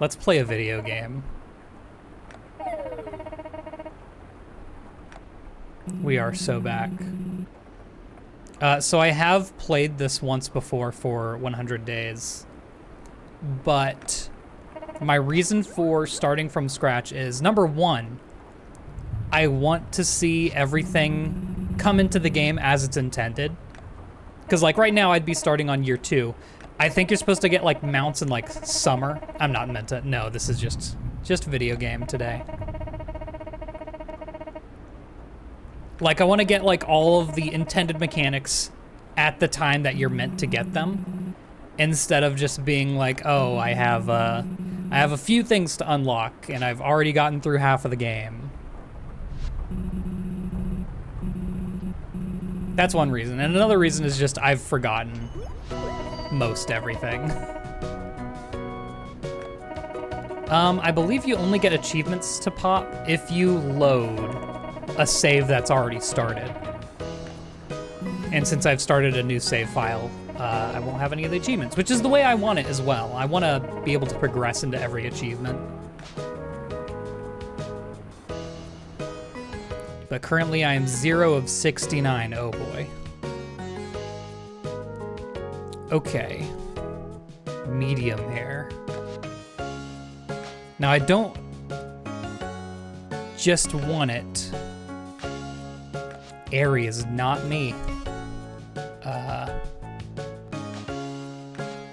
Let's play a video game. We are so back. So I have played this once before for 100 days, but my reason for starting from scratch is, number one, I want to see everything come into the game as it's intended. Because like right now I'd be starting on year 2. I think you're supposed to get like mounts in like summer. I'm not meant to, no, this is just video game today. Like I want to get like all of the intended mechanics at the time that you're meant to get them, instead of just being like, oh, I have a few things to unlock and I've already gotten through half of the game. That's one reason. And another reason is just I've forgotten most everything. I believe you only get achievements to pop if you load a save that's already started. And since I've started a new save file, I won't have any of the achievements, which is the way I want it as well. I want to be able to progress into every achievement. But currently I am 0 of 69, oh boy. Okay. Medium hair. Now I don't just want it. Airy is not me.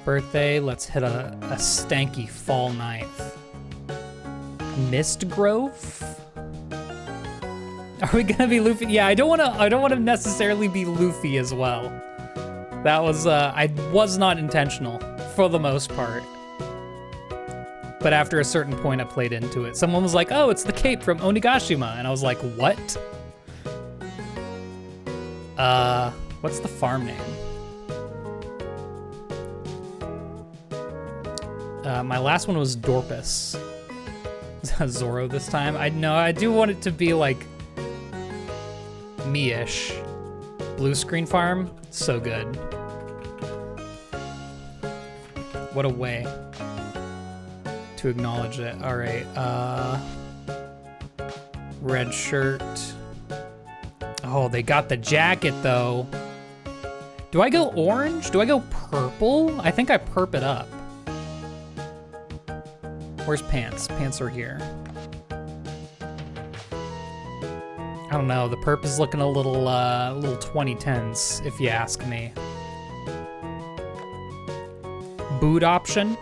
Birthday, let's hit a stanky fall 9th. Mist Grove? Are we gonna be Luffy? Yeah, I don't wanna necessarily be Luffy as well. That was I was not intentional for the most part. But after a certain point I played into it. Someone was like, oh, it's the cape from Onigashima, and I was like, what? What's the farm name? My last one was Dorpus. Zoro this time. I do want it to be like me-ish. Blue Screen Farm, so good. What a way to acknowledge it. All right, red shirt. Oh, they got the jacket though. Do I go orange? Do I go purple? I think I perp it up. Where's pants? Pants are here. I don't know, the perp is looking a little 2010s, if you ask me. Boot option.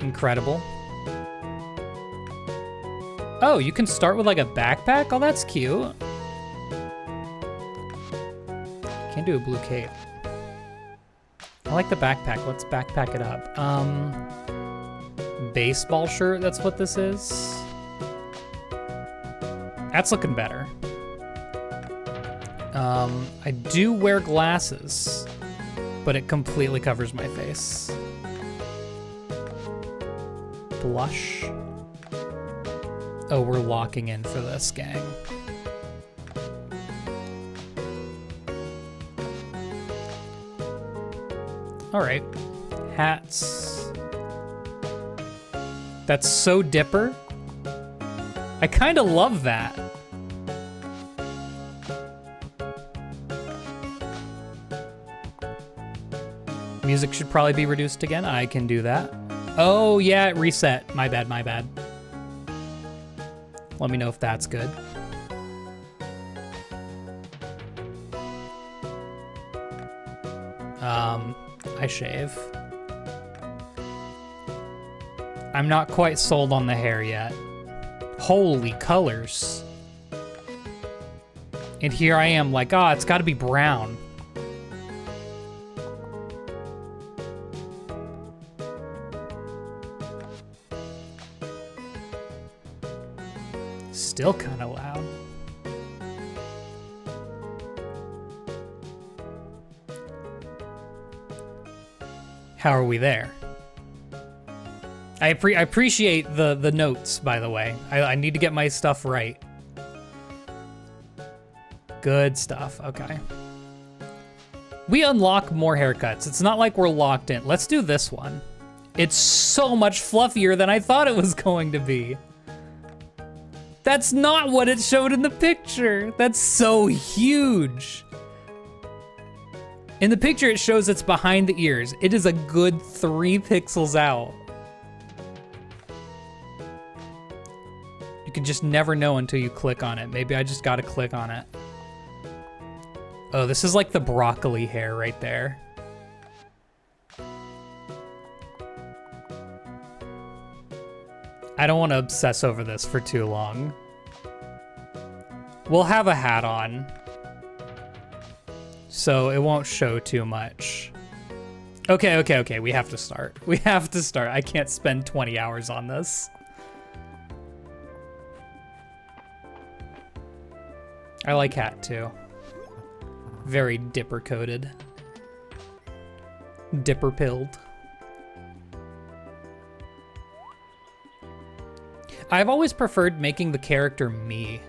Incredible. Oh, you can start with like a backpack? Oh, that's cute. Can't do a blue cape. I like the backpack, let's backpack it up. Baseball shirt, that's what this is. That's looking better. I do wear glasses, but it completely covers my face. Blush. Oh, we're locking in for this, gang. All right, hats. That's so Dipper. I kind of love that. Music should probably be reduced again. I can do that. Oh yeah, it reset. My bad, my bad. Let me know if that's good. I shave. I'm not quite sold on the hair yet. Holy colors. And here I am like, oh, it's gotta be brown. Still kind of loud. How are we there? I appreciate the notes, by the way. I need to get my stuff right. Good stuff, okay. We unlock more haircuts. It's not like we're locked in. Let's do this one. It's so much fluffier than I thought it was going to be. That's not what it showed in the picture. That's so huge. In the picture, it shows it's behind the ears. It is a good 3 pixels out. You can just never know until you click on it. Maybe I just gotta click on it. Oh, this is like the broccoli hair right there. I don't want to obsess over this for too long. We'll have a hat on, so it won't show too much. Okay, we have to start. We have to start. I can't spend 20 hours on this. I like hat too. Very dipper coated. Dipper pilled. I've always preferred making the character me.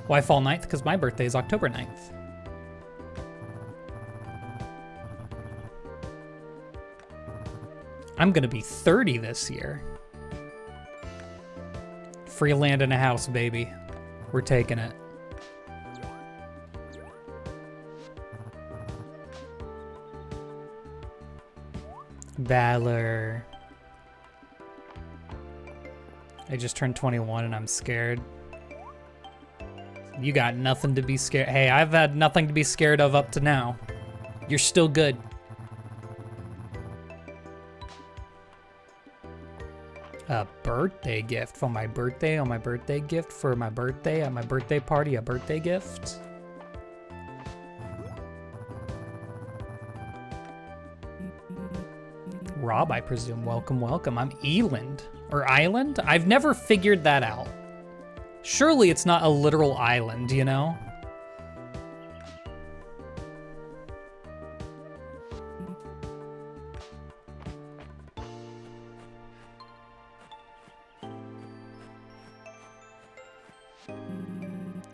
Why fall 9th? Because my birthday is October 9th. I'm gonna be 30 this year. Free land and a house, baby. We're taking it. Valor. I just turned 21 and I'm scared. You got nothing to be scared. Hey, I've had nothing to be scared of up to now. You're still good. A birthday gift for my birthday, on my birthday gift for my birthday, at my birthday party, a birthday gift. Rob, I presume. Welcome, welcome. I'm Eland. Or Island? I've never figured that out. Surely it's not a literal island, you know?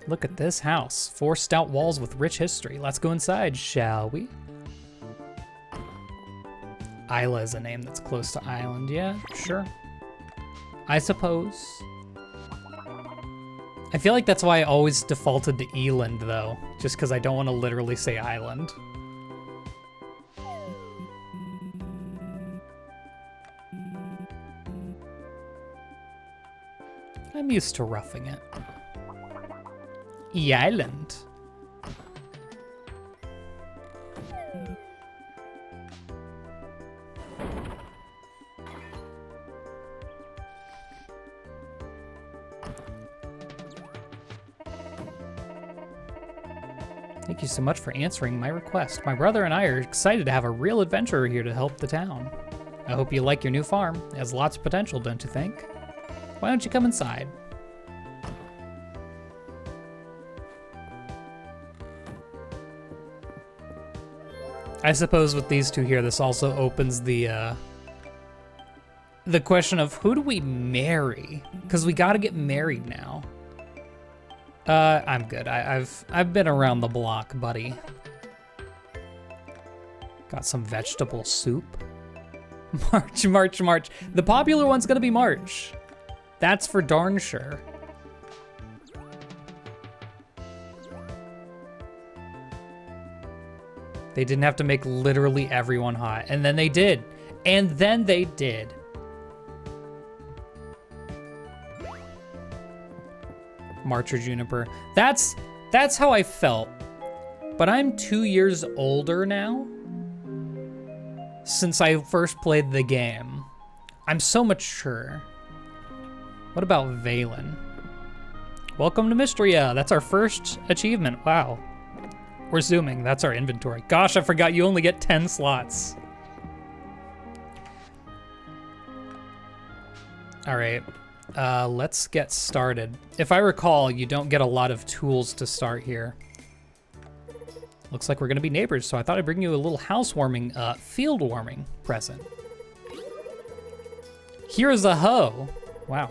Look at this house. 4 stout walls with rich history. Let's go inside, shall we? Isla is a name that's close to island. Yeah, sure. I suppose. I feel like that's why I always defaulted to Eland, though. Just because I don't want to literally say island. I'm used to roughing it. E-Island. Thank you so much for answering my request. My brother and I are excited to have a real adventurer here to help the town. I hope you like your new farm. It has lots of potential, don't you think? Why don't you come inside? I suppose with these two here, this also opens the question of who do we marry? Because we got to get married now. I'm good. I've been around the block, buddy. Got some vegetable soup. March, March, March. The popular one's gonna be March. That's for darn sure. They didn't have to make literally everyone hot. And then they did. And then they did. March or Juniper. That's how I felt. But I'm 2 years older now. Since I first played the game. I'm so mature. What about Valen? Welcome to Mistria. That's our first achievement. Wow. We're zooming. That's our inventory. Gosh, I forgot you only get 10 slots. All right. Let's get started. If I recall, you don't get a lot of tools to start here. Looks like we're gonna be neighbors, so I thought I'd bring you a little housewarming, field warming present. Here's a hoe. Wow.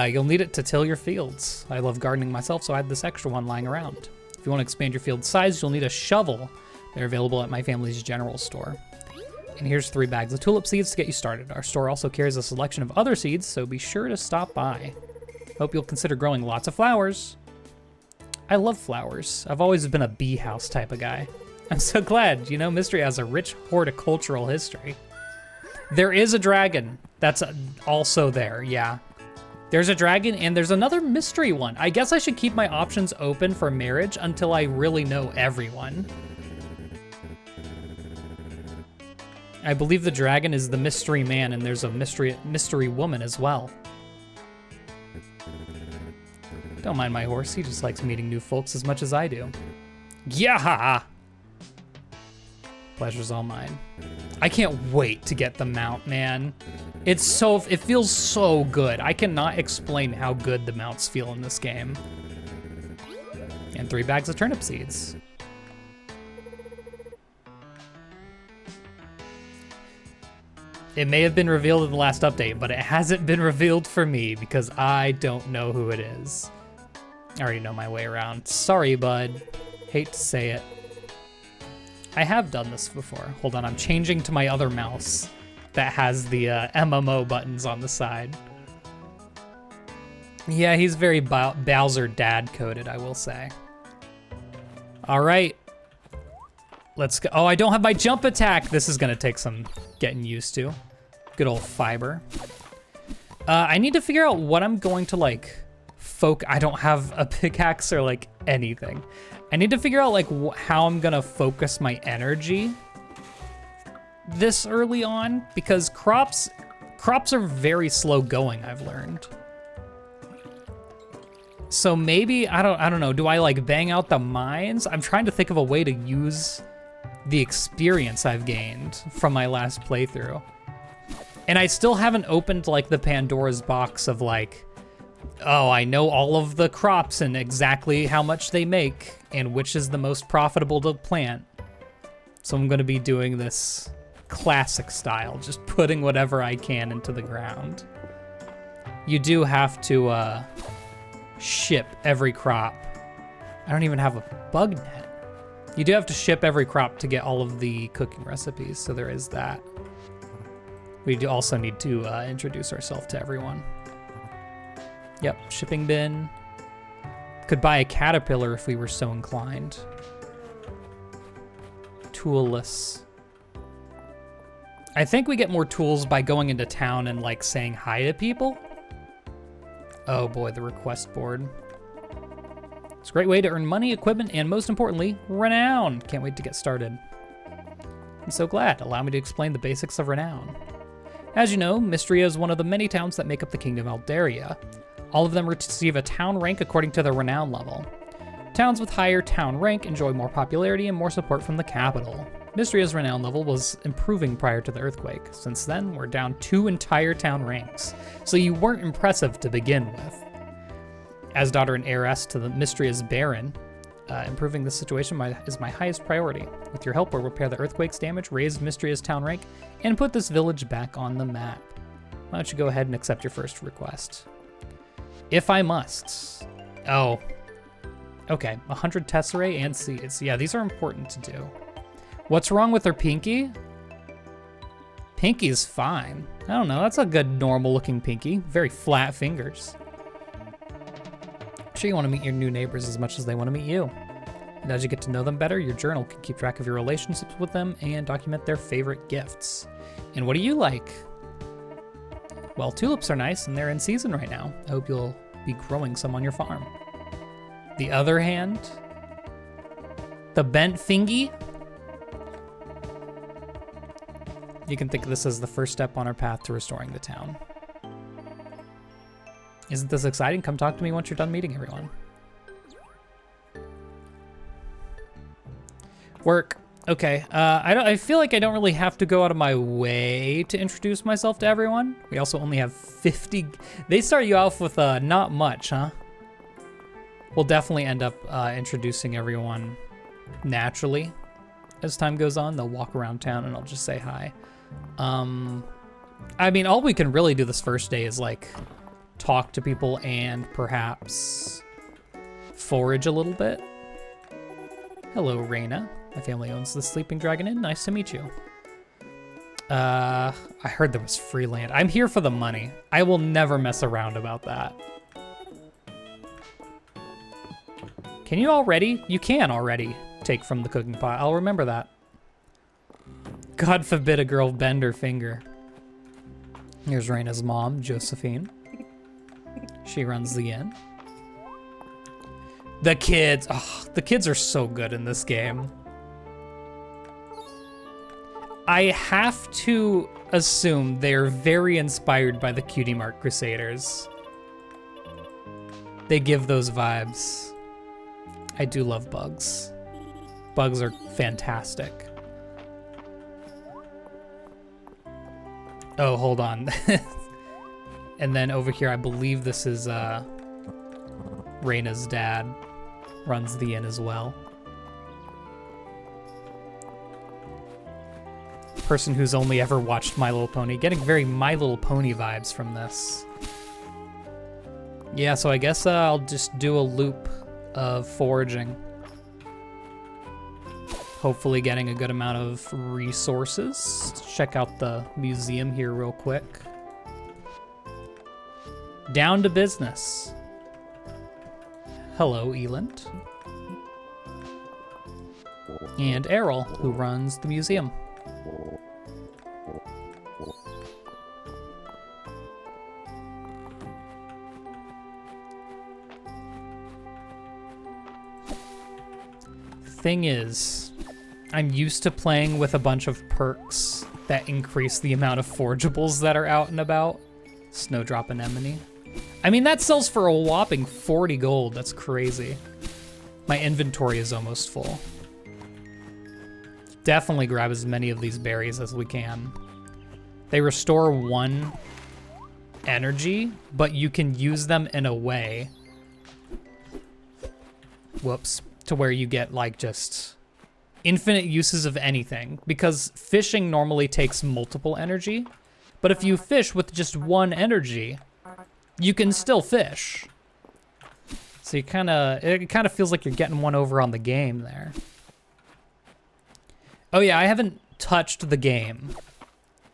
You'll need it to till your fields. I love gardening myself, so I had this extra one lying around. If you want to expand your field size, you'll need a shovel. They're available at my family's general store. And here's 3 bags of tulip seeds to get you started. Our store also carries a selection of other seeds, so be sure to stop by. Hope you'll consider growing lots of flowers. I love flowers. I've always been a bee house type of guy. I'm so glad. You know, Mistria has a rich horticultural history. There is a dragon that's also there, yeah. There's a dragon and there's another mystery one. I guess I should keep my options open for marriage until I really know everyone. I believe the dragon is the mystery man and there's a mystery woman as well. Don't mind my horse, he just likes meeting new folks as much as I do. Yeah! Pleasure's all mine. I can't wait to get the mount, man. It feels so good. I cannot explain how good the mounts feel in this game. And 3 bags of turnip seeds. It may have been revealed in the last update, but it hasn't been revealed for me because I don't know who it is. I already know my way around. Sorry, bud. Hate to say it. I have done this before. Hold on, I'm changing to my other mouse that has the MMO buttons on the side. Yeah, he's very Bowser dad coded, I will say. All right. Let's go. Oh, I don't have my jump attack. This is gonna take some getting used to. Good old fiber. I need to figure out what I'm going to like I don't have a pickaxe or like anything. I need to figure out like how I'm gonna focus my energy this early on because crops are very slow going, I've learned. So maybe, I don't know, do I like bang out the mines? I'm trying to think of a way to use the experience I've gained from my last playthrough. And I still haven't opened like the Pandora's box of like, oh, I know all of the crops and exactly how much they make and which is the most profitable to plant. So I'm gonna be doing this classic style, just putting whatever I can into the ground. You do have to ship every crop. I don't even have a bug net. You do have to ship every crop to get all of the cooking recipes, so there is that. We do also need to introduce ourselves to everyone. Yep, shipping bin. Could buy a caterpillar if we were so inclined. Toolless. I think we get more tools by going into town and like saying hi to people. Oh boy, the request board. It's a great way to earn money, equipment, and most importantly, renown. Can't wait to get started. I'm so glad. Allow me to explain the basics of renown. As you know, Mistria is one of the many towns that make up the Kingdom of Eldaria. All of them receive a town rank according to their renown level. Towns with higher town rank enjoy more popularity and more support from the capital. Mistria's renown level was improving prior to the earthquake. Since then, we're down 2 entire town ranks, so you weren't impressive to begin with. As daughter and heiress to the Mistria's Baron, improving this situation is my highest priority. With your help, we'll repair the earthquake's damage, raise Mistria's town rank, and put this village back on the map. Why don't you go ahead and accept your first request? If I must. Oh. Okay, 100 tesserae and seeds. Yeah, these are important to do. What's wrong with her pinky? Pinky's fine. I don't know, that's a good normal looking pinky. Very flat fingers. Sure, you want to meet your new neighbors as much as they want to meet you. And as you get to know them better, your journal can keep track of your relationships with them and document their favorite gifts. And what do you like? Well, tulips are nice and they're in season right now. I hope you'll be growing some on your farm. The other hand, the bent fingy. You can think of this as the first step on our path to restoring the town. Isn't this exciting? Come talk to me once you're done meeting everyone. Work. Okay, I feel like I don't really have to go out of my way to introduce myself to everyone. We also only have 50. They start you off with not much, huh? We'll definitely end up introducing everyone naturally as time goes on. They'll walk around town and I'll just say hi. I mean, all we can really do this first day is like talk to people and perhaps forage a little bit. Hello, Reina. My family owns the Sleeping Dragon Inn. Nice to meet you. I heard there was free land. I'm here for the money. I will never mess around about that. Can you already? You can already take from the cooking pot. I'll remember that. God forbid a girl bend her finger. Here's Raina's mom, Josephine. She runs the inn. The kids. Oh, the kids are so good in this game. I have to assume they're very inspired by the Cutie Mark Crusaders. They give those vibes. I do love bugs. Bugs are fantastic. Oh, hold on. And then over here, I believe this is Raina's dad. Runs the inn as well. Person who's only ever watched My Little Pony. Getting very My Little Pony vibes from this. Yeah, so I guess I'll just do a loop of foraging. Hopefully getting a good amount of resources. Let's check out the museum here real quick. Down to business. Hello, Eland. And Errol, who runs the museum. Thing is, I'm used to playing with a bunch of perks that increase the amount of forageables that are out and about. Snowdrop anemone. I mean, that sells for a whopping 40 gold. That's crazy. My inventory is almost full. Definitely grab as many of these berries as we can. They restore 1 energy, but you can use them in a way, whoops, to where you get like just infinite uses of anything, because fishing normally takes multiple energy, but if you fish with just 1 energy, you can still fish. So it kind of feels like you're getting one over on the game there. Oh yeah, I haven't touched the game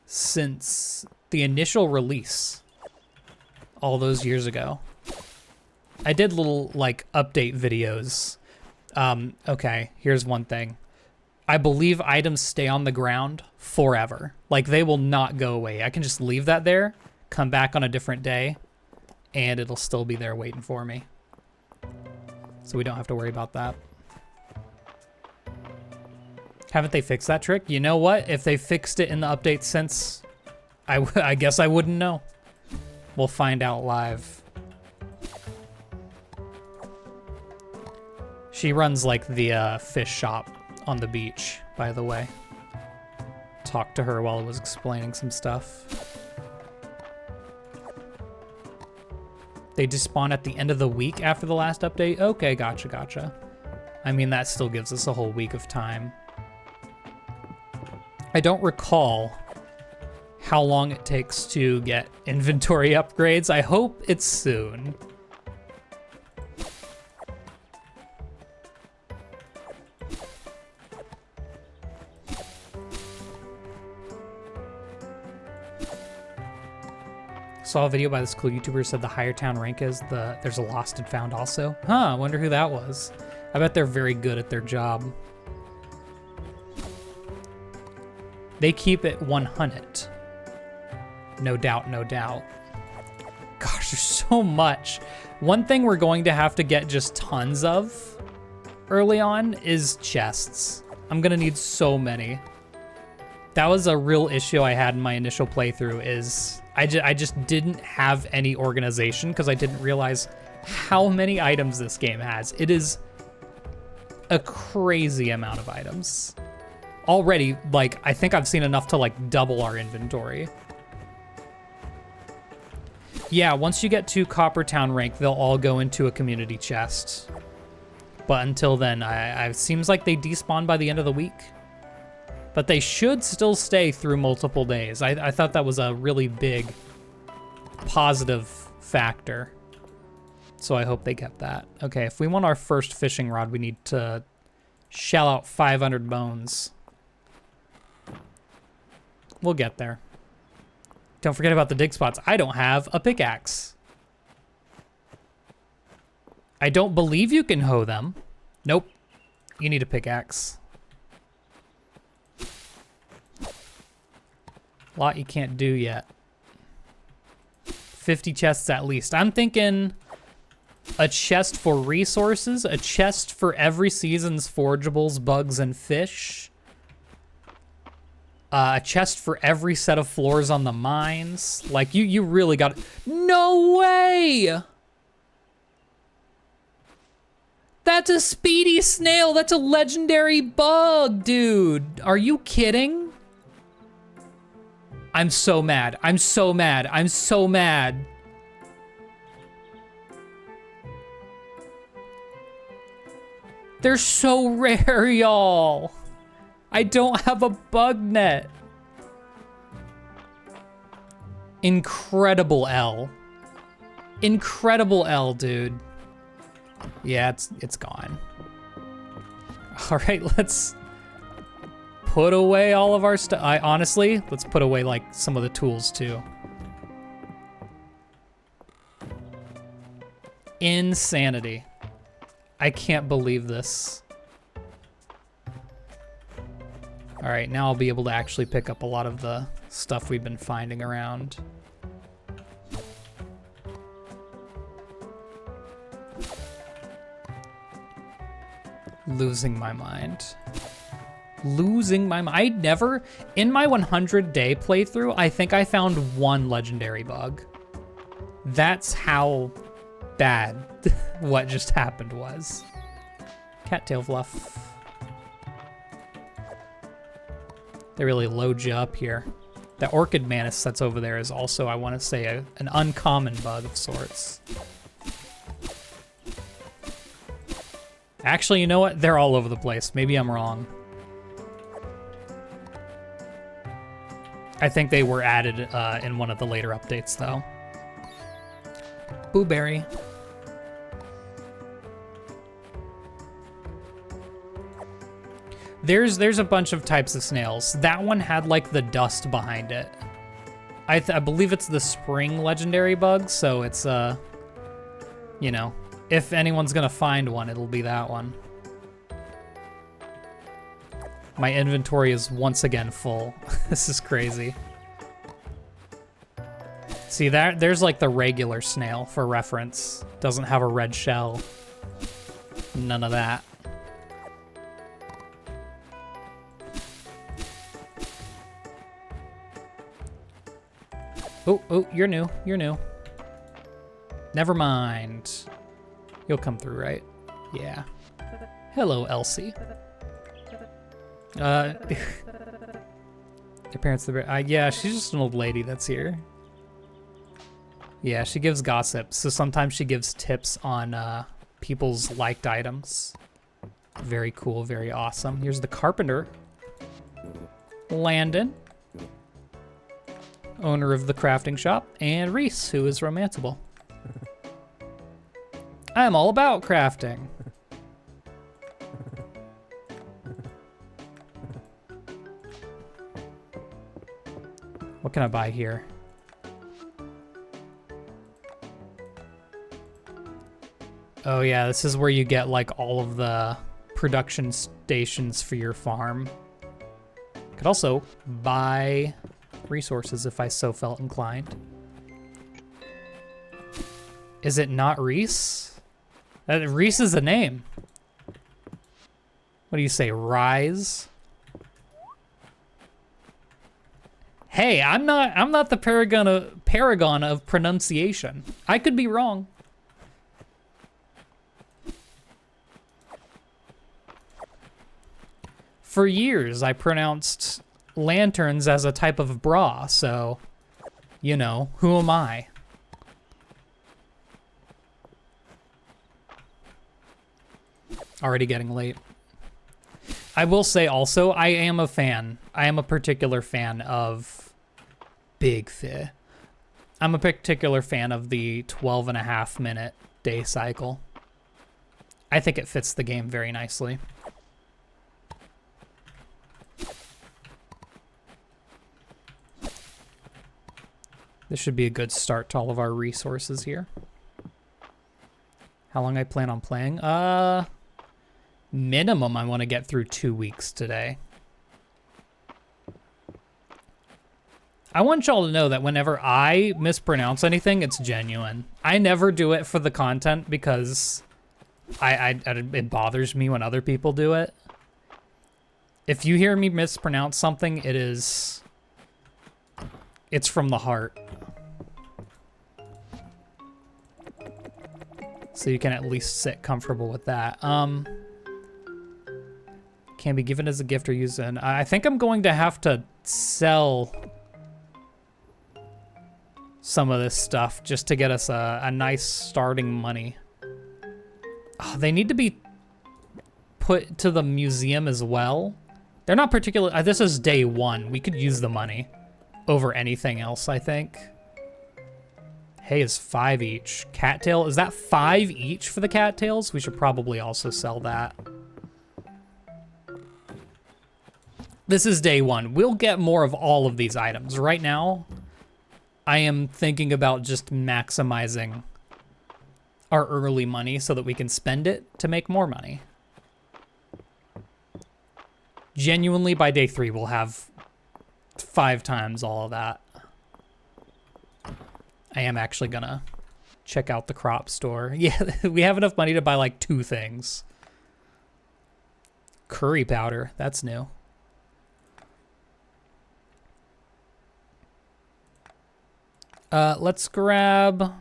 since the initial release all those years ago. I did little like update videos. Okay, here's one thing. I believe items stay on the ground forever. Like they will not go away. I can just leave that there, come back on a different day, and it'll still be there waiting for me. So we don't have to worry about that. Haven't they fixed that trick? You know what? If they fixed it in the update since, I guess I wouldn't know. We'll find out live. She runs like the fish shop on the beach, by the way. Talked to her while I was explaining some stuff. They despawn at the end of the week after the last update? Okay, gotcha, gotcha. I mean, that still gives us a whole week of time. I don't recall how long it takes to get inventory upgrades. I hope it's soon. Saw a video by this cool YouTuber who said the higher town rank is, there's a lost and found also. Huh, I wonder who that was. I bet they're very good at their job. They keep it 100. No doubt, no doubt. Gosh, there's so much. One thing we're going to have to get just tons of early on is chests. I'm gonna need so many. That was a real issue I had in my initial playthrough, is I just didn't have any organization because I didn't realize how many items this game has. It is a crazy amount of items. Already, like, I think I've seen enough to, like, double our inventory. Yeah, once you get to Copper Town rank, they'll all go into a community chest. But until then, it seems like they despawn by the end of the week. But they should still stay through multiple days. I thought that was a really big positive factor. So I hope they kept that. Okay, if we want our first fishing rod, we need to shell out 500 bones. We'll get there. Don't forget about the dig spots. I don't have a pickaxe. I don't believe you can hoe them. Nope. You need a pickaxe. A lot you can't do yet. 50 chests at least. I'm thinking a chest for resources, a chest for every season's forageables, bugs, and fish. A chest for every set of floors on the mines. Like, you really got... No way! That's a speedy snail. That's a legendary bug, dude. Are you kidding? I'm so mad. I'm so mad. I'm so mad. They're so rare, y'all. I don't have a bug net. Incredible L. Incredible L, dude. Yeah, it's gone. All right, let's put away all of our stuff. Honestly, let's put away like some of the tools too. Insanity. I can't believe this. All right, now I'll be able to actually pick up a lot of the stuff we've been finding around. Losing my mind. Losing my mind. I never, in my 100-day playthrough, I think I found one legendary bug. That's how bad what just happened was. Cattail fluff. They really load you up here. The orchid mantis that's over there is also, I want to say, an uncommon bug of sorts. Actually, you know what? They're all over the place. Maybe I'm wrong. I think they were added in one of the later updates, though. Blueberry. There's a bunch of types of snails. That one had like the dust behind it. I believe it's the spring legendary bug, so it's you know, if anyone's gonna find one, it'll be that one. My inventory is once again full. This is crazy. See, there's like the regular snail for reference. Doesn't have a red shell. None of that. Oh, you're new. You're new. Never mind. You'll come through, right? Yeah. Hello, Elsie. Your parents, yeah, she's just an old lady that's here. Yeah, she gives gossip. So sometimes she gives tips on people's liked items. Very cool, very awesome. Here's the carpenter. Landon. Owner of the crafting shop, and Reese, who is romanceable. I am all about crafting. What can I buy here? Oh yeah, this is where you get like all of the production stations for your farm. Could also buy resources if I so felt inclined. Is it not Reese? Reese is a name. What do you say, Rise? Hey, I'm not the paragon of pronunciation. I could be wrong. For years, I pronounced lanterns as a type of bra, so, you know, who am I? Already getting late. I will say also, I am a fan. I am a particular fan of Big Fi. I'm a particular fan of the 12.5-minute day cycle. I think it fits the game very nicely. This should be a good start to all of our resources here. How long I plan on playing? Minimum I want to get through 2 weeks today. I want y'all to know that whenever I mispronounce anything, it's genuine. I never do it for the content because it bothers me when other people do it. If you hear me mispronounce something, it's from the heart. So you can at least sit comfortable with that. Can be given as a gift or used in. I think I'm going to have to sell some of this stuff just to get us a nice starting money. Oh, they need to be put to the museum as well. They're not particular. This is day 1. We could use the money over anything else, I think. Hay is 5 each. Cattail, is that 5 each for the cattails? We should probably also sell that. This is day 1. We'll get more of all of these items. Right now, I am thinking about just maximizing our early money so that we can spend it to make more money. Genuinely, by day 3, we'll have 5 times all of that. I am actually gonna check out the crop store. Yeah, we have enough money to buy like 2 things. Curry powder, that's new. Let's grab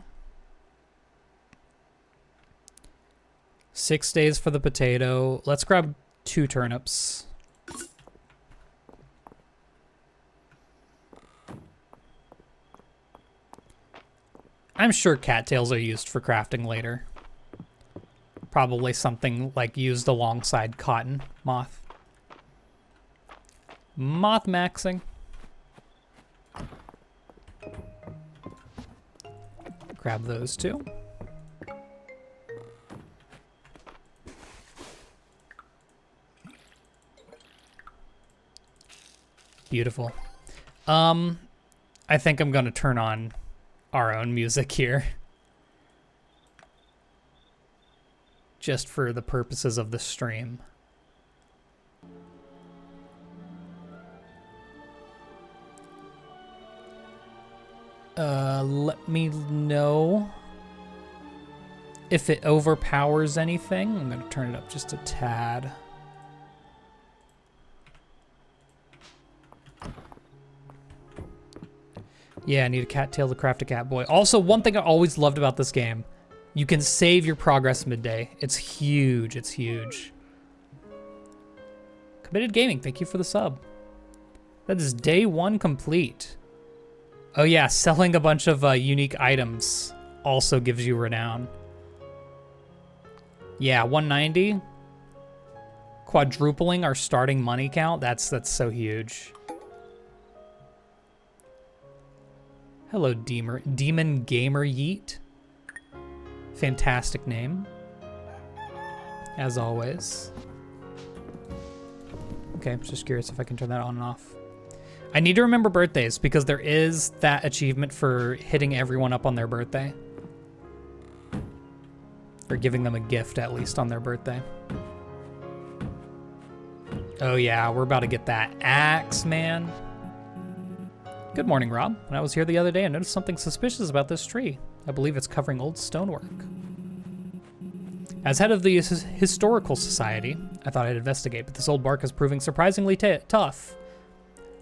6 days for the potato. Let's grab 2 turnips. I'm sure cattails are used for crafting later. Probably something like used alongside cotton moth. Moth maxing. Grab those 2. Beautiful. I think I'm gonna turn on our own music here. Just for the purposes of the stream. Let me know if it overpowers anything. I'm gonna turn it up just a tad. Yeah, I need a cattail to craft a cat boy. Also, one thing I always loved about this game, you can save your progress midday. It's huge, it's huge. Committed Gaming, thank you for the sub. That is day 1 complete. Oh yeah, selling a bunch of unique items also gives you renown. Yeah, 190. Quadrupling our starting money count, that's so huge. Hello, Demon Gamer Yeet. Fantastic name. As always. Okay, just curious if I can turn that on and off. I need to remember birthdays because there is that achievement for hitting everyone up on their birthday. Or giving them a gift, at least, on their birthday. Oh yeah, we're about to get that axe, man. Good morning, Rob. When I was here the other day, I noticed something suspicious about this tree. I believe it's covering old stonework. As head of the Historical Society, I thought I'd investigate, but this old bark is proving surprisingly tough.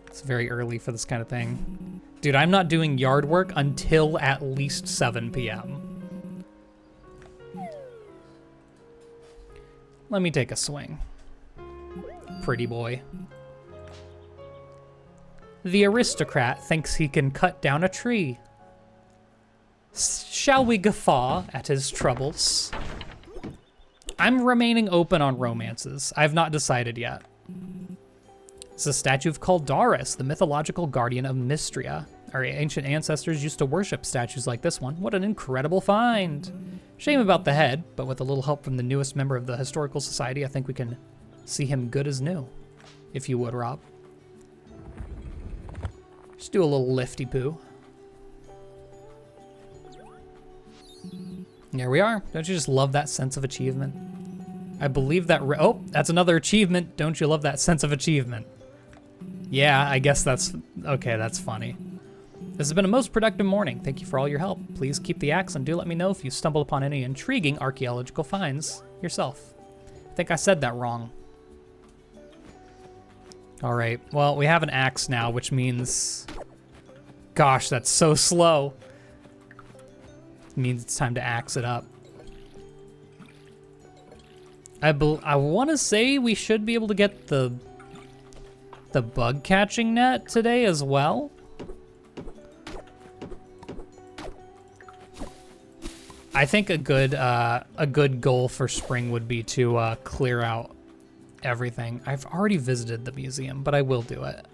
It's very early for this kind of thing. Dude, I'm not doing yard work until at least 7 p.m. Let me take a swing. Pretty boy. The aristocrat thinks he can cut down a tree. Shall we guffaw at his troubles? I'm remaining open on romances. I've not decided yet. It's a statue of Caldaris, the mythological guardian of Mistria. Our ancient ancestors used to worship statues like this one. What an incredible find. Shame about the head, but with a little help from the newest member of the Historical Society, I think we can see him good as new. If you would, Rob. Just do a little lifty poo. Here we are. Don't you just love that sense of achievement? I believe that... oh, that's another achievement. Don't you love that sense of achievement? Yeah, I guess that's... okay, that's funny. This has been a most productive morning. Thank you for all your help. Please keep the axe and do let me know if you stumble upon any intriguing archaeological finds yourself. I think I said that wrong. All right, well, we have an axe now, which means... gosh, that's so slow. It means it's time to axe it up. I want to say we should be able to get the bug catching net today as well. I think a good goal for spring would be to clear out everything. I've already visited the museum, but I will do it.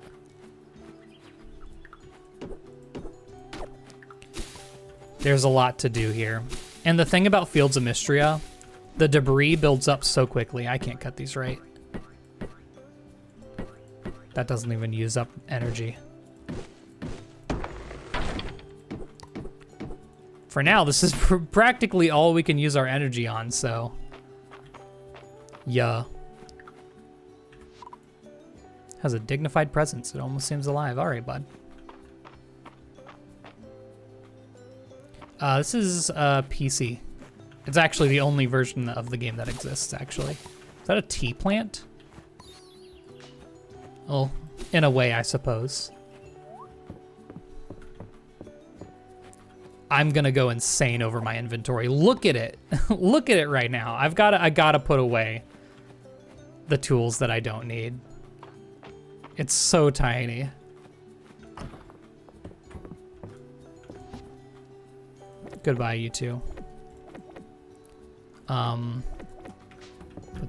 There's a lot to do here. And the thing about Fields of Mistria, the debris builds up so quickly. I can't cut these right. That doesn't even use up energy. For now, this is practically all we can use our energy on, so... yeah. Has a dignified presence. It almost seems alive. All right, bud. This is PC. It's actually the only version of the game that exists, actually. Is that a tea plant? Well, in a way, I suppose. I'm gonna go insane over my inventory. Look at it. Look at it right now. I gotta put away the tools that I don't need. It's so tiny. Goodbye, you two. Put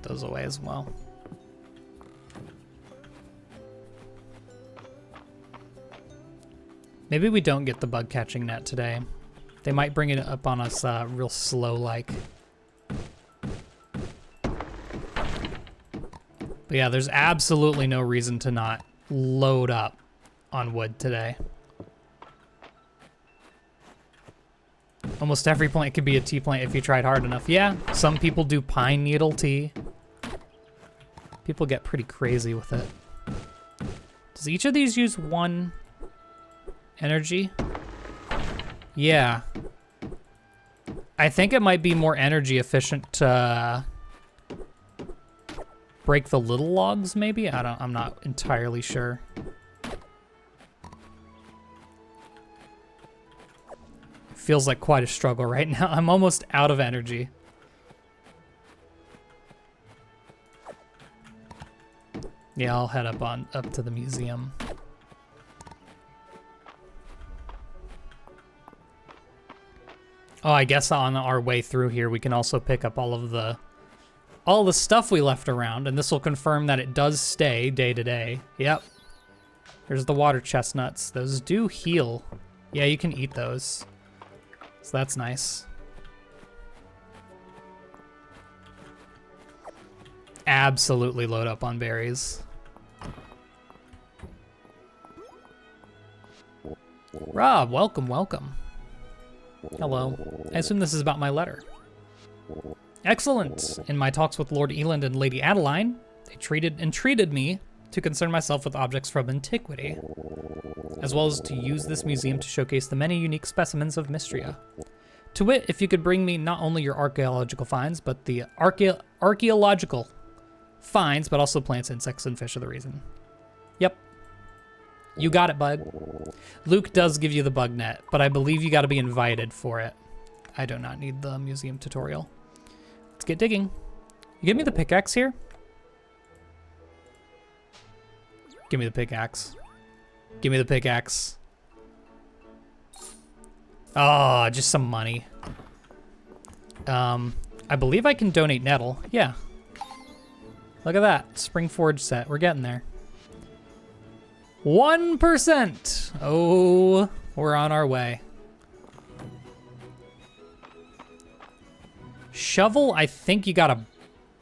those away as well. Maybe we don't get the bug catching net today. They might bring it up on us real slow like. But yeah, there's absolutely no reason to not load up on wood today. Almost every plant could be a tea plant if you tried hard enough. Yeah, some people do pine needle tea. People get pretty crazy with it. Does each of these use one energy? Yeah. I think it might be more energy efficient to break the little logs, maybe? I'm not entirely sure. Feels like quite a struggle right now. I'm almost out of energy. Yeah, I'll head up to the museum. Oh, I guess on our way through here, we can also pick up all the stuff we left around, and this will confirm that it does stay day to day. Yep. There's the water chestnuts. Those do heal. Yeah, you can eat those. So that's nice. Absolutely load up on berries. Rob, welcome, welcome. Hello. I assume this is about my letter. Excellent. In my talks with Lord Eland and Lady Adeline, they entreated me to concern myself with objects from antiquity, as well as to use this museum to showcase the many unique specimens of Mistria. To wit, if you could bring me not only your archaeological finds, but the archaeological finds, but also plants, insects, and fish are the reason. Yep. You got it, bud. Luke does give you the bug net, but I believe you got to be invited for it. I do not need the museum tutorial. Let's get digging. You give me the pickaxe here? Give me the pickaxe. Give me the pickaxe. Oh, just some money. I believe I can donate nettle. Yeah. Look at that. Spring forge set. We're getting there. 1%. Oh, we're on our way. Shovel, I think you gotta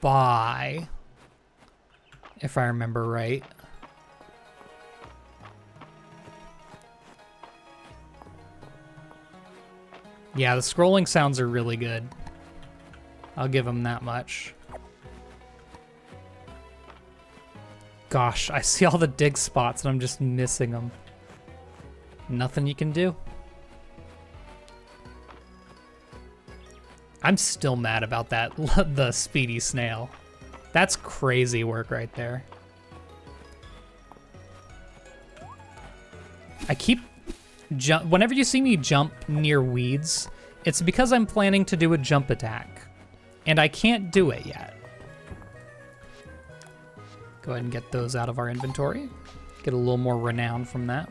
buy, if I remember right. Yeah, the scrolling sounds are really good. I'll give him that much. Gosh, I see all the dig spots and I'm just missing them. Nothing you can do. I'm still mad about that, the speedy snail. That's crazy work right there. I keep whenever you see me jump near weeds, it's because I'm planning to do a jump attack, and I can't do it yet. Go ahead and get those out of our inventory. Get a little more renown from that.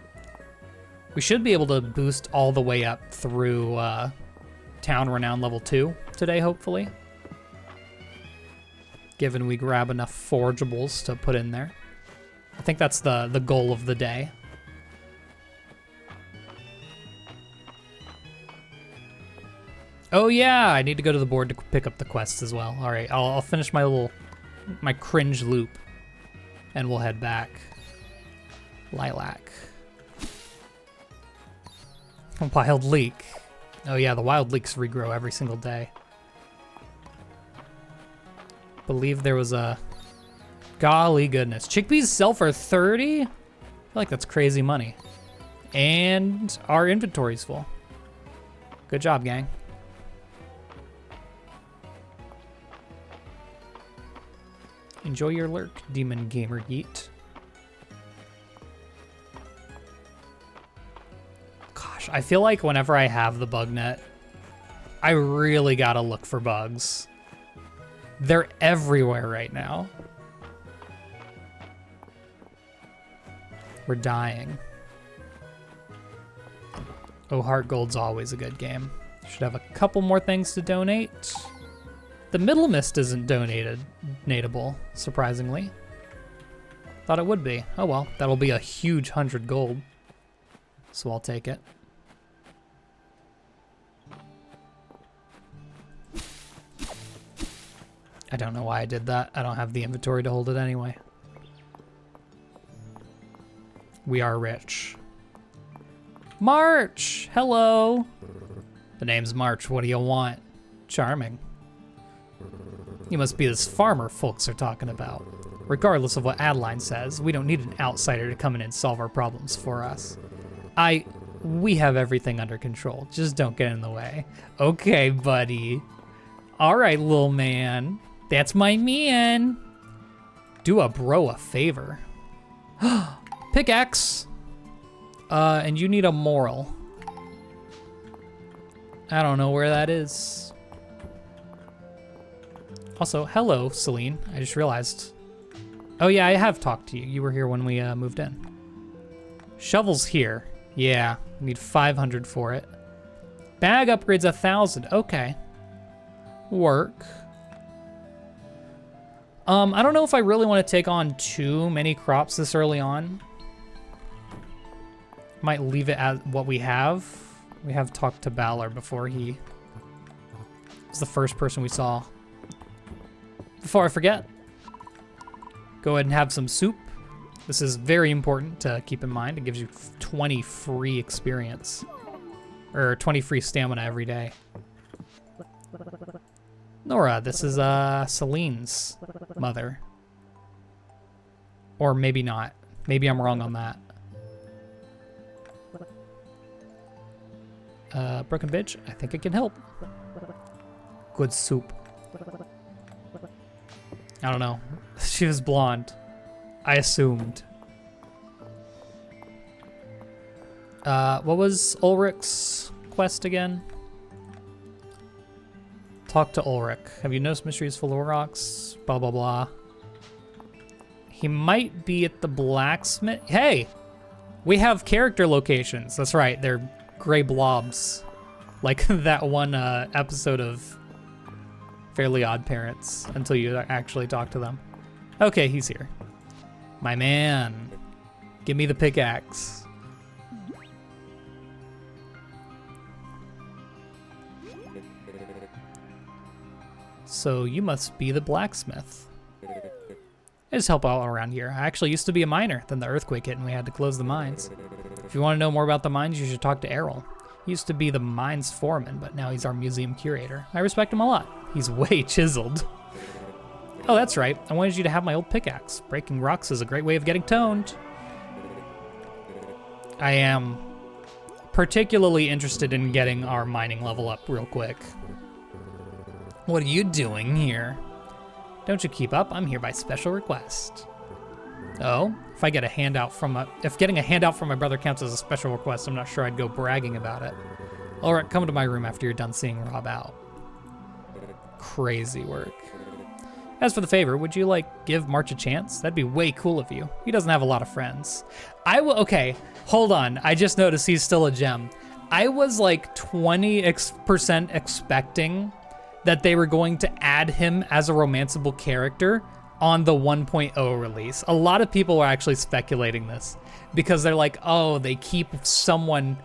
We should be able to boost all the way up through Town Renown level 2 today, hopefully. Given we grab enough forageables to put in there. I think that's the goal of the day. Oh yeah, I need to go to the board to pick up the quests as well. All right, I'll finish my cringe loop, and we'll head back. Lilac. Wild leek. Oh yeah, the wild leeks regrow every single day. Believe there was a... Golly goodness. Chickpeas sell for 30? I feel like that's crazy money. And our inventory's full. Good job, gang. Enjoy your lurk, Demon Gamer Yeet. Gosh, I feel like whenever I have the bug net, I really gotta look for bugs. They're everywhere right now. We're dying. Oh, Heart Gold's always a good game. Should have a couple more things to donate. The Middle Mist isn't donatable, surprisingly. Thought it would be. Oh well, that'll be a huge 100 gold. So I'll take it. I don't know why I did that. I don't have the inventory to hold it anyway. We are rich. March! Hello! The name's March. What do you want? Charming. You must be this farmer folks are talking about. Regardless of what Adeline says, we don't need an outsider to come in and solve our problems for us. We have everything under control. Just don't get in the way. Okay, buddy. All right, little man. That's my man. Do a bro a favor. Pickaxe. And you need a moral. I don't know where that is. Also, hello, Celine. I just realized. Oh yeah, I have talked to you. You were here when we moved in. Shovel's here. Yeah, need 500 for it. Bag upgrades 1,000. Okay. Work. I don't know if I really want to take on too many crops this early on. Might leave it at what we have. We have talked to Balor before he was the first person we saw. Before I forget, go ahead and have some soup. This is very important to keep in mind. It gives you 20 free experience, or 20 free stamina every day. Nora, this is Celine's mother. Or maybe not. Maybe I'm wrong on that. Broken Bitch, I think it can help. Good soup. I don't know. She was blonde. I assumed. What was Ulrich's quest again? Talk to Ulrich. Have you noticed mysteries full of rocks? Blah, blah, blah. He might be at the blacksmith. Hey! We have character locations. That's right. They're gray blobs. Like that one episode of Fairly Odd Parents, until you actually talk to them. Okay, he's here. My man. Give me the pickaxe. So you must be the blacksmith. I just help out around here. I actually used to be a miner, then the earthquake hit and we had to close the mines. If you want to know more about the mines, you should talk to Errol. He used to be the mines foreman, but now he's our museum curator. I respect him a lot. He's way chiseled. Oh, that's right. I wanted you to have my old pickaxe. Breaking rocks is a great way of getting toned. I am particularly interested in getting our mining level up real quick. What are you doing here? Don't you keep up? I'm here by special request. Oh, if I get a handout from if getting a handout from my brother counts as a special request, I'm not sure I'd go bragging about it. All right, come to my room after you're done seeing Rob out. Crazy work. As for the favor, would you like give March a chance? That'd be way cool of you. He doesn't have a lot of friends. Okay, hold on. I just noticed he's still a gem. I was like 20% expecting that they were going to add him as a romanceable character on the 1.0 release. A lot of people were actually speculating this because they're like, oh, they keep someone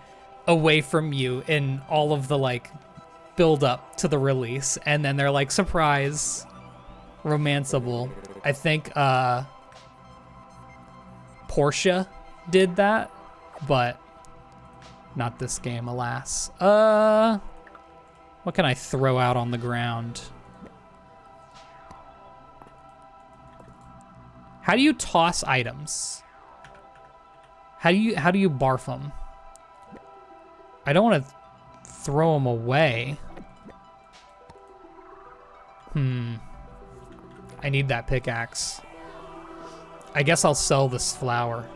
away from you in all of the like build up to the release. And then they're like, surprise, romanceable. I think Portia did that, but not this game, alas. What can I throw out on the ground? How do you toss items? How do you barf them? I don't want to throw them away. I need that pickaxe. I guess I'll sell this flower.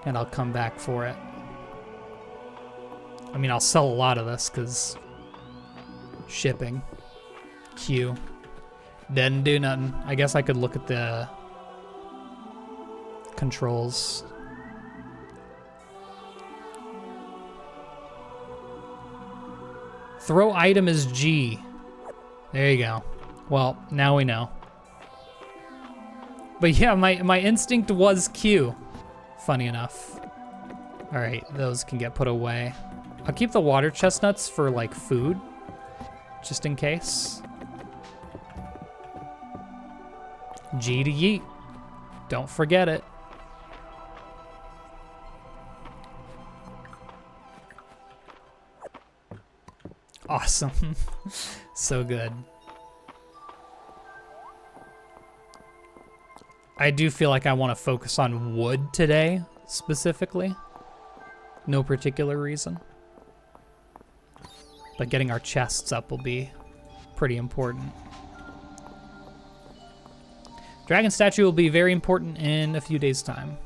And I'll come back for it. I mean, I'll sell a lot of this because shipping. Q. Doesn't do nothing. I guess I could look at the controls. Throw item is G. There you go. Well, now we know. But yeah, my instinct was Q. Funny enough. All right, those can get put away. I'll keep the water chestnuts for like food, just in case. G to yeet. Don't forget it. Awesome. So good. I do feel like I want to focus on wood today, specifically. No particular reason. But getting our chests up will be pretty important. Dragon statue will be very important in a few days' time.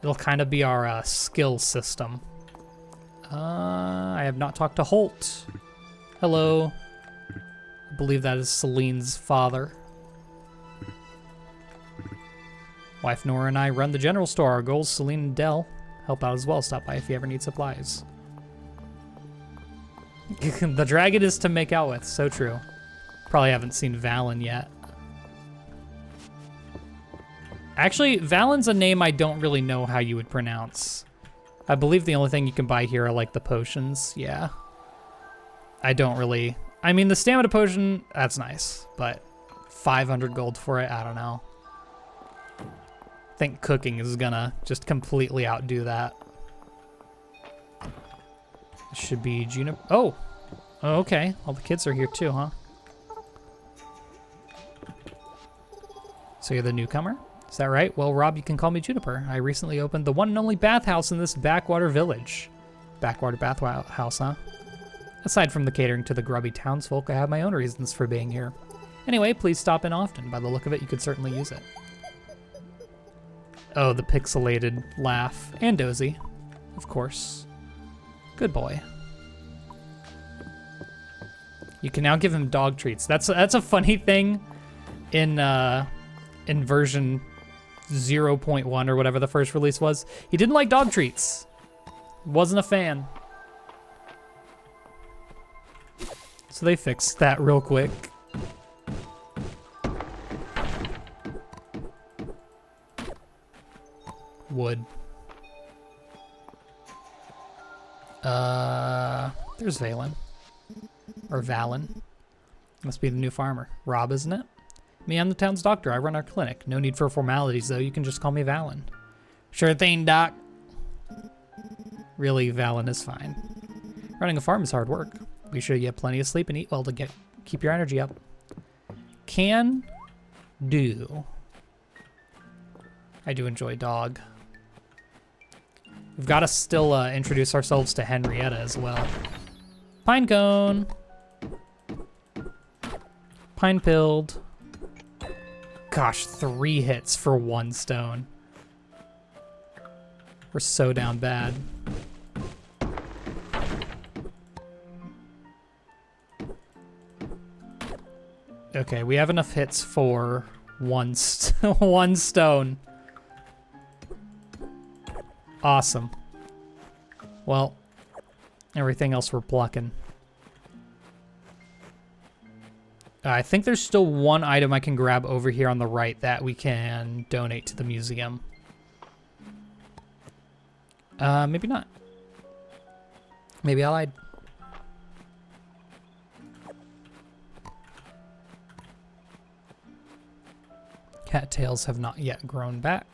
It'll kind of be our skill system. I have not talked to Holt. Hello. I believe that is Celine's father. Wife Nora and I run the general store. Our goals, Celine and Dell, help out as well. Stop by if you ever need supplies. The dragon is to make out with. So true. Probably haven't seen Valen yet. Actually, Valen's a name I don't really know how you would pronounce. I believe the only thing you can buy here are like the potions. Yeah. I don't really... I mean, the stamina potion, that's nice. But 500 gold for it, I don't know. I think cooking is gonna just completely outdo that. It should be Juniper. Oh, okay. All the kids are here too, huh? So you're the newcomer? Is that right? Well, Rob, you can call me Juniper. I recently opened the one and only bathhouse in this backwater village. Backwater bathhouse, huh? Aside from the catering to the grubby townsfolk, I have my own reasons for being here. Anyway, please stop in often. By the look of it, you could certainly use it. Oh, the pixelated laugh. And Dozy, of course. Good boy. You can now give him dog treats. That's a funny thing in version 0.1 or whatever the first release was. He didn't like dog treats. Wasn't a fan. So they fixed that real quick. Wood. There's Valen. Or Valen. Must be the new farmer. Rob, isn't it? Me, I'm the town's doctor. I run our clinic. No need for formalities, though. You can just call me Valen. Sure thing, Doc. Really, Valen is fine. Running a farm is hard work. Be sure you get plenty of sleep and eat well to keep your energy up. Can do. I do enjoy dog. We've got to still introduce ourselves to Henrietta as well. Pinecone. Pine-pilled. Gosh, 3 hits for 1 stone. We're so down bad. Okay, we have enough hits for 1 stone. Awesome. Well, everything else we're plucking. I think there's still 1 item I can grab over here on the right that we can donate to the museum. Maybe not. Maybe I lied. Cattails have not yet grown back.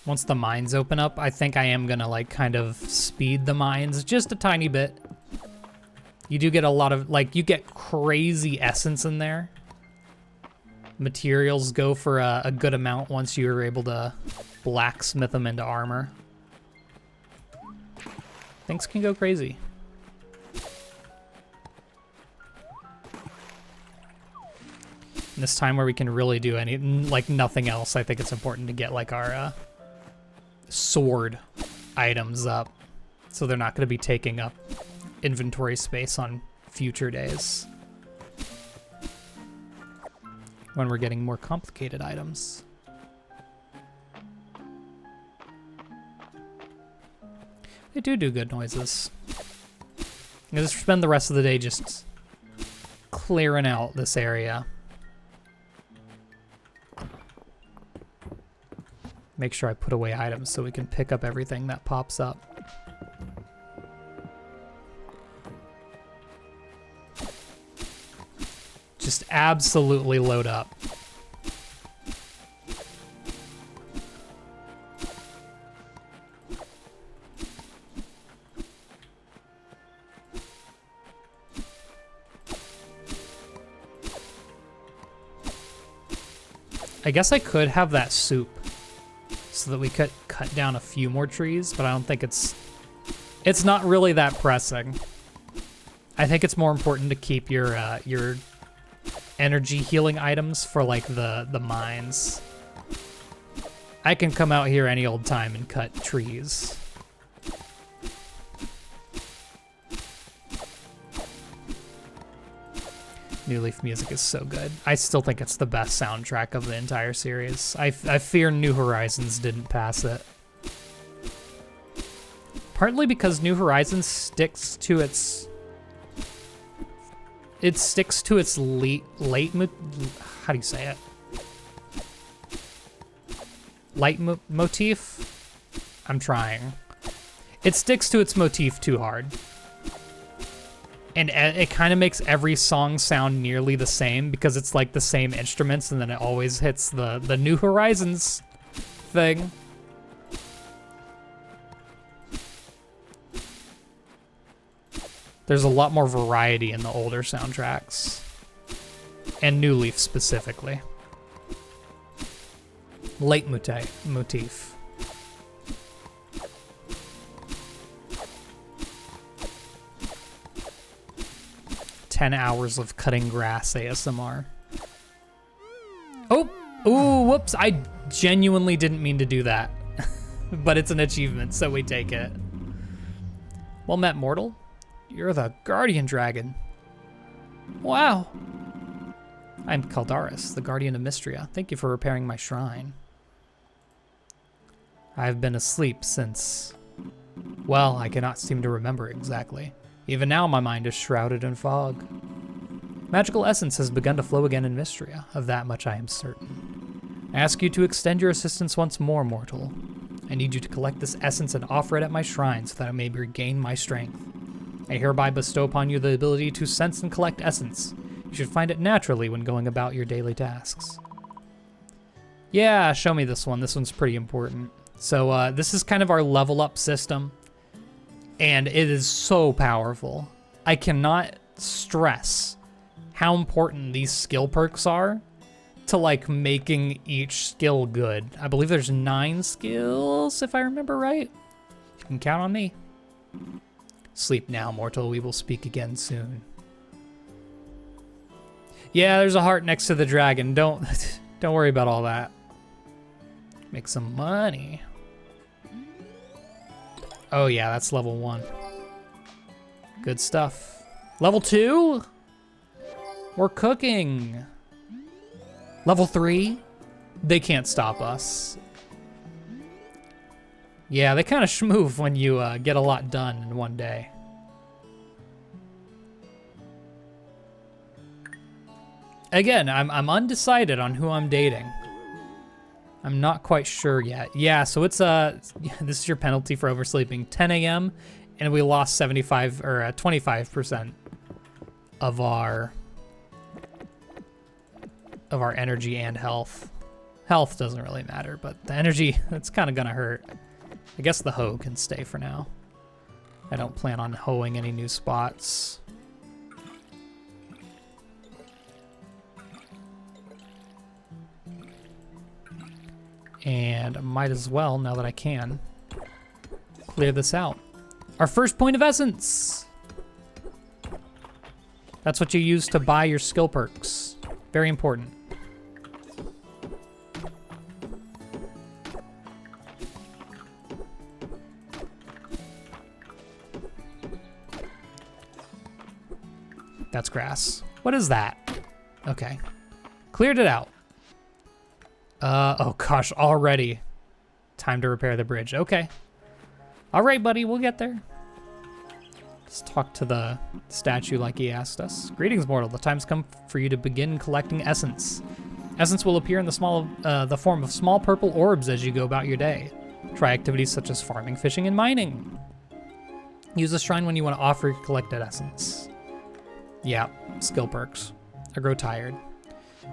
Once the mines open up, I think I am gonna like kind of speed the mines just a tiny bit. You do get a lot of, like, you get crazy essence in there. Materials go for a good amount once you're able to blacksmith them into armor. Things can go crazy. And this time where we can really do like nothing else, I think it's important to get like our sword items up, so they're not going to be taking up inventory space on future days when we're getting more complicated items. They do good noises. I'm gonna spend the rest of the day just clearing out this area. Make sure I put away items so we can pick up everything that pops up. Just absolutely load up. I guess I could have that soup so that we could cut down a few more trees, but I don't think it's not really that pressing. I think it's more important to keep your energy healing items for like the mines. I can come out here any old time and cut trees. New Leaf music is so good. I still think it's the best soundtrack of the entire series. I fear New Horizons didn't pass it. Partly because New Horizons sticks to its... It sticks to its how do you say it? Motif? I'm trying. It sticks to its motif too hard. And it kind of makes every song sound nearly the same because it's like the same instruments, and then it always hits the New Horizons thing. There's a lot more variety in the older soundtracks. And New Leaf specifically. Motif. 10 hours of cutting grass ASMR. Oh, ooh, whoops. I genuinely didn't mean to do that. But it's an achievement, so we take it. Well met, mortal. You're the guardian dragon. Wow. I'm Caldaris, the guardian of Mistria. Thank you for repairing my shrine. I've been asleep since... Well, I cannot seem to remember exactly. Even now, my mind is shrouded in fog. Magical essence has begun to flow again in Mistria. Of that much I am certain. I ask you to extend your assistance once more, mortal. I need you to collect this essence and offer it at my shrine so that I may regain my strength. I hereby bestow upon you the ability to sense and collect essence. You should find it naturally when going about your daily tasks. Yeah, show me this one. This one's pretty important. So this is kind of our level up system, and it is so powerful. I cannot stress how important these skill perks are to like making each skill good. I believe there's 9 skills, if I remember right. You can count on me. Sleep now, mortal. We will speak again soon. Yeah, there's a heart next to the dragon. Don't worry about all that. Make some money. Oh yeah, that's level 1. Good stuff. Level 2? We're cooking. Level 3? They can't stop us. Yeah, they kind of schmoove when you get a lot done in one day. Again, I'm undecided on who I'm dating. I'm not quite sure yet. Yeah, so it's this is your penalty for oversleeping. 10 a.m. and we lost 75 or 25% of our energy and health. Health doesn't really matter, but the energy, it's kind of gonna hurt. I guess the hoe can stay for now. I don't plan on hoeing any new spots. And I might as well, now that I can, clear this out. Our first point of essence. That's what you use to buy your skill perks. Very important. That's grass. What is that? Okay. Cleared it out. Oh gosh, already. Time to repair the bridge. Okay. All right, buddy, we'll get there. Let's talk to the statue like he asked us. Greetings, mortal. The time's come for you to begin collecting essence. Essence will appear in the form of small purple orbs as you go about your day. Try activities such as farming, fishing, and mining. Use a shrine when you want to offer your collected essence. Yeah, skill perks. I grow tired.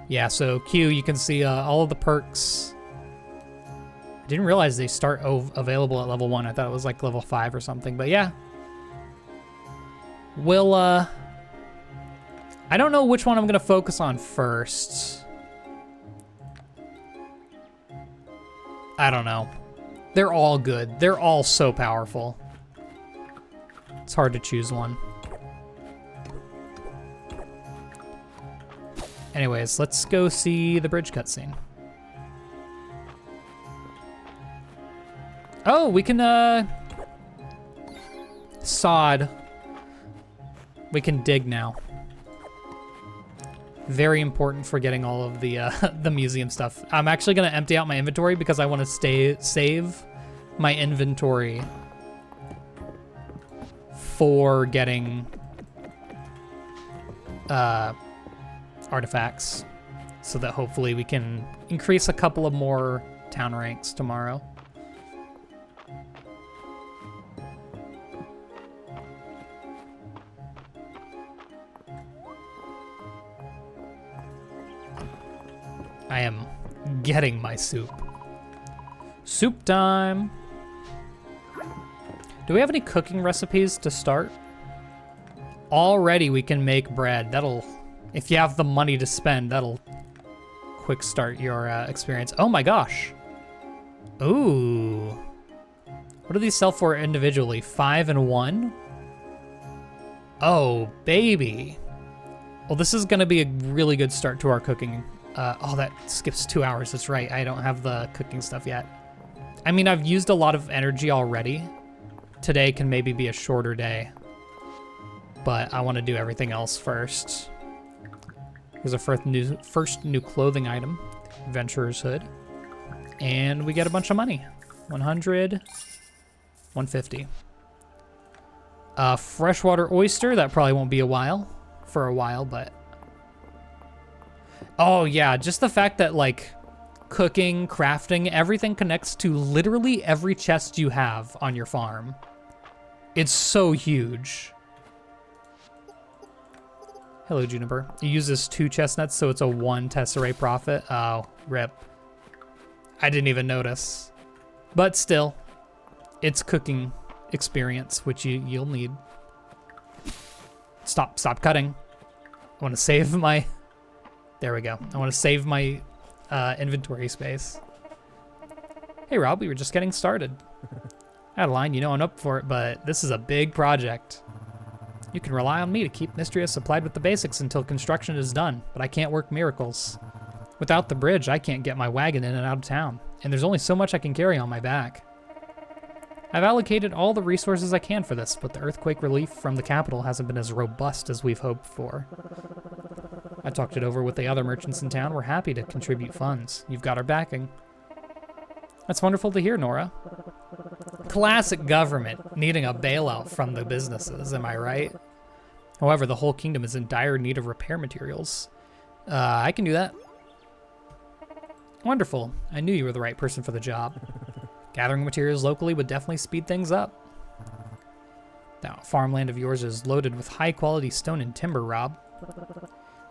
Yeah, so Q, you can see all of the perks. I didn't realize they start available at level 1. I thought it was like level 5 or something, but yeah. We'll, I don't know which one I'm gonna focus on first. I don't know. They're all good. They're all so powerful. It's hard to choose one. Anyways, let's go see the bridge cutscene. Oh, we can, sod. We can dig now. Very important for getting all of the the museum stuff. I'm actually gonna empty out my inventory because I want to save my inventory for getting artifacts, so that hopefully we can increase a couple of more town ranks tomorrow. I am getting my soup. Soup time. Do we have any cooking recipes to start? Already we can make bread. That'll, if you have the money to spend, that'll quick start your experience. Oh my gosh. Ooh. What do these sell for individually? 5 and 1? Oh, baby. Well, this is gonna be a really good start to our cooking. Oh, that skips 2 hours. That's right. I don't have the cooking stuff yet. I mean, I've used a lot of energy already. Today can maybe be a shorter day, but I want to do everything else first. Here's our first new clothing item, Adventurer's Hood. And we get a bunch of money. 100, 150. Freshwater oyster, that probably won't be for a while, but... Oh yeah, just the fact that like cooking, crafting, everything connects to literally every chest you have on your farm. It's so huge. Hello, Juniper. It uses 2 chestnuts, so it's a 1 tesserae profit. Oh, rip. I didn't even notice. But still, it's cooking experience, which you'll need. Stop cutting. I want to save my... There we go. I want to save my inventory space. Hey, Rob, we were just getting started. Adeline, you know I'm up for it, but this is a big project. You can rely on me to keep Mistria supplied with the basics until construction is done, but I can't work miracles. Without the bridge, I can't get my wagon in and out of town, and there's only so much I can carry on my back. I've allocated all the resources I can for this, but the earthquake relief from the capital hasn't been as robust as we've hoped for. I talked it over with the other merchants in town. We're happy to contribute funds. You've got our backing. That's wonderful to hear, Nora. Classic government needing a bailout from the businesses, am I right? However, the whole kingdom is in dire need of repair materials. I can do that. Wonderful. I knew you were the right person for the job. Gathering materials locally would definitely speed things up. That farmland of yours is loaded with high-quality stone and timber, Rob.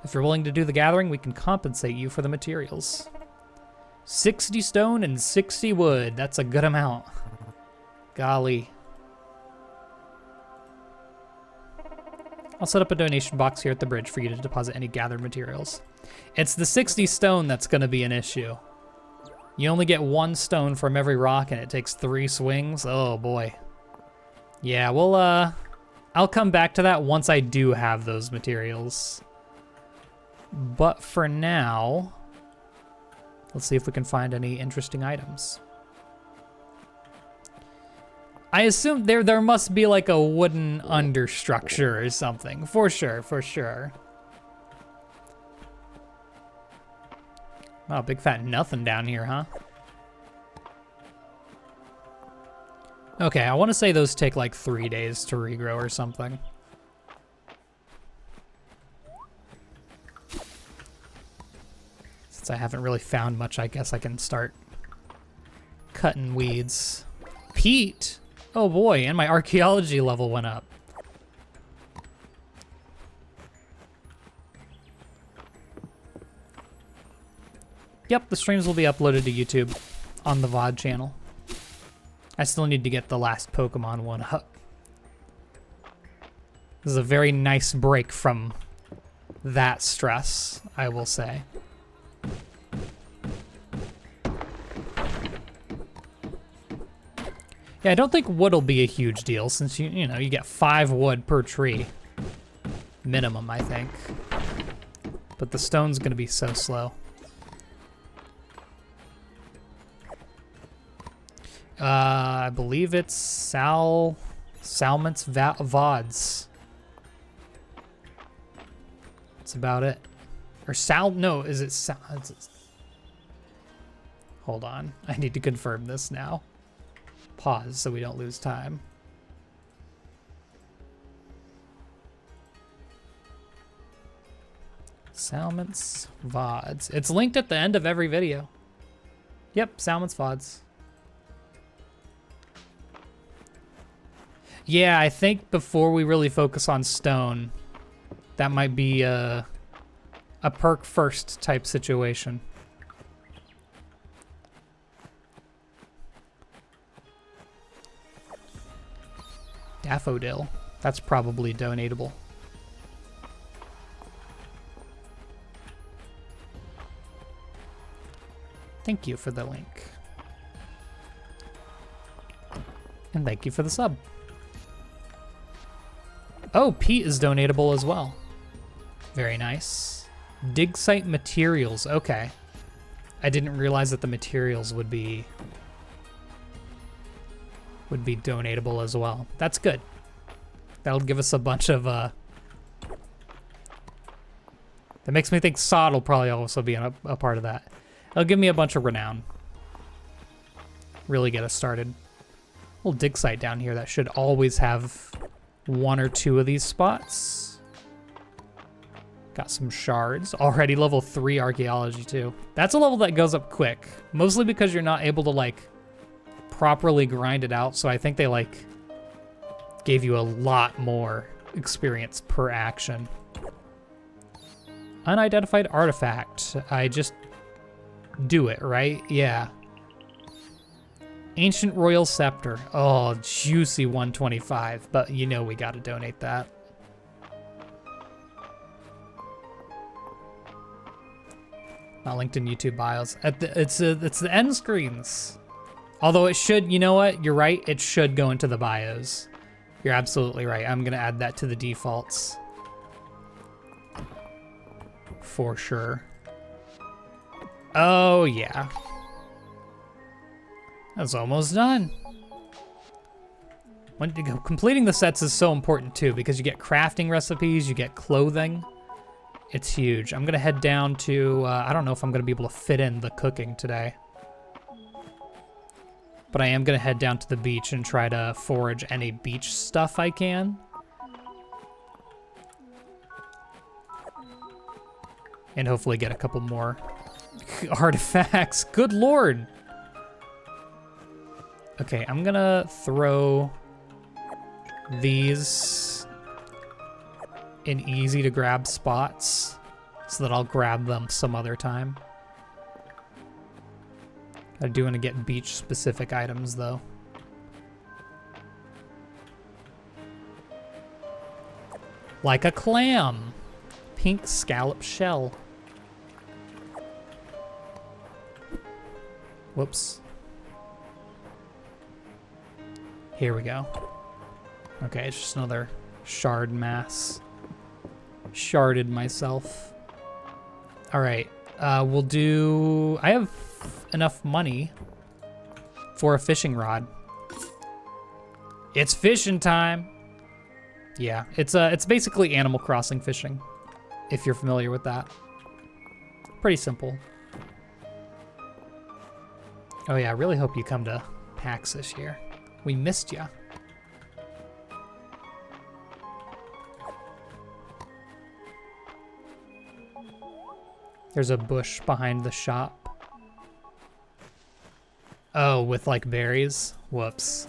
If you're willing to do the gathering, we can compensate you for the materials. 60 stone and 60 wood. That's a good amount. Golly. I'll set up a donation box here at the bridge for you to deposit any gathered materials. It's the 60 stone that's going to be an issue. You only get 1 stone from every rock, and it takes 3 swings. Oh, boy. Yeah, well, I'll come back to that once I do have those materials. But for now, let's see if we can find any interesting items. I assume there must be like a wooden understructure or something. For sure, for sure. Oh, big fat nothing down here, huh? Okay, I want to say those take like 3 days to regrow or something. Since I haven't really found much, I guess I can start cutting weeds. Peat? Oh boy, and my archaeology level went up. Yep, the streams will be uploaded to YouTube on the VOD channel. I still need to get the last Pokemon one up. This is a very nice break from that stress, I will say. Yeah, I don't think wood will be a huge deal since you know, you get 5 wood per tree. Minimum, I think. But the stone's gonna be so slow. I believe it's Salmons Vods. That's about it. Or no, is it hold on, I need to confirm this now. Pause so we don't lose time. Salmons Vods. It's linked at the end of every video. Yep, Salmons Vods. Yeah, I think before we really focus on stone, that might be a perk first type situation. Daffodil. That's probably donatable. Thank you for the link. And thank you for the sub. Oh, peat is donatable as well. Very nice. Dig site materials. Okay. I didn't realize that the materials would be donatable as well. That's good. That'll give us a bunch of that makes me think sod will probably also be a part of that. It'll give me a bunch of renown. Really get us started. Little dig site down here that should always have 1 or 2 of these spots. Got some shards. Already level 3 archaeology too. That's a level that goes up quick. Mostly because you're not able to like properly grind it out. So I think they like gave you a lot more experience per action. Unidentified artifact. I just do it, right? Yeah. Ancient Royal Scepter. Oh, juicy 125. But you know we gotta donate that. Not linked in YouTube bios. It's the end screens. Although it should, you know what? You're right. It should go into the bios. You're absolutely right. I'm gonna add that to the defaults. For sure. Oh, yeah. That's almost done. Completing the sets is so important too, because you get crafting recipes, you get clothing. It's huge. I'm gonna head down to, I don't know if I'm gonna be able to fit in the cooking today. But I am gonna head down to the beach and try to forage any beach stuff I can. And hopefully get a couple more artifacts. Good lord. Okay, I'm gonna throw these in easy to grab spots so that I'll grab them some other time. I do want to get beach specific items though. Like a clam. Pink scallop shell. Whoops. Here we go. Okay, it's just another shard mass. Sharded myself. All right, we'll do, I have enough money for a fishing rod. It's fishing time. Yeah, it's basically Animal Crossing fishing, if you're familiar with that. Pretty simple. Oh yeah, I really hope you come to PAX this year. We missed ya. There's a bush behind the shop. Oh, with like berries? Whoops.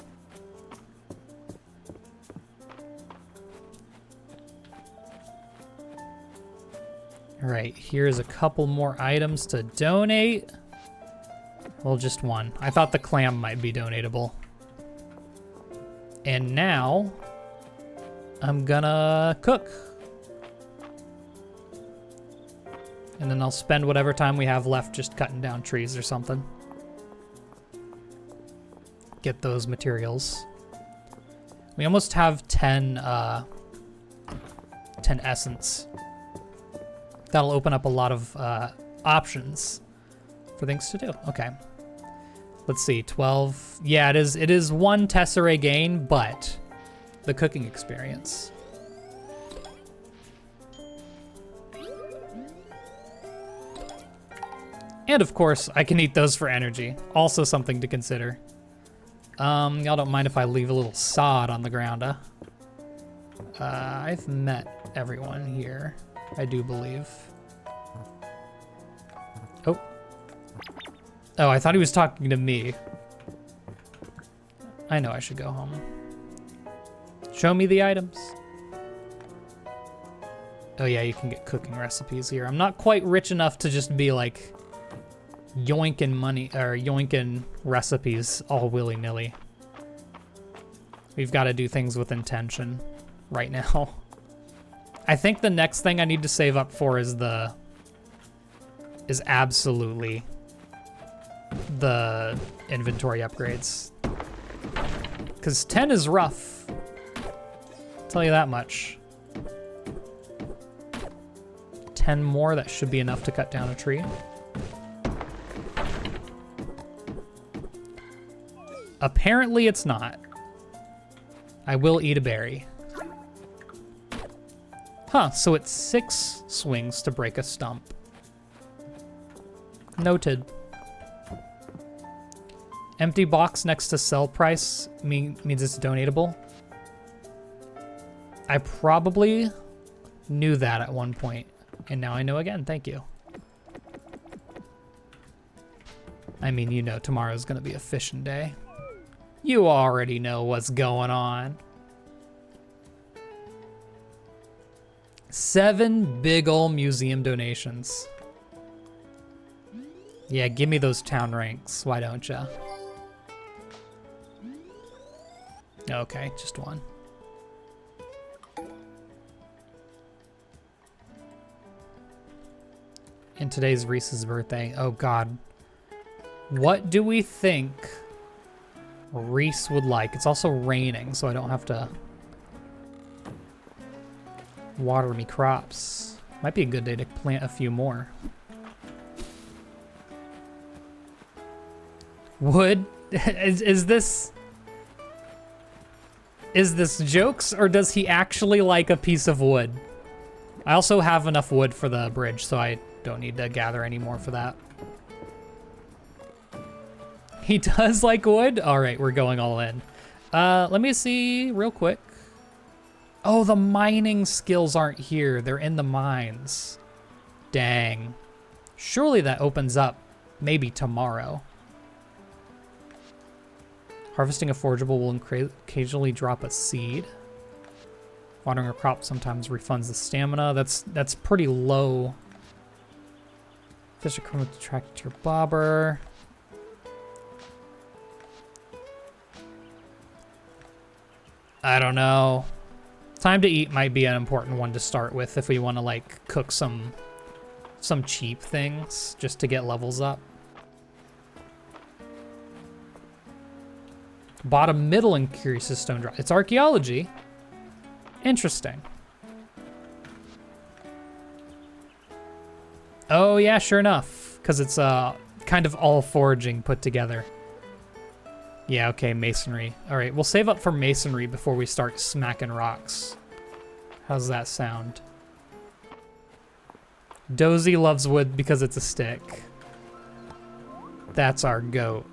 All right, here's a couple more items to donate. Well, just one. I thought the clam might be donatable. And now, I'm gonna cook. And then I'll spend whatever time we have left just cutting down trees or something. Get those materials. We almost have 10 essence. That'll open up a lot of options for things to do. Okay. Let's see, 12. Yeah, it is one tesserae gain, but the cooking experience. And of course, I can eat those for energy. Also something to consider. Y'all don't mind if I leave a little sod on the ground, huh? I've met everyone here, I do believe. Oh. Oh, I thought he was talking to me. I know I should go home. Show me the items. Oh yeah, you can get cooking recipes here. I'm not quite rich enough to just be like yoinking money or yoinking recipes all willy-nilly. We've got to do things with intention right now. I think the next thing I need to save up for is absolutely the inventory upgrades. Because 10 is rough. I'll tell you that much. 10 more, that should be enough to cut down a tree. Apparently it's not. I will eat a berry. Huh, so it's 6 swings to break a stump. Noted. Empty box next to sell price means it's donatable. I probably knew that at one point, and now I know again. Thank you. I mean, you know, tomorrow's gonna be a fishing day. You already know what's going on. 7 big ol' museum donations. Yeah, give me those town ranks. Why don't ya? Okay, just one. And today's Reese's birthday. Oh God. What do we think Reese would like? It's also raining, so I don't have to water me crops. Might be a good day to plant a few more. Wood? Is this jokes, or does he actually like a piece of wood? I also have enough wood for the bridge, so I don't need to gather any more for that. He does like wood? All right, we're going all in. Let me see real quick. Oh, the mining skills aren't here. They're in the mines. Dang. Surely that opens up maybe tomorrow. Harvesting a forageable will occasionally drop a seed. Watering a crop sometimes refunds the stamina. That's pretty low. Fish are coming attracted to your bobber. I don't know. Time to eat might be an important one to start with if we want to like cook some cheap things just to get levels up. Bottom middle increases stone drop. It's archaeology. Interesting. Oh yeah, sure enough, because it's kind of all foraging put together. Yeah, okay, masonry. All right, we'll save up for masonry before we start smacking rocks. How's that sound? Dozy loves wood because it's a stick. That's our goat.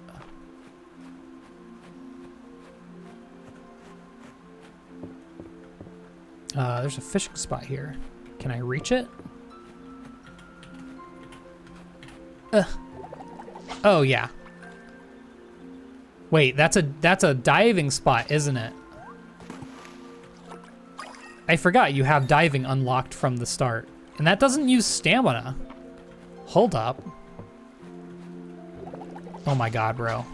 There's a fishing spot here. Can I reach it? Oh yeah. Wait, that's a diving spot, isn't it? I forgot you have diving unlocked from the start. And that doesn't use stamina. Hold up. Oh my God, bro.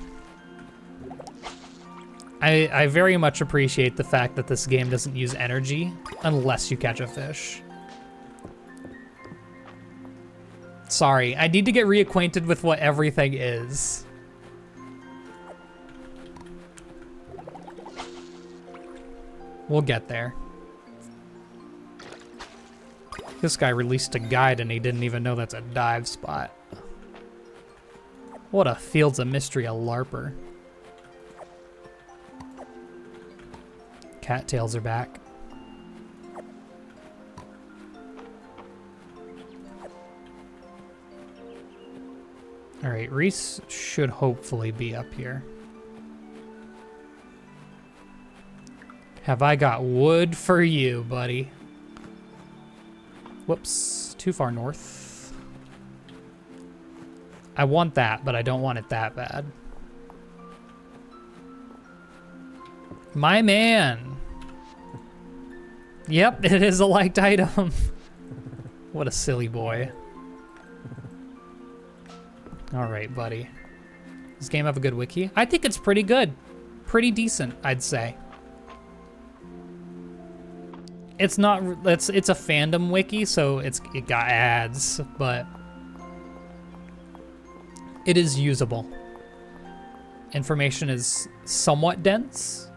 I very much appreciate the fact that this game doesn't use energy unless you catch a fish. Sorry, I need to get reacquainted with what everything is. We'll get there. This guy released a guide and he didn't even know that's a dive spot. What a Fields of Mistria LARPer. Cattails are back. All right, Reese should hopefully be up here. Have I got wood for you, buddy? Whoops, too far north. I want that, but I don't want it that bad. My man. Yep, it is a liked item. What a silly boy. All right, buddy. Does this game have a good wiki? I think it's pretty good. Pretty decent, I'd say. It's not, it's a fandom wiki, so it got ads, but it is usable. Information is somewhat dense.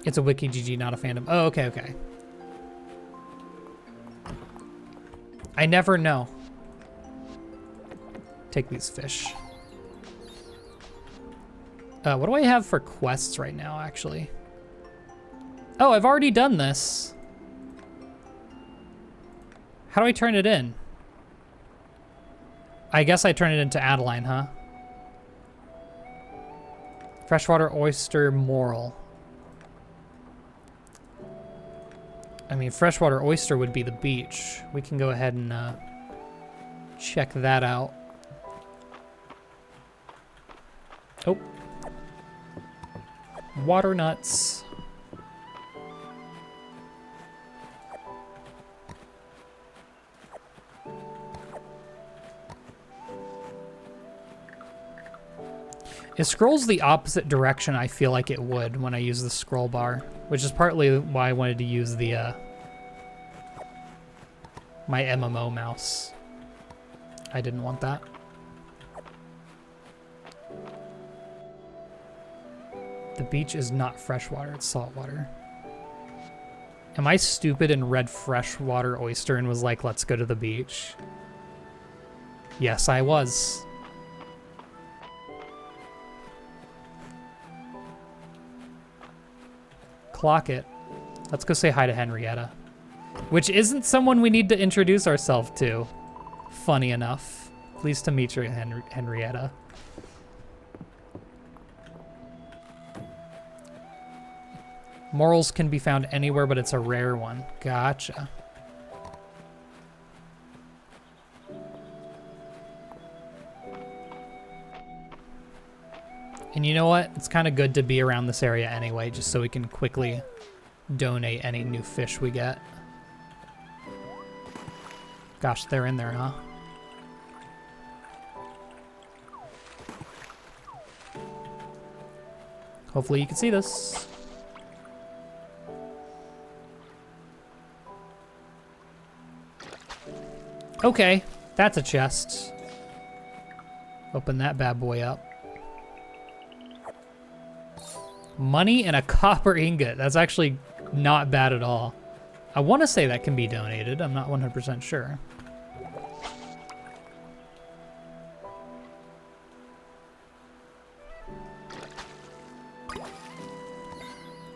It's a wiki GG, not a fandom. Oh, okay, okay. I never know. Take these fish. What do I have for quests right now, actually? Oh, I've already done this. How do I turn it in? I guess I turn it into Adeline, huh? Freshwater oyster moral. I mean, freshwater oyster would be the beach. We can go ahead and check that out. Oh. Water nuts. It scrolls the opposite direction I feel like it would when I use the scroll bar, which is partly why I wanted to use the my MMO mouse. I didn't want that. The beach is not freshwater, it's saltwater. Am I stupid and read freshwater oyster and was like, let's go to the beach? Yes, I was. Clock it. Let's go say hi to Henrietta. Which isn't someone we need to introduce ourselves to. Funny enough. Pleased to meet you, Henrietta. Morals can be found anywhere, but it's a rare one. Gotcha. And you know what? It's kind of good to be around this area anyway, just so we can quickly donate any new fish we get. Gosh, they're in there, huh? Hopefully you can see this. Okay, that's a chest. Open that bad boy up. Money and a copper ingot. That's actually not bad at all. I want to say that can be donated. I'm not 100% sure.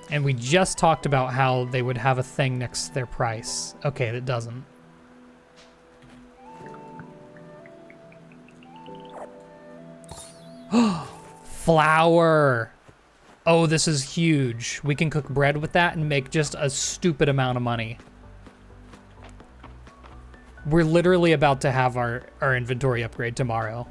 And we just talked about how they would have a thing next to their price. Okay, that doesn't. Flour. Oh, this is huge. We can cook bread with that and make just a stupid amount of money. We're literally about to have our inventory upgrade tomorrow.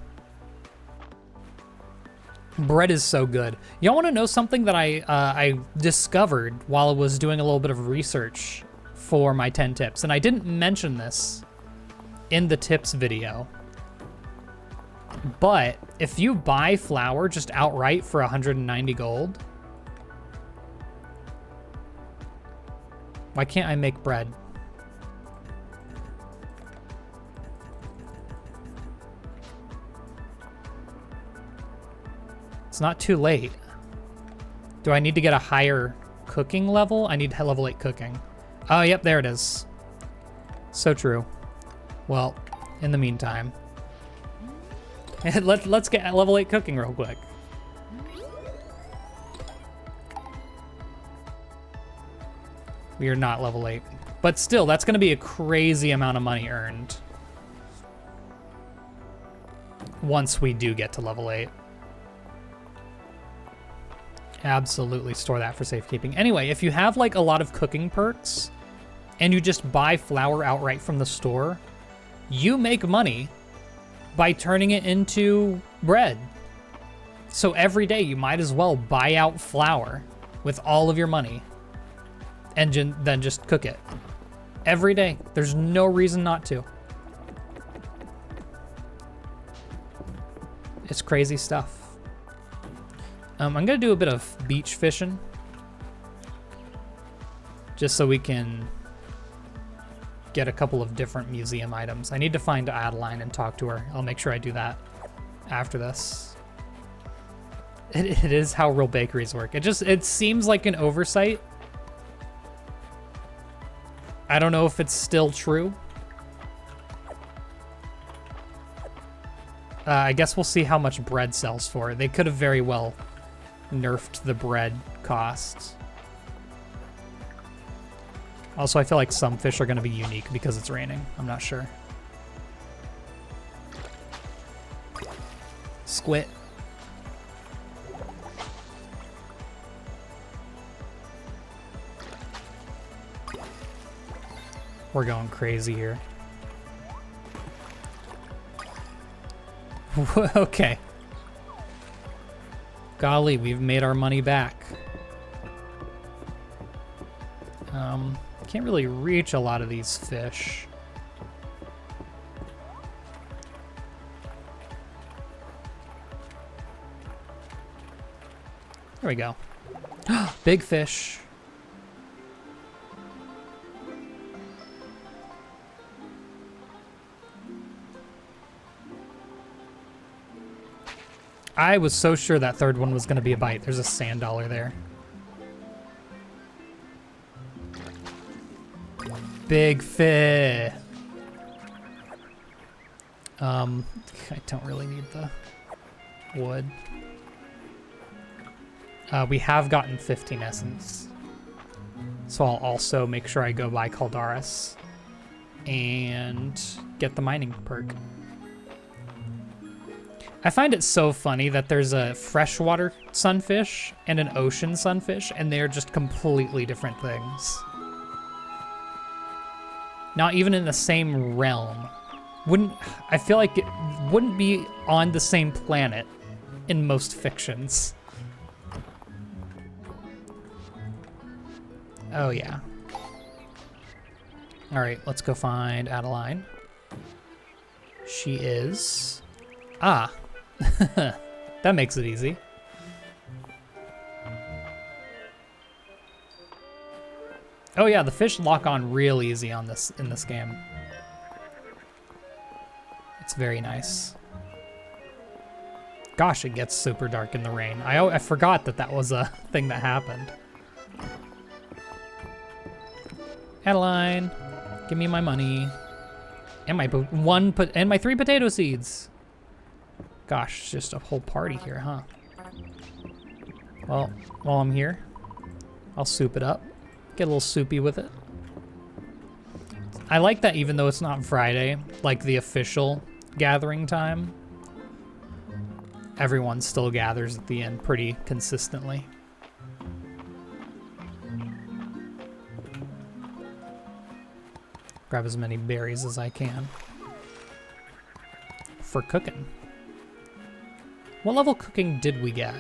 Bread is so good. Y'all want to know something that I discovered while I was doing a little bit of research for my 10 tips? And I didn't mention this in the tips video. But if you buy flour just outright for 190 gold, why can't I make bread? It's not too late. Do I need to get a higher cooking level? I need level 8 cooking. Oh, yep, there it is. So true. Well, in the meantime, let's get level 8 cooking real quick. We are not level 8. But still, that's going to be a crazy amount of money earned once we do get to level 8. Absolutely store that for safekeeping. Anyway, if you have like a lot of cooking perks and you just buy flour outright from the store, you make money by turning it into bread. So every day you might as well buy out flour with all of your money and then just cook it. Every day. There's no reason not to. It's crazy stuff. I'm gonna do a bit of beach fishing just so we can get a couple of different museum items. I need to find Adeline and talk to her. I'll make sure I do that after this. It is how real bakeries work. It seems like an oversight. I don't know if it's still true. I guess we'll see how much bread sells for. They could have very well nerfed the bread costs. Also, I feel like some fish are going to be unique because it's raining. I'm not sure. Squid. We're going crazy here. Okay. Golly, we've made our money back. Can't really reach a lot of these fish. There we go. Big fish. I was so sure that third one was going to be a bite. There's a sand dollar there. Big fish. I don't really need the wood. We have gotten 15 essence. So I'll also make sure I go by Caldaris and get the mining perk. I find it so funny that there's a freshwater sunfish and an ocean sunfish, and they're just completely different things. Not even in the same realm. I feel like it wouldn't be on the same planet in most fictions. Oh yeah. All right, let's go find Adeline. She is... Ah. That makes it easy. Oh yeah, the fish lock on real easy on this in this game. It's very nice. Gosh, it gets super dark in the rain. I forgot that that was a thing that happened. Adeline, give me my money and my my 3 potato seeds. Gosh, it's just a whole party here, huh? Well, while I'm here, I'll soup it up. Get a little soupy with it. I like that even though it's not Friday, like the official gathering time, everyone still gathers at the end pretty consistently. Grab as many berries as I can for cooking. What level cooking did we get?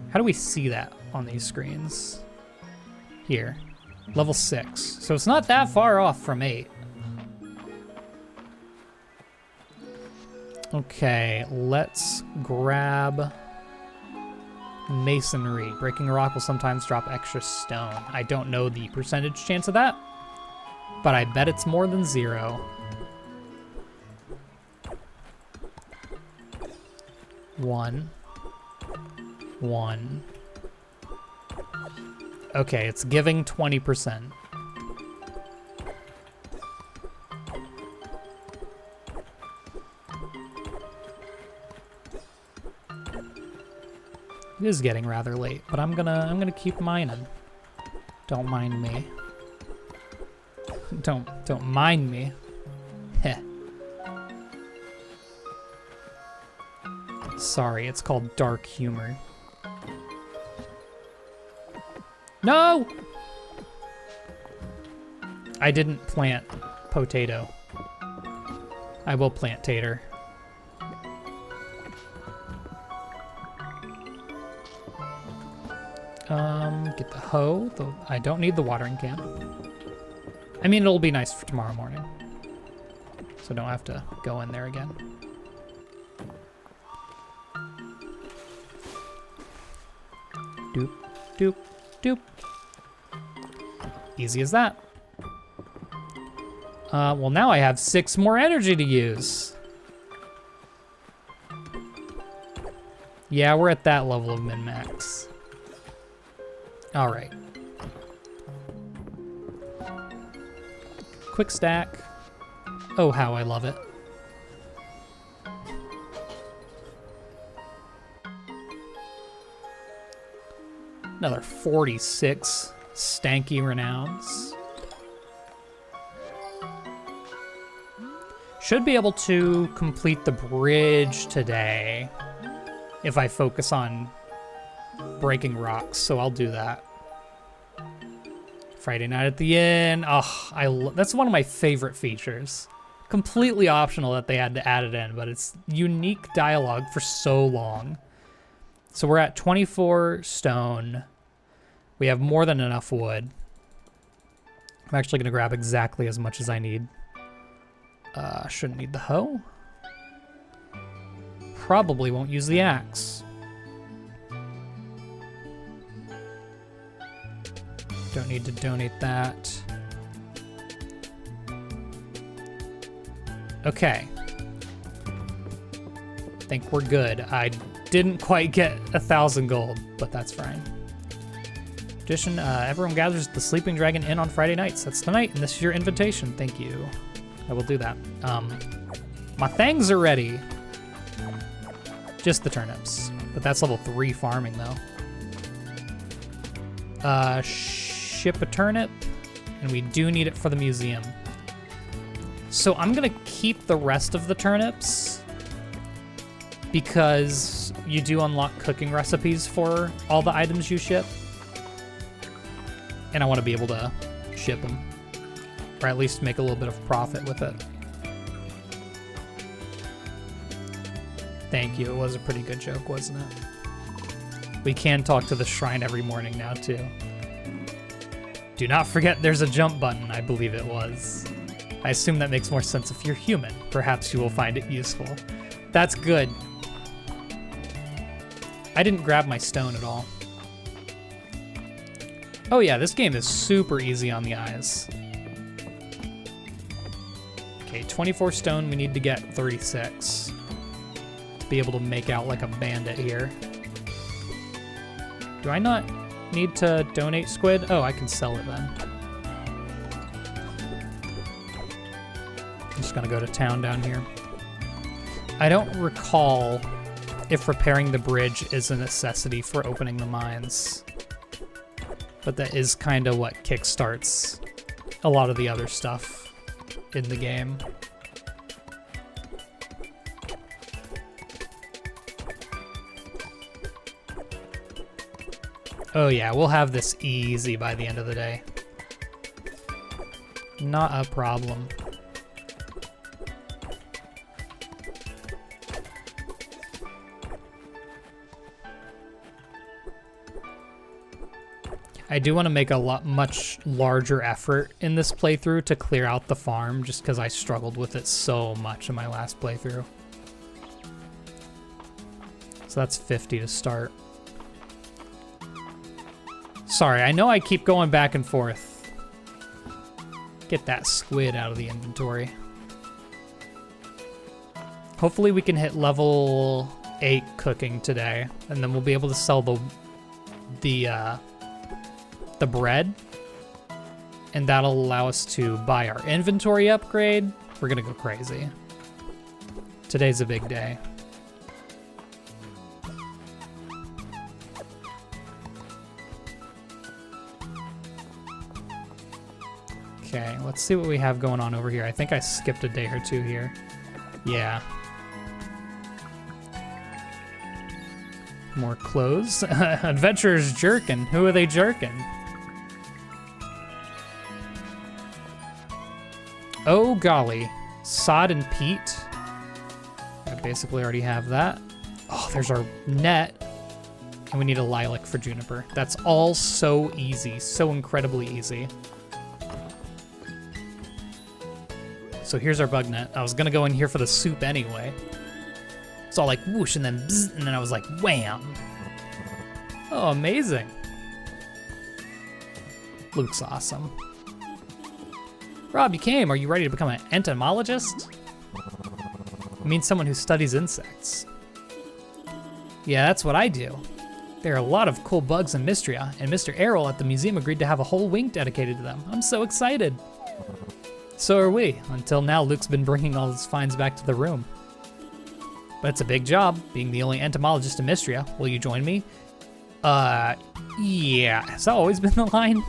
How do we see that on these screens? Here, level 6. So it's not that far off from 8. Okay, let's grab masonry. Breaking a rock will sometimes drop extra stone. I don't know the percentage chance of that, but I bet it's more than 0. 1. 1. Okay, it's giving 20%. It is getting rather late, but I'm gonna keep mining. Don't mind me. Don't mind me. Heh. Sorry, it's called dark humor. No! I didn't plant potato. I will plant tater. Get the hoe. I don't need the watering can. I mean, it'll be nice for tomorrow morning. So don't have to go in there again. Doop, doop, doop. Easy as that. Well, now I have 6 more energy to use. Yeah, we're at that level of min-max. All right. Quick stack. Oh, how I love it. Another 46 stanky renowns. Should be able to complete the bridge today if I focus on breaking rocks, so I'll do that. Friday night at the inn. Oh, that's one of my favorite features. Completely optional that they had to add it in, but it's unique dialogue for so long. So we're at 24 stone. We have more than enough wood. I'm actually gonna grab exactly as much as I need. Shouldn't need the hoe. Probably won't use the axe. Don't need to donate that. Okay. Think we're good. I didn't quite get 1,000 gold, but that's fine. Tradition, everyone gathers at the Sleeping Dragon Inn on Friday nights. That's tonight, and this is your invitation. Thank you. I will do that. My things are ready. Just the turnips, but that's level 3 farming though. Ship a turnip, and we do need it for the museum. So I'm gonna keep the rest of the turnips because you do unlock cooking recipes for all the items you ship. And I want to be able to ship them, or at least make a little bit of profit with it. Thank you, it was a pretty good joke, wasn't it? We can talk to the shrine every morning now too. Do not forget there's a jump button, I believe it was. I assume that makes more sense if you're human. Perhaps you will find it useful. That's good. I didn't grab my stone at all. Oh yeah, this game is super easy on the eyes. Okay, 24 stone, we need to get 36 to be able to make out like a bandit here. Do I not need to donate squid? Oh, I can sell it then. I'm just gonna go to town down here. I don't recall if repairing the bridge is a necessity for opening the mines. But that is kind of what kickstarts a lot of the other stuff in the game. Oh yeah, we'll have this easy by the end of the day. Not a problem. I do want to make a much larger effort in this playthrough to clear out the farm, just because I struggled with it so much in my last playthrough. So that's 50 to start. Sorry, I know I keep going back and forth. Get that squid out of the inventory. Hopefully we can hit level 8 cooking today, and then we'll be able to sell the bread, and that'll allow us to buy our inventory upgrade. We're gonna go crazy. Today's a big day. Okay, let's see what we have going on over here. I think I skipped a day or two here. Yeah. More clothes. Adventurers jerking. Who are they jerking? Oh golly. Sod and peat. I basically already have that. Oh, there's our net. And we need a lilac for juniper. That's all so easy. So incredibly easy. So here's our bug net. I was gonna go in here for the soup anyway. It's all like whoosh and then bzz, and then I was like wham. Oh, amazing. Luke's awesome. Rob, you came. Are you ready to become an entomologist? I mean someone who studies insects. Yeah, that's what I do. There are a lot of cool bugs in Mistria, and Mr. Errol at the museum agreed to have a whole wing dedicated to them. I'm so excited. So are we. Until now, Luke's been bringing all his finds back to the room. But it's a big job, being the only entomologist in Mistria. Will you join me? Yeah. Has that always been the line?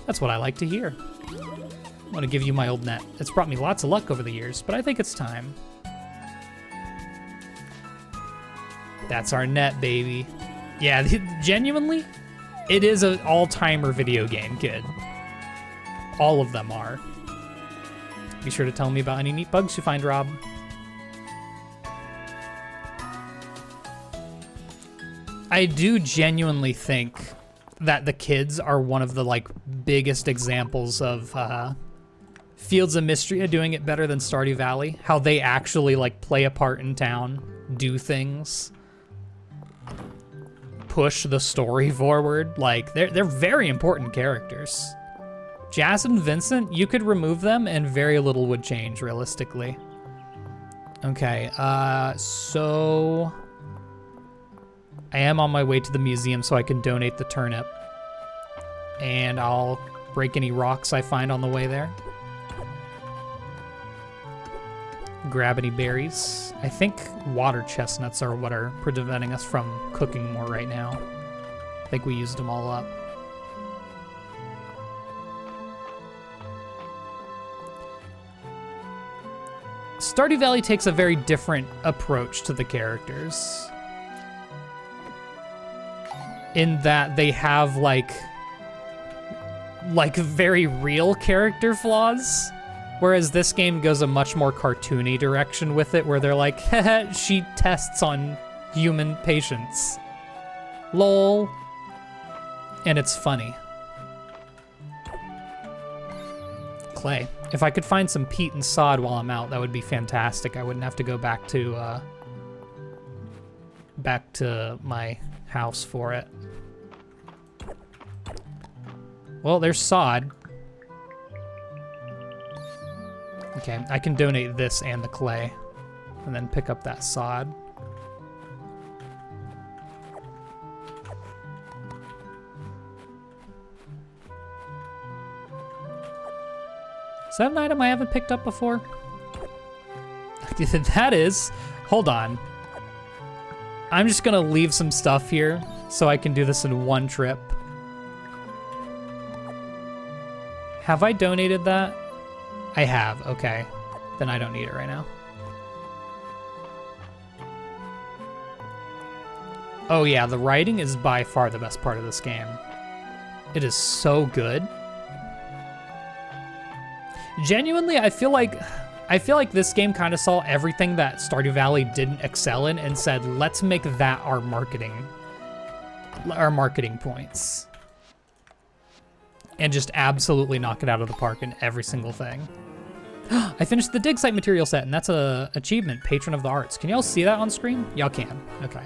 That's what I like to hear. I want to give you my old net. It's brought me lots of luck over the years, but I think it's time. That's our net, baby. Yeah, genuinely, it is an all-timer video game, kid. All of them are. Be sure to tell me about any neat bugs you find, Rob. I do genuinely think that the kids are one of the like biggest examples of Fields of Mistria doing it better than Stardew Valley. How they actually like play a part in town, do things, push the story forward. Like they're very important characters. Jazz and Vincent, you could remove them and very little would change realistically. Okay, so I am on my way to the museum so I can donate the turnip. And I'll break any rocks I find on the way there. Grab any berries. I think water chestnuts are what are preventing us from cooking more right now. I think we used them all up. Stardew Valley takes a very different approach to the characters. In that they have like very real character flaws. Whereas this game goes a much more cartoony direction with it, where they're like, haha, she tests on human patience. Lol. And it's funny. Clay. If I could find some peat and sod while I'm out, that would be fantastic. I wouldn't have to go back to my house for it. Well, there's sod. Okay, I can donate this and the clay, and then pick up that sod. Is that an item I haven't picked up before? That is. Hold on. I'm just gonna leave some stuff here so I can do this in one trip. Have I donated that? I have, okay. Then I don't need it right now. Oh yeah, the writing is by far the best part of this game. It is so good. Genuinely, I feel like this game kind of saw everything that Stardew Valley didn't excel in and said, let's make that our marketing points. And just absolutely knock it out of the park in every single thing. I finished the dig site material set, and that's a achievement, Patron of the Arts. Can y'all see that on screen? Y'all can, okay.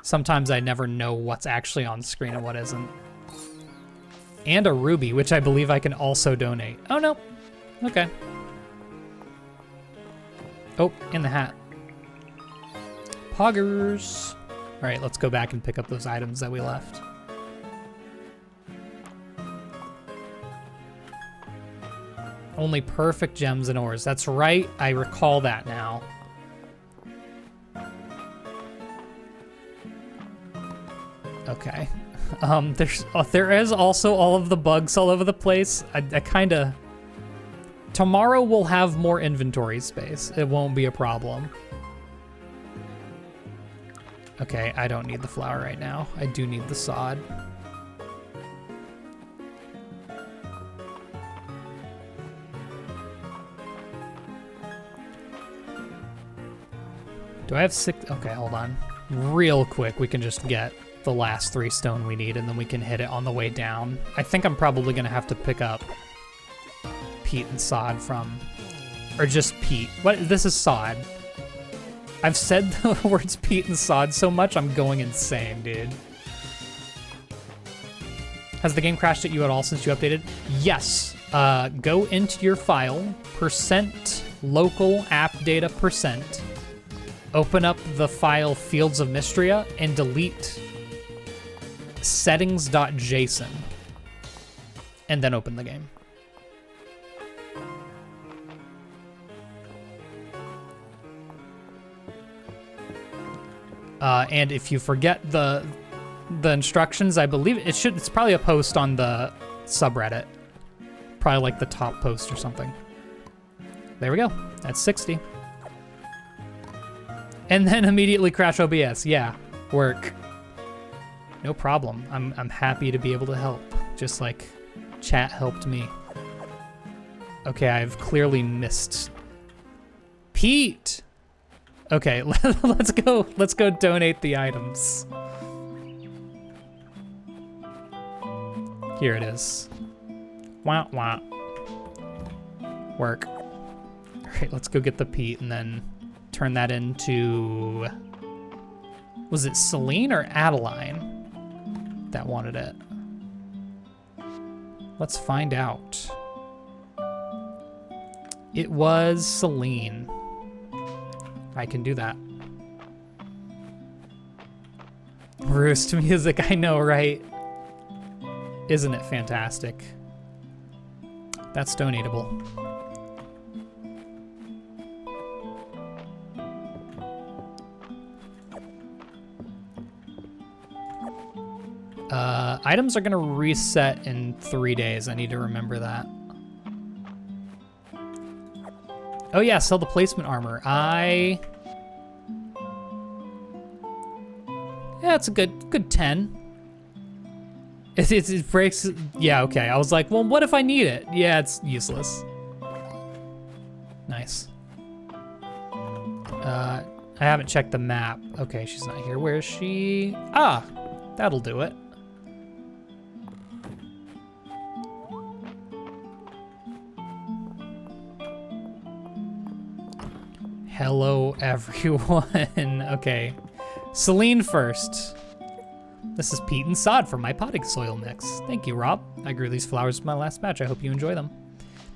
Sometimes I never know what's actually on screen and what isn't. And a ruby, which I believe I can also donate. Oh, no. Okay. Oh, in the hat. Poggers. All right, let's go back and pick up those items that we left. Only perfect gems and ores. That's right. I recall that now. Okay. There is also all of the bugs all over the place. I kind of... Tomorrow we'll have more inventory space. It won't be a problem. Okay, I don't need the flour right now. I do need the sod. Do I have 6? Okay, hold on. Real quick, we can just get the last 3 stone we need, and then we can hit it on the way down. I think I'm probably gonna have to pick up peat and sod from, or just peat. What? This is sod. I've said the words peat and sod so much, I'm going insane, dude. Has the game crashed at you at all since you updated? Yes. Go into your file, %local app data %. Open up the file Fields of Mistria and delete settings.json. And then open the game. And if you forget the instructions, I believe it's probably a post on the subreddit. Probably like the top post or something. There we go. That's 60. And then immediately crash OBS. Yeah, work. No problem. I'm happy to be able to help, just like chat helped me. Okay, I've clearly missed Pete. Okay, let's go donate the items. Here it is. Wah, wah. Work. All right, let's go get the peat and then turn that into... Was it Celine or Adeline that wanted it? Let's find out. It was Celine. I can do that. Roost music, I know, right? Isn't it fantastic? That's donatable. Items are gonna reset in 3 days. I need to remember that. Oh yeah, sell the placement armor. Yeah, it's a good 10. It breaks, yeah, okay. I was like, well, what if I need it? Yeah, it's useless. Nice. I haven't checked the map. Okay, she's not here. Where is she? Ah, that'll do it. Hello, everyone. Okay, Celine first. This is peat and sod from my potting soil mix. Thank you, Rob. I grew these flowers with my last batch. I hope you enjoy them.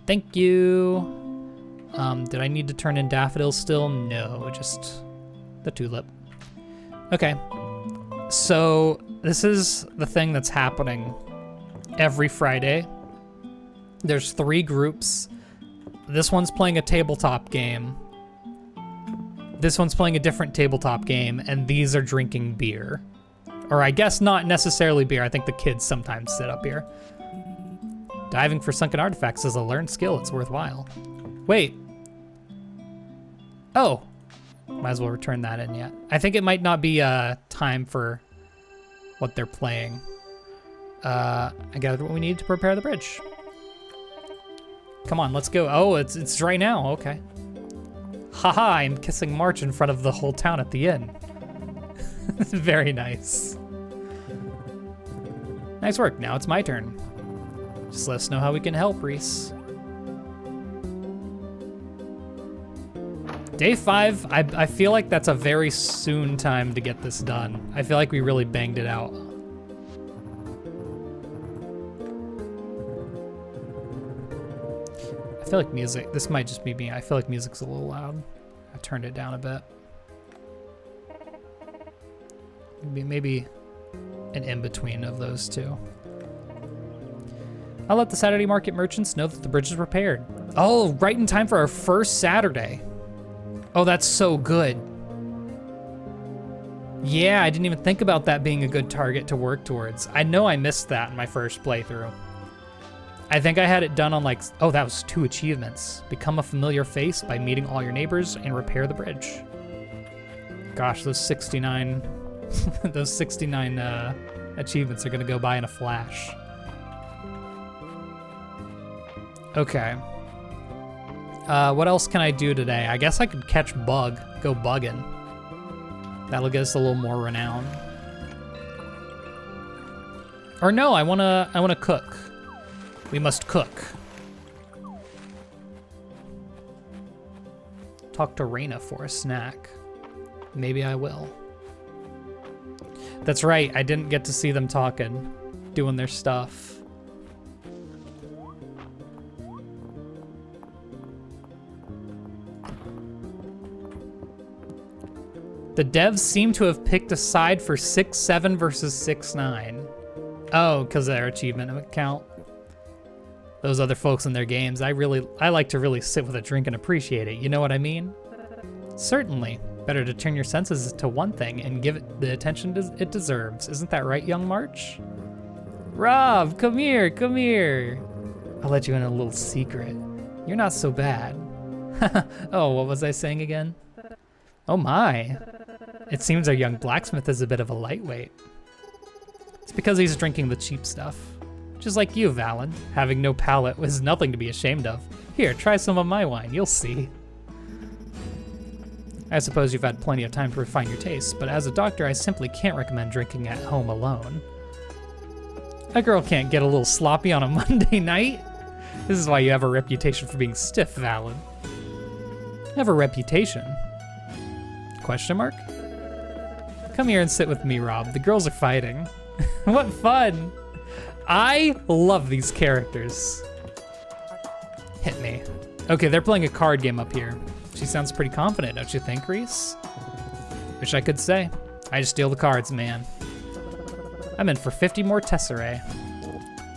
Thank you. Did I need to turn in daffodils still? No, just the tulip. Okay, so this is the thing that's happening every Friday. There's 3 groups. This one's playing a tabletop game. This one's playing a different tabletop game, and these are drinking beer. Or I guess not necessarily beer. I think the kids sometimes sit up here. Diving for sunken artifacts is a learned skill. It's worthwhile. Wait. Oh. Might as well return that in yet. I think it might not be time for what they're playing. I gathered what we need to prepare the bridge. Come on, let's go. Oh, it's dry now. Okay. Haha, I'm kissing March in front of the whole town at the inn. Very nice. Nice work. Now it's my turn. Just let us know how we can help, Reese. Day 5, I feel like that's a very soon time to get this done. I feel like we really banged it out. I feel like music, this might just be me. I feel like music's a little loud. I turned it down a bit. Maybe an in-between of those two. I'll let the Saturday market merchants know that the bridge is repaired. Oh, right in time for our first Saturday. Oh, that's so good. Yeah, I didn't even think about that being a good target to work towards. I know I missed that in my first playthrough. I think I had it done on like, oh, that was 2 achievements. Become a familiar face by meeting all your neighbors and repair the bridge. Gosh, those 69, those 69 achievements are gonna go by in a flash. Okay. What else can I do today? I guess I could catch bug, go bugging. That'll get us a little more renown. Or no, I wanna cook. We must cook. Talk to Raina for a snack. Maybe I will. That's right, I didn't get to see them talking, doing their stuff. The devs seem to have picked a side for 6-7 versus 6-9. Oh, because of their achievement account. Those other folks in their games, I like to really sit with a drink and appreciate it, you know what I mean? Certainly. Better to turn your senses to one thing and give it the attention it deserves. Isn't that right, young March? Rob, come here, come here. I'll let you in a little secret. You're not so bad. Oh, what was I saying again? Oh my. It seems our young blacksmith is a bit of a lightweight. It's because he's drinking the cheap stuff. Just like you, Valen. Having no palate was nothing to be ashamed of. Here, try some of my wine, you'll see. I suppose you've had plenty of time to refine your tastes, but as a doctor, I simply can't recommend drinking at home alone. A girl can't get a little sloppy on a Monday night. This is why you have a reputation for being stiff, Valen. Have a reputation? Question mark? Come here and sit with me, Rob. The girls are fighting. What fun! I love these characters. Hit me. Okay, they're playing a card game up here. She sounds pretty confident, don't you think, Reese? Wish I could say. I just steal the cards, man. I'm in for 50 more tesserae.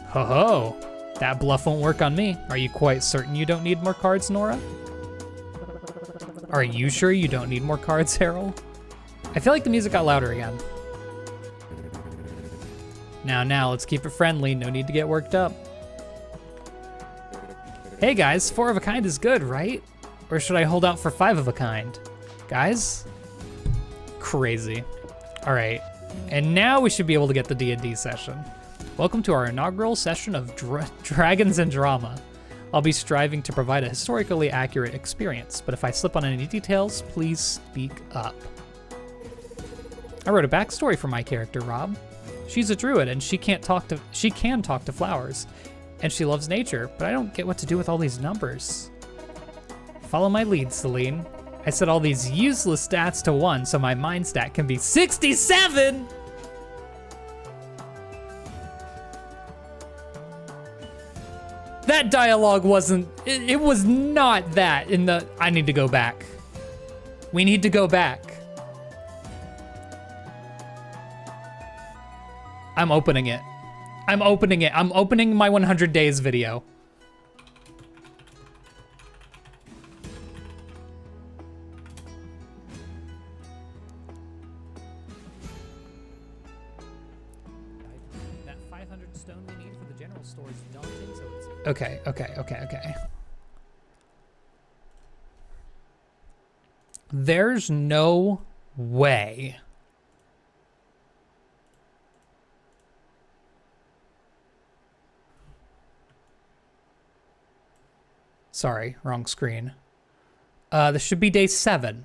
Ho ho! That bluff won't work on me. Are you quite certain you don't need more cards, Nora? Are you sure you don't need more cards, Harold? I feel like the music got louder again. Now, let's keep it friendly. No need to get worked up. Hey guys, 4 of a kind is good, right? Or should I hold out for 5 of a kind? Guys? Crazy. All right, and now we should be able to get the D&D session. Welcome to our inaugural session of Dragons and Drama. I'll be striving to provide a historically accurate experience, but if I slip on any details, please speak up. I wrote a backstory for my character, Rob. She's a druid and she can talk to flowers, and she loves nature, but I don't get what to do with all these numbers. Follow my lead, Celine. I set all these useless stats to 1 so my mind stat can be 67! That dialogue wasn't, it was not that in the, I need to go back. We need to go back. I'm opening it. I'm opening it. I'm opening my 100 days video. That 500 stone we need for the general store is daunting, so it's... Okay. There's no way. Sorry, wrong screen. This should be day 7.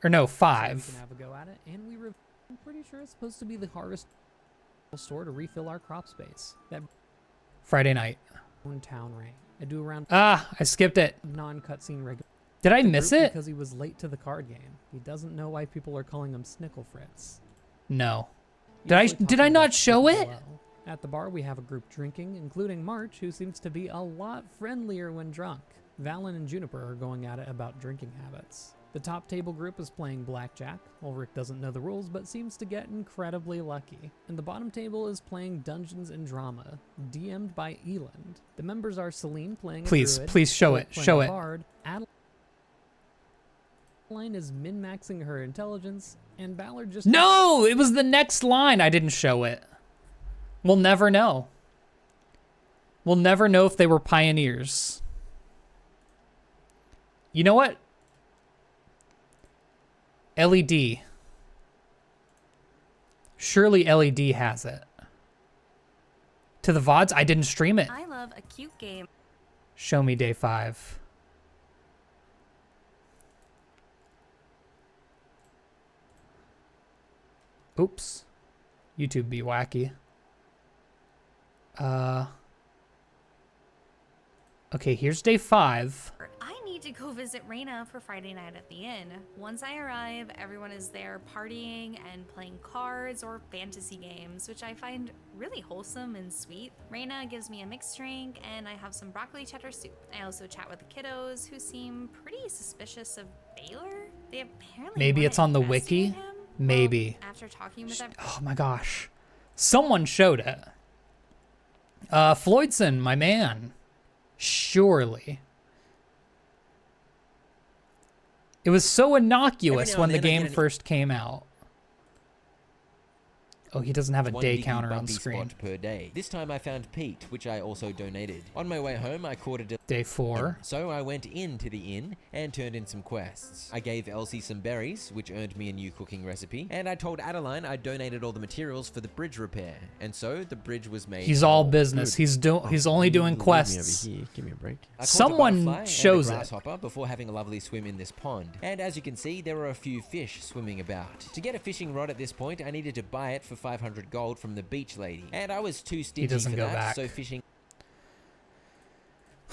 Or no, 5. We can have a go at it, and I'm pretty sure it's supposed to be the harvest store to refill our crop space. That Friday night. Town Ray. I do around. I skipped it. Non-cutscene regular. Did I miss it? Because he was late to the card game. He doesn't know why people are calling him Snickle Fritz. No. Did I not show it? At the bar, we have a group drinking, including March, who seems to be a lot friendlier when drunk. Valen and Juniper are going at it about drinking habits. The top table group is playing blackjack. Ulrich doesn't know the rules, but seems to get incredibly lucky. And the bottom table is playing Dungeons and Drama, DM'd by Eland. The members are Celine playing a druid, please show it, show it. Bard, Adeline is min-maxing her intelligence, and Ballard just... No! It was the next line I didn't show it. We'll never know. We'll never know if they were pioneers. You know what? LED. Surely LED has it. To the VODs? I didn't stream it. I love a cute game. Show me day 5. Oops. YouTube be wacky. Okay, here's day 5. I need to go visit Reina for Friday night at the inn. Once I arrive, everyone is there partying and playing cards or fantasy games, which I find really wholesome and sweet. Reina gives me a mixed drink, and I have some broccoli cheddar soup. I also chat with the kiddos, who seem pretty suspicious of Baylor. They apparently maybe it's on the wiki. Maybe. Well, after talking with them. Oh my gosh. Someone showed it. Floydson, my man. Surely. It was so innocuous when the game first came out. Oh, he doesn't have a day counter on screen. Per day. This time I found Pete, which I also donated. On my way home, I caught a day 4. So I went into the inn and turned in some quests. I gave Elsie some berries, which earned me a new cooking recipe, and I told Adeline I donated all the materials for the bridge repair, and so the bridge was made. He's all business. He's only doing quests. Give me a break. Someone shows it. Before having a lovely swim in this pond, and as you can see, there are a few fish swimming about. To get a fishing rod at this point, I needed to buy it for 500 gold from the beach lady, and I was too stingy doesn't for go that, back. so fishing.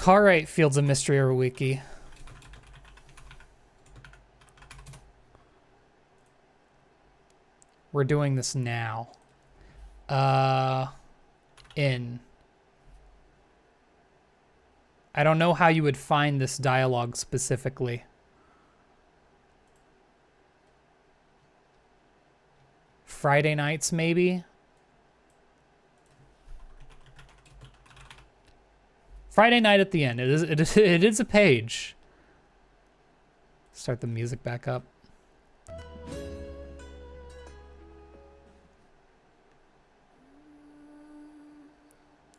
All right, Fields of Mistria wiki. We're doing this now. In. I don't know how you would find this dialogue specifically. Friday nights, maybe? Friday night at the end. It is a page. Start the music back up.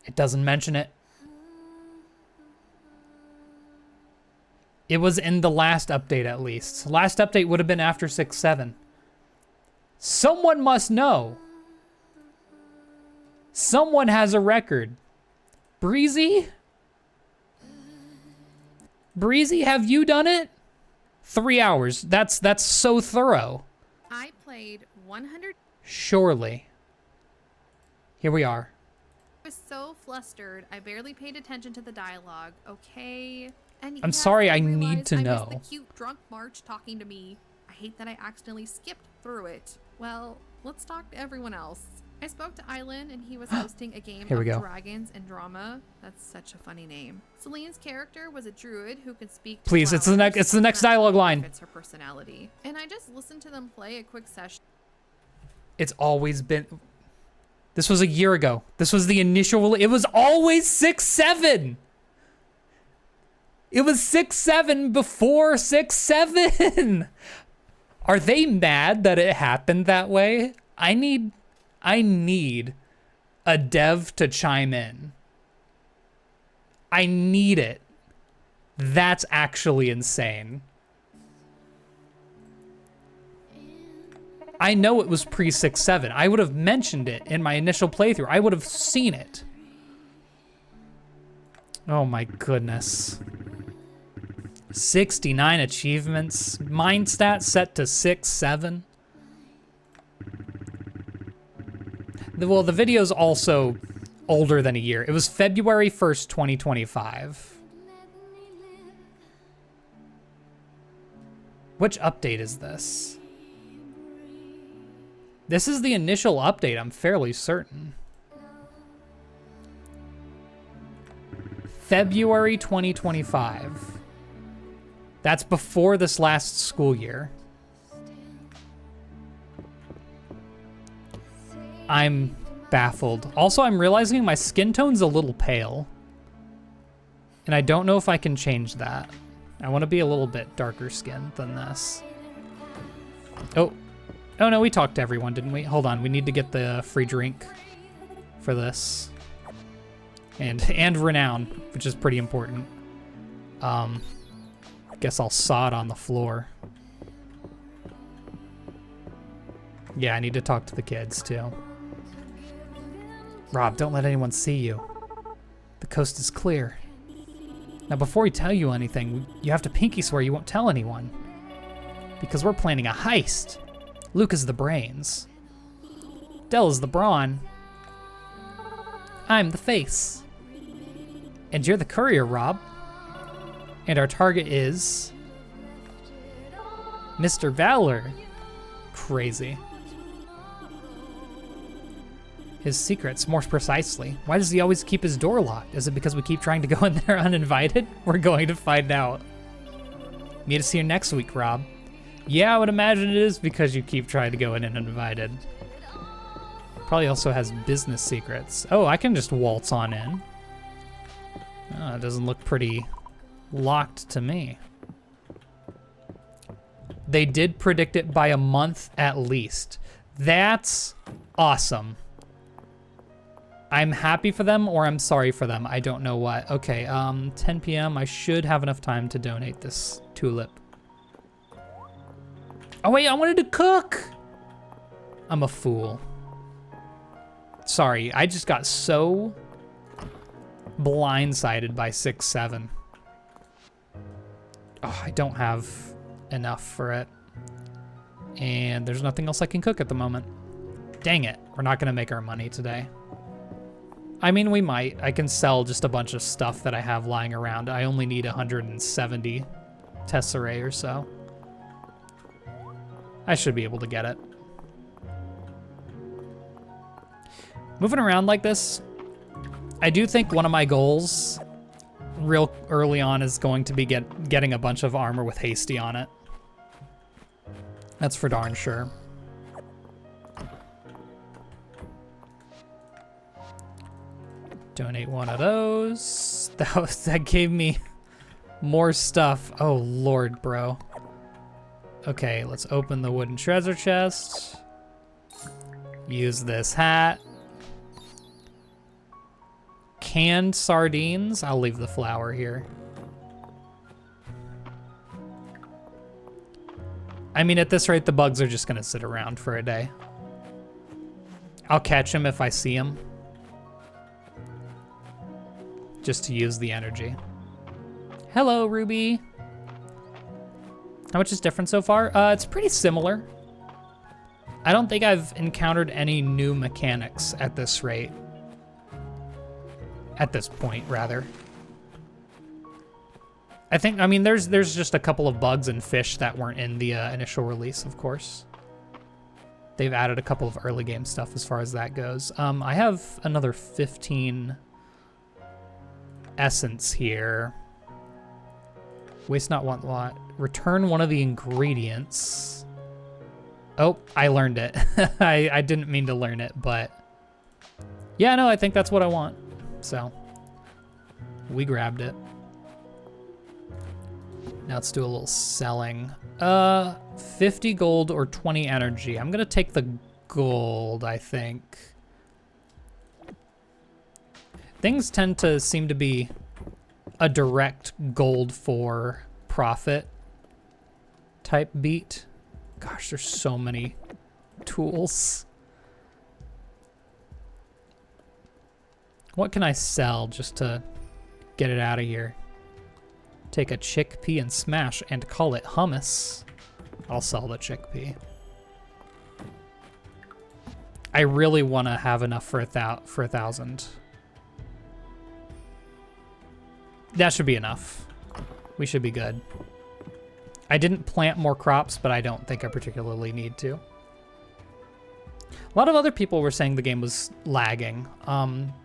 It doesn't mention it. It was in the last update, at least. Last update would have been after 6.7. Someone must know. Someone has a record. Breezy? Breezy, have you done it? 3 hours. That's so thorough. I played 100. Surely. Here we are. I was so flustered. I barely paid attention to the dialogue. Okay. And I'm yes, sorry, I realized need to I know. missed the cute drunk March talking to me. I hate that I accidentally skipped through it. Well, let's talk to everyone else. I spoke to Island and he was hosting a game Here we of go. Dragons and Drama. That's such a funny name. Celine's character was a druid who could speak to Please, it's the flowers. next That dialogue line. fits her personality. And I just listened to them play a quick session. It's always been... This was a year ago. This was the initial... It was always 6.7! It was 6.7 before 6.7! Are they mad that it happened that way? I need a dev to chime in. I need it. That's actually insane. I know it was pre 6.7. I would have mentioned it in my initial playthrough. I would have seen it. Oh my goodness. 69 achievements. Mind stat set to 6.7. Well, the video's also older than a year. It was February 1st, 2025. Which update is this? This is the initial update, I'm fairly certain. February 2025. That's before this last school year. I'm baffled. Also, I'm realizing my skin tone's a little pale. And I don't know if I can change that. I want to be a little bit darker skinned than this. Oh. Oh no, we talked to everyone, didn't we? Hold on, we need to get the free drink for this. And renown, which is pretty important. Guess I'll saw it on the floor. Yeah, I need to talk to the kids too. Rob, don't let anyone see you. The coast is clear. Now before we tell you anything, you have to pinky swear you won't tell anyone. Because we're planning a heist. Luke is the brains. Dell is the brawn. I'm the face. And you're the courier, Rob. And our target is... Mr. Valor. Crazy. His secrets, more precisely. Why does he always keep his door locked? Is it because we keep trying to go in there uninvited? We're going to find out. Meet us here next week, Rob. Yeah, I would imagine it is because you keep trying to go in uninvited. Probably also has business secrets. Oh, I can just waltz on in. Oh, it doesn't look pretty locked to me. They did predict it by a month at least. That's awesome. I'm happy for them or I'm sorry for them. I don't know what. Okay, 10 p.m. I should have enough time to donate this tulip. Oh wait, I wanted to cook! I'm a fool. Sorry, I just got so blindsided by 6.7. Oh, I don't have enough for it. And there's nothing else I can cook at the moment. Dang it. We're not going to make our money today. I mean, we might. I can sell just a bunch of stuff that I have lying around. I only need 170 tesserae or so. I should be able to get it. Moving around like this, I do think one of my goals real early on is going to be getting a bunch of armor with hasty on it. That's for darn sure. Donate one of those. That gave me more stuff. Oh, Lord, bro. Okay, let's open the wooden treasure chest. Use this hat. Canned sardines. I'll leave the flour here. I mean, at this rate, the bugs are just gonna sit around for a day. I'll catch them if I see them. Just to use the energy. Hello, Ruby. How much is different so far? It's pretty similar. I don't think I've encountered any new mechanics at this rate. At this point, rather. I mean, there's just a couple of bugs and fish that weren't in the initial release, of course. They've added a couple of early game stuff as far as that goes. I have another 15 essence here. Waste not, want lot. Return one of the ingredients. Oh, I learned it. I didn't mean to learn it, but yeah, no, I think that's what I want. So we grabbed it. Now let's do a little selling. 50 gold or 20 energy. I'm gonna take the gold, I think. Things tend to seem to be a direct gold for profit type beat. Gosh, there's so many tools. What can I sell just to get it out of here? Take a chickpea and smash and call it hummus. I'll sell the chickpea. I really want to have enough for 1,000. That should be enough. We should be good. I didn't plant more crops, but I don't think I particularly need to. A lot of other people were saying the game was lagging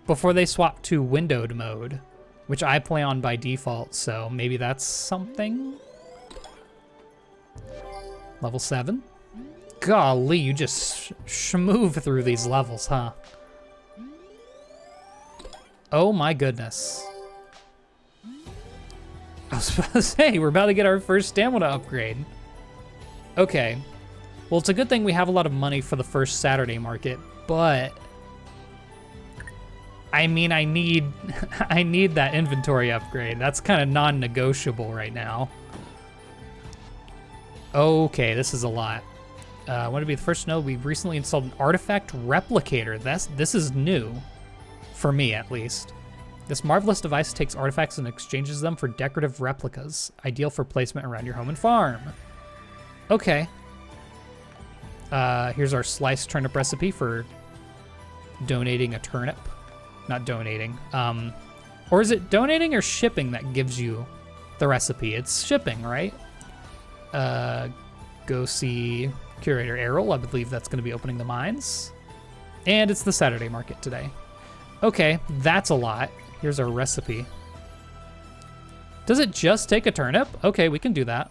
before they swapped to windowed mode, which I play on by default, so maybe that's something. Level 7. Golly, you just schmoove through these levels, huh? Oh my goodness. I was about to say, we're about to get our first stamina upgrade. Okay. Well, it's a good thing we have a lot of money for the first Saturday market, but I mean, I need that inventory upgrade. That's kind of non-negotiable right now. Okay, this is a lot. Want to be the first to know, we recently installed an artifact replicator. This is new, for me at least. This marvelous device takes artifacts and exchanges them for decorative replicas, ideal for placement around your home and farm. Okay. Here's our sliced turnip recipe for donating a turnip. Not donating. Or is it donating or shipping that gives you the recipe? It's shipping, right? Go see Curator Errol. I believe that's going to be opening the mines. And it's the Saturday market today. Okay, that's a lot. Here's our recipe. Does it just take a turnip? Okay, we can do that.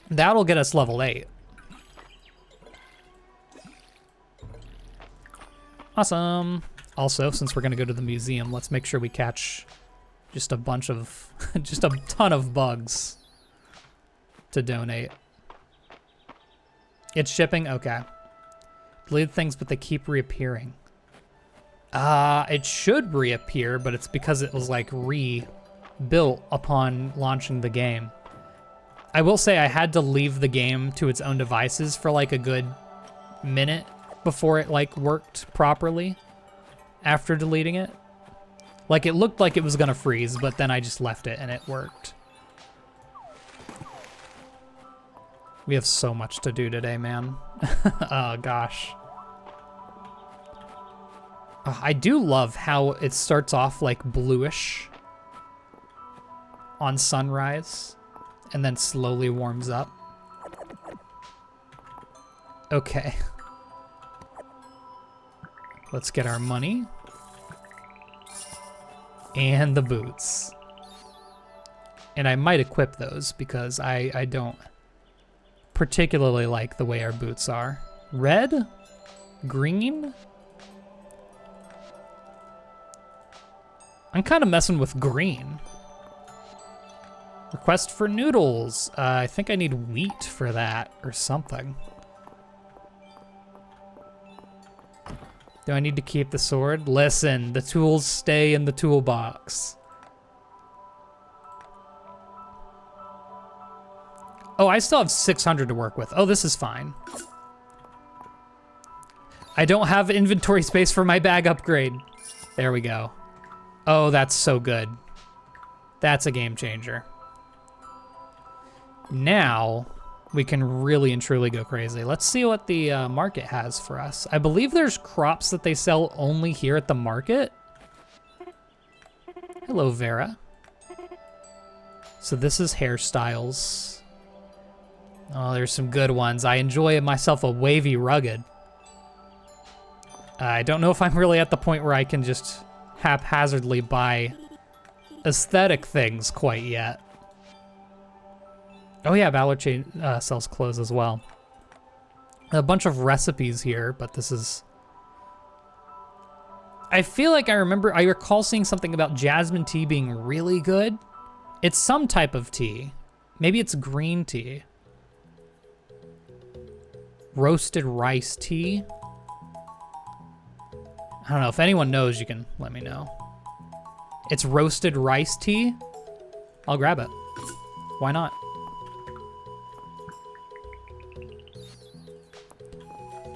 That'll get us level 8. Awesome. Also, since we're gonna go to the museum, let's make sure we catch just a bunch of, just a ton of bugs to donate. It's shipping? Okay. Deleted things, but they keep reappearing. It should reappear, but it's because it was like rebuilt upon launching the game. I will say I had to leave the game to its own devices for like a good minute before it like worked properly after deleting it. Like it looked like it was gonna freeze, but then I just left it and it worked. We have so much to do today, man. Oh, gosh. I do love how it starts off like bluish on sunrise and then slowly warms up. Okay. Let's get our money. And the boots. And I might equip those because I don't particularly like the way our boots are. Red? Green? I'm kind of messing with green. Request for noodles. I think I need wheat for that or something. Do I need to keep the sword? Listen, the tools stay in the toolbox. Oh, I still have 600 to work with. Oh, this is fine. I don't have inventory space for my bag upgrade. There we go. Oh, that's so good. That's a game changer. Now, we can really and truly go crazy. Let's see what the market has for us. I believe there's crops that they sell only here at the market. Hello, Vera. So this is hairstyles. Oh, there's some good ones. I enjoy myself a wavy rugged. I don't know if I'm really at the point where I can just haphazardly buy aesthetic things quite yet. Oh yeah, Valor sells clothes as well. A bunch of recipes here, but this is... I feel like I recall seeing something about jasmine tea being really good. It's some type of tea. Maybe it's green tea. Roasted rice tea. I don't know, if anyone knows, you can let me know. It's roasted rice tea. I'll grab it. Why not?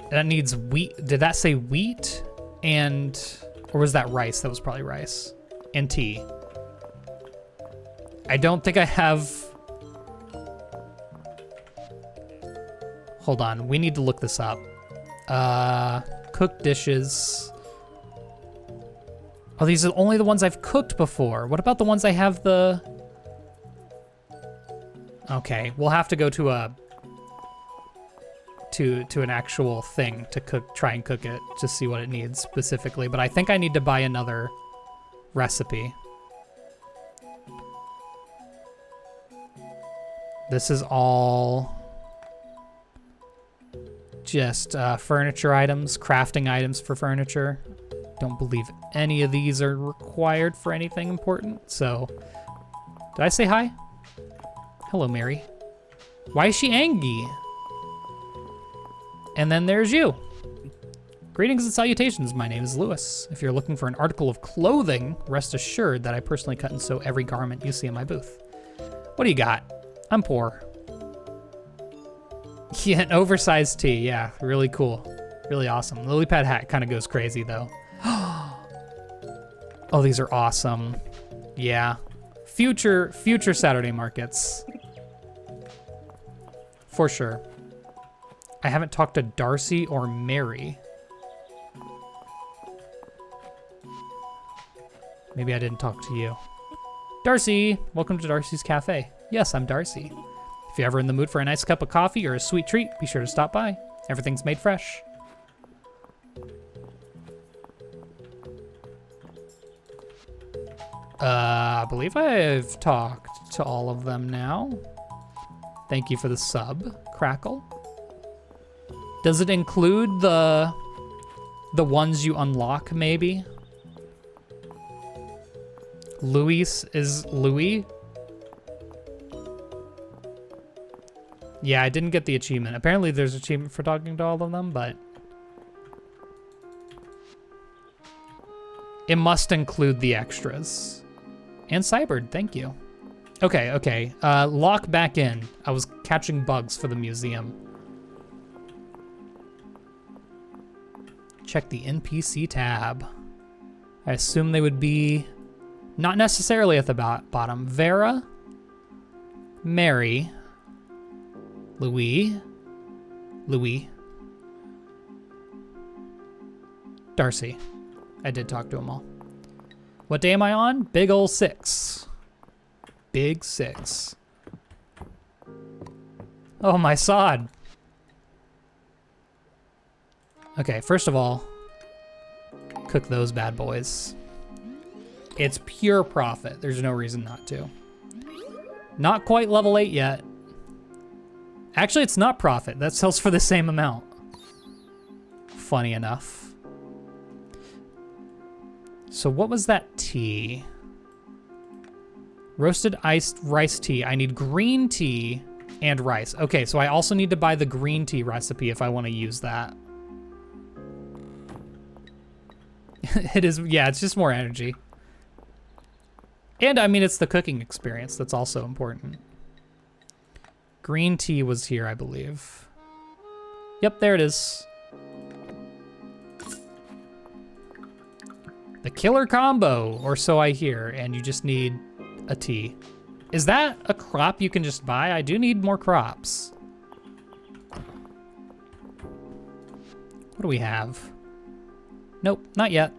That needs wheat. Did that say wheat? And, or was that rice? That was probably rice. And tea. I don't think I have... Hold on, we need to look this up. Cooked dishes. Oh, these are only the ones I've cooked before. What about the ones I have the... Okay, we'll have to go to a... to an actual thing to try and cook it, to see what it needs specifically. But I think I need to buy another recipe. This is all just furniture items, crafting items for furniture. Don't believe any of these are required for anything important. So, did I say hi? Hello, Mary. Why is she angry? And then there's you. Greetings and salutations, my name is Lewis. If you're looking for an article of clothing, rest assured that I personally cut and sew every garment you see in my booth. What do you got? I'm poor. Yeah, an oversized tee, yeah, really cool. Really awesome. Lily pad hat kind of goes crazy though. Oh, these are awesome. Yeah, future Saturday markets. For sure. I haven't talked to Darcy or Mary. Maybe I didn't talk to you. Darcy, welcome to Darcy's Cafe. Yes, I'm Darcy. If you're ever in the mood for a nice cup of coffee or a sweet treat, be sure to stop by. Everything's made fresh. I believe I've talked to all of them now. Thank you for the sub, Crackle. Does it include the ones you unlock, maybe? Luis is Louis? Yeah, I didn't get the achievement. Apparently there's an achievement for talking to all of them, but it must include the extras. And Cybird, thank you. Okay. Lock back in. I was catching bugs for the museum. Check the NPC tab. I assume they would be not necessarily at the bottom. Vera, Mary, Louis, Darcy. I did talk to them all. What day am I on? Big ol' 6. Big 6. Oh, my sod. Okay, first of all, cook those bad boys. It's pure profit. There's no reason not to. Not quite level 8 yet. Actually, it's not profit. That sells for the same amount. Funny enough. So what was that tea? Roasted iced rice tea. I need green tea and rice. Okay, so I also need to buy the green tea recipe if I want to use that. It is, yeah, it's just more energy. And I mean, it's the cooking experience that's also important. Green tea was here, I believe. Yep, there it is. The killer combo, or so I hear, and you just need a tea. Is that a crop you can just buy? I do need more crops. What do we have? Nope, not yet.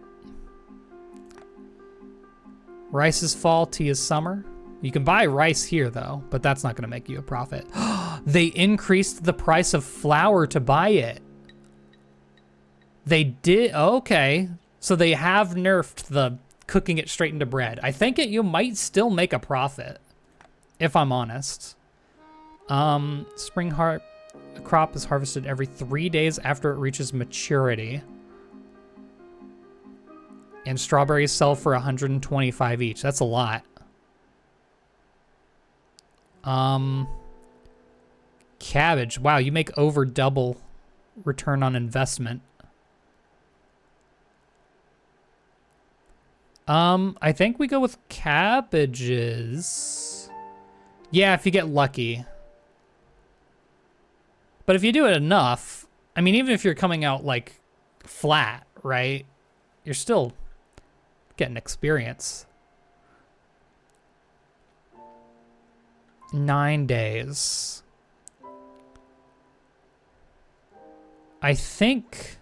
Rice is fall, tea is summer. You can buy rice here though, but that's not gonna make you a profit. They increased the price of flour to buy it. They did, okay. So they have nerfed the cooking it straight into bread. I think you might still make a profit, if I'm honest. Spring crop is harvested every 3 days after it reaches maturity. And strawberries sell for 125 each. That's a lot. Cabbage. Wow, you make over double return on investment. I think we go with cabbages. Yeah, if you get lucky. But if you do it enough, I mean, even if you're coming out like flat, right? You're still getting experience. 9 days. I think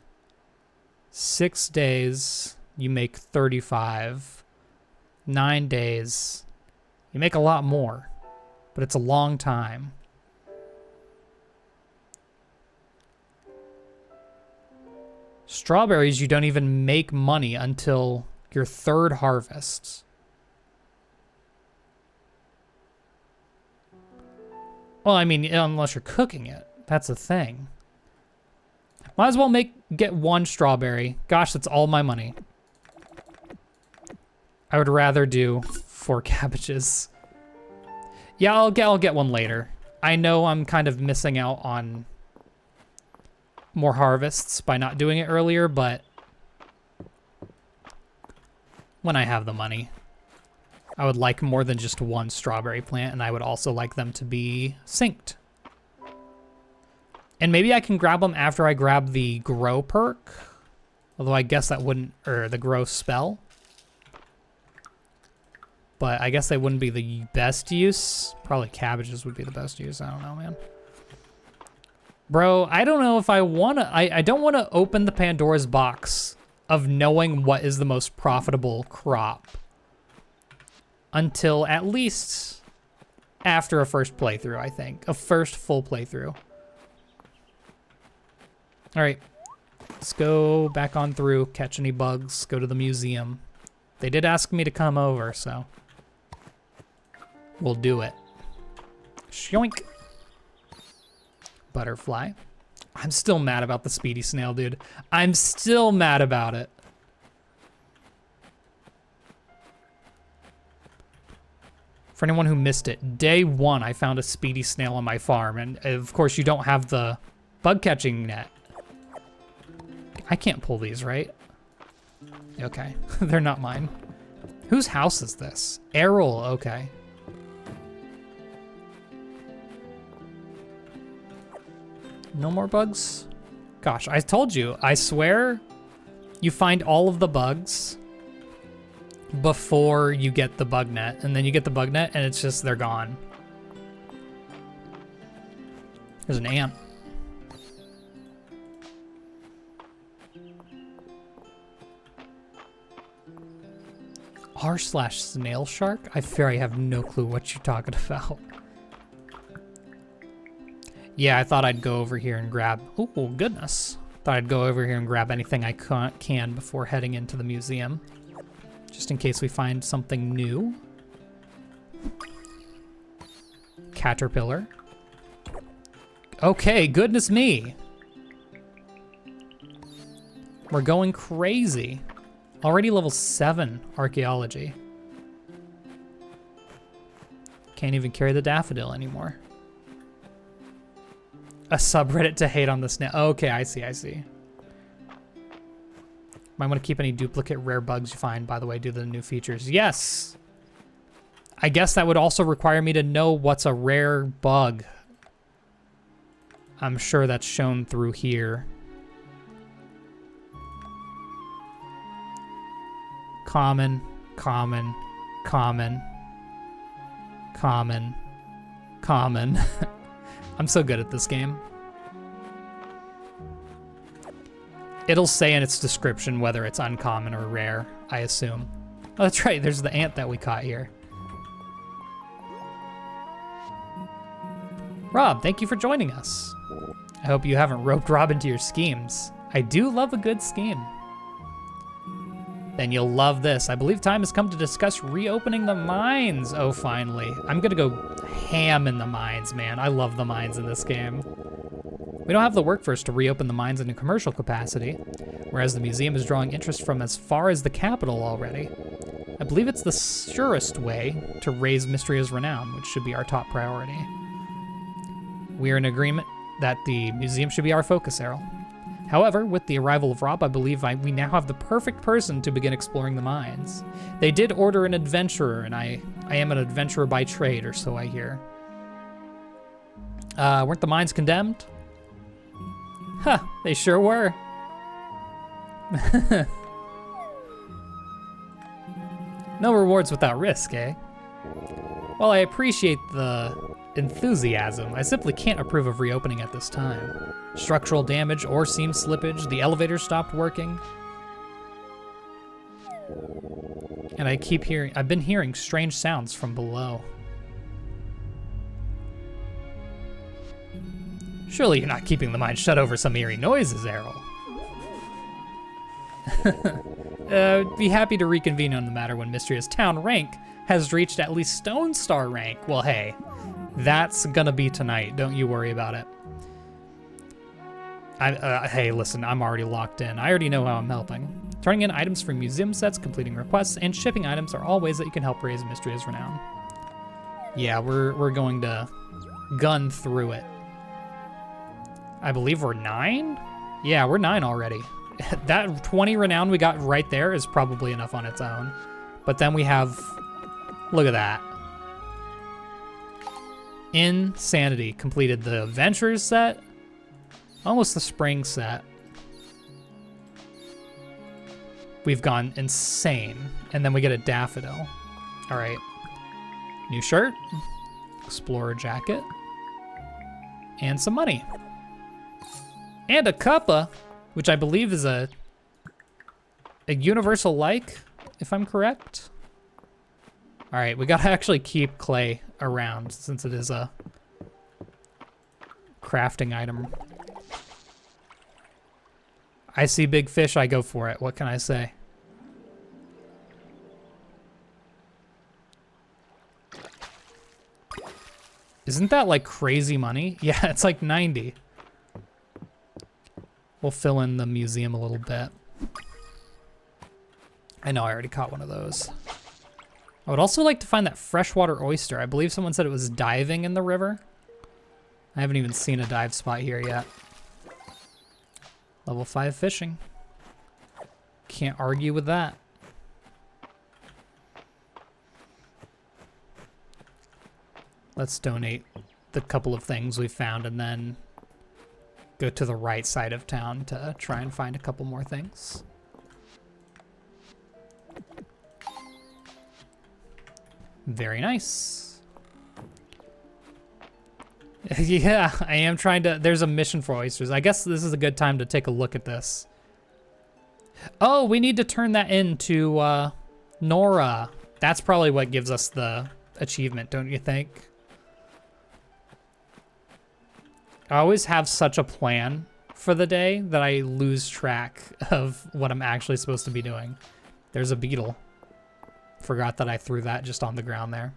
6 days you make 35. 9 days you make a lot more, but it's a long time. Strawberries, you don't even make money until your 3rd harvest. Well, I mean, unless you're cooking it. That's the thing. Might as well get 1 strawberry. Gosh, that's all my money. I would rather do 4 cabbages. Yeah, I'll get 1 later. I know I'm kind of missing out on more harvests by not doing it earlier, but when I have the money, I would like more than just 1 strawberry plant, and I would also like them to be synced. And maybe I can grab them after I grab the grow perk, although I guess that wouldn't, or the grow spell. But I guess they wouldn't be the best use. Probably cabbages would be the best use. I don't know, man. Bro, I don't know if I want to... I don't want to open the Pandora's box of knowing what is the most profitable crop until at least after a first playthrough, I think. A first full playthrough. All right. Let's go back on through, catch any bugs, go to the museum. They did ask me to come over, so we'll do it. Shoink. Butterfly. I'm still mad about the speedy snail, dude. I'm still mad about it. For anyone who missed it, day 1 I found a speedy snail on my farm, and of course you don't have the bug catching net. I can't pull these, right? Okay, they're not mine. Whose house is this? Errol, okay. No more bugs? Gosh, I told you, I swear you find all of the bugs before you get the bug net, and then you get the bug net and it's just, they're gone. There's an ant. r/snail shark? I fear I have no clue what you're talking about. Yeah, I thought I'd go over here and grab... Oh, goodness. Thought I'd go over here and grab anything I can before heading into the museum. Just in case we find something new. Caterpillar. Okay, goodness me. We're going crazy. Already level 7 archaeology. Can't even carry the daffodil anymore. A subreddit to hate on the snail. Okay, I see, I see. Might want to keep any duplicate rare bugs you find, by the way, due to the new features. Yes! I guess that would also require me to know what's a rare bug. I'm sure that's shown through here. Common, common, common, common, common. I'm so good at this game. It'll say in its description whether it's uncommon or rare, I assume. Oh, that's right, there's the ant that we caught here. Rob, thank you for joining us. I hope you haven't roped Rob into your schemes. I do love a good scheme. Then you'll love this. I believe time has come to discuss reopening the mines. Oh, finally. I'm gonna go ham in the mines, man. I love the mines in this game. We don't have the workforce to reopen the mines in a commercial capacity, whereas the museum is drawing interest from as far as the capital already. I believe it's the surest way to raise Mistria's renown, which should be our top priority. We are in agreement that the museum should be our focus, Errol. However, with the arrival of Rob, I believe we now have the perfect person to begin exploring the mines. They did order an adventurer, and I am an adventurer by trade, or so I hear. Weren't the mines condemned? Huh, they sure were. No rewards without risk, eh? While I appreciate the enthusiasm, I simply can't approve of reopening at this time. Structural damage, ore seam slippage, the elevator stopped working. And I've been hearing strange sounds from below. Surely you're not keeping the mine shut over some eerie noises, Errol. Be happy to reconvene on the matter when Mistria's town rank has reached at least Stone Star rank. Well, hey, that's gonna be tonight. Don't you worry about it. Hey, listen, I'm already locked in. I already know how I'm helping. Turning in items for museum sets, completing requests, and shipping items are all ways that you can help raise Mistria's renown. Yeah, we're going to gun through it. I believe we're 9? Yeah, we're 9 already. That 20 renown we got right there is probably enough on its own. But then we have, look at that. Insanity. Completed the Adventures set. Almost the Spring set. We've gone insane. And then we get a Daffodil. All right. New shirt. Explorer jacket. And some money. And a cuppa, which I believe is a universal like, if I'm correct. All right, we gotta actually keep clay around since it is a crafting item. I see big fish, I go for it. What can I say? Isn't that like crazy money? Yeah, it's like 90. We'll fill in the museum a little bit. I know I already caught one of those. I would also like to find that freshwater oyster. I believe someone said it was diving in the river. I haven't even seen a dive spot here yet. Level 5 fishing. Can't argue with that. Let's donate the couple of things we found and then go to the right side of town to try and find a couple more things. Very nice. Yeah, I am trying to, there's a mission for oysters. I guess this is a good time to take a look at this. Oh, we need to turn that into Nora. That's probably what gives us the achievement, don't you think? I always have such a plan for the day that I lose track of what I'm actually supposed to be doing. There's a beetle. Forgot that I threw that just on the ground there.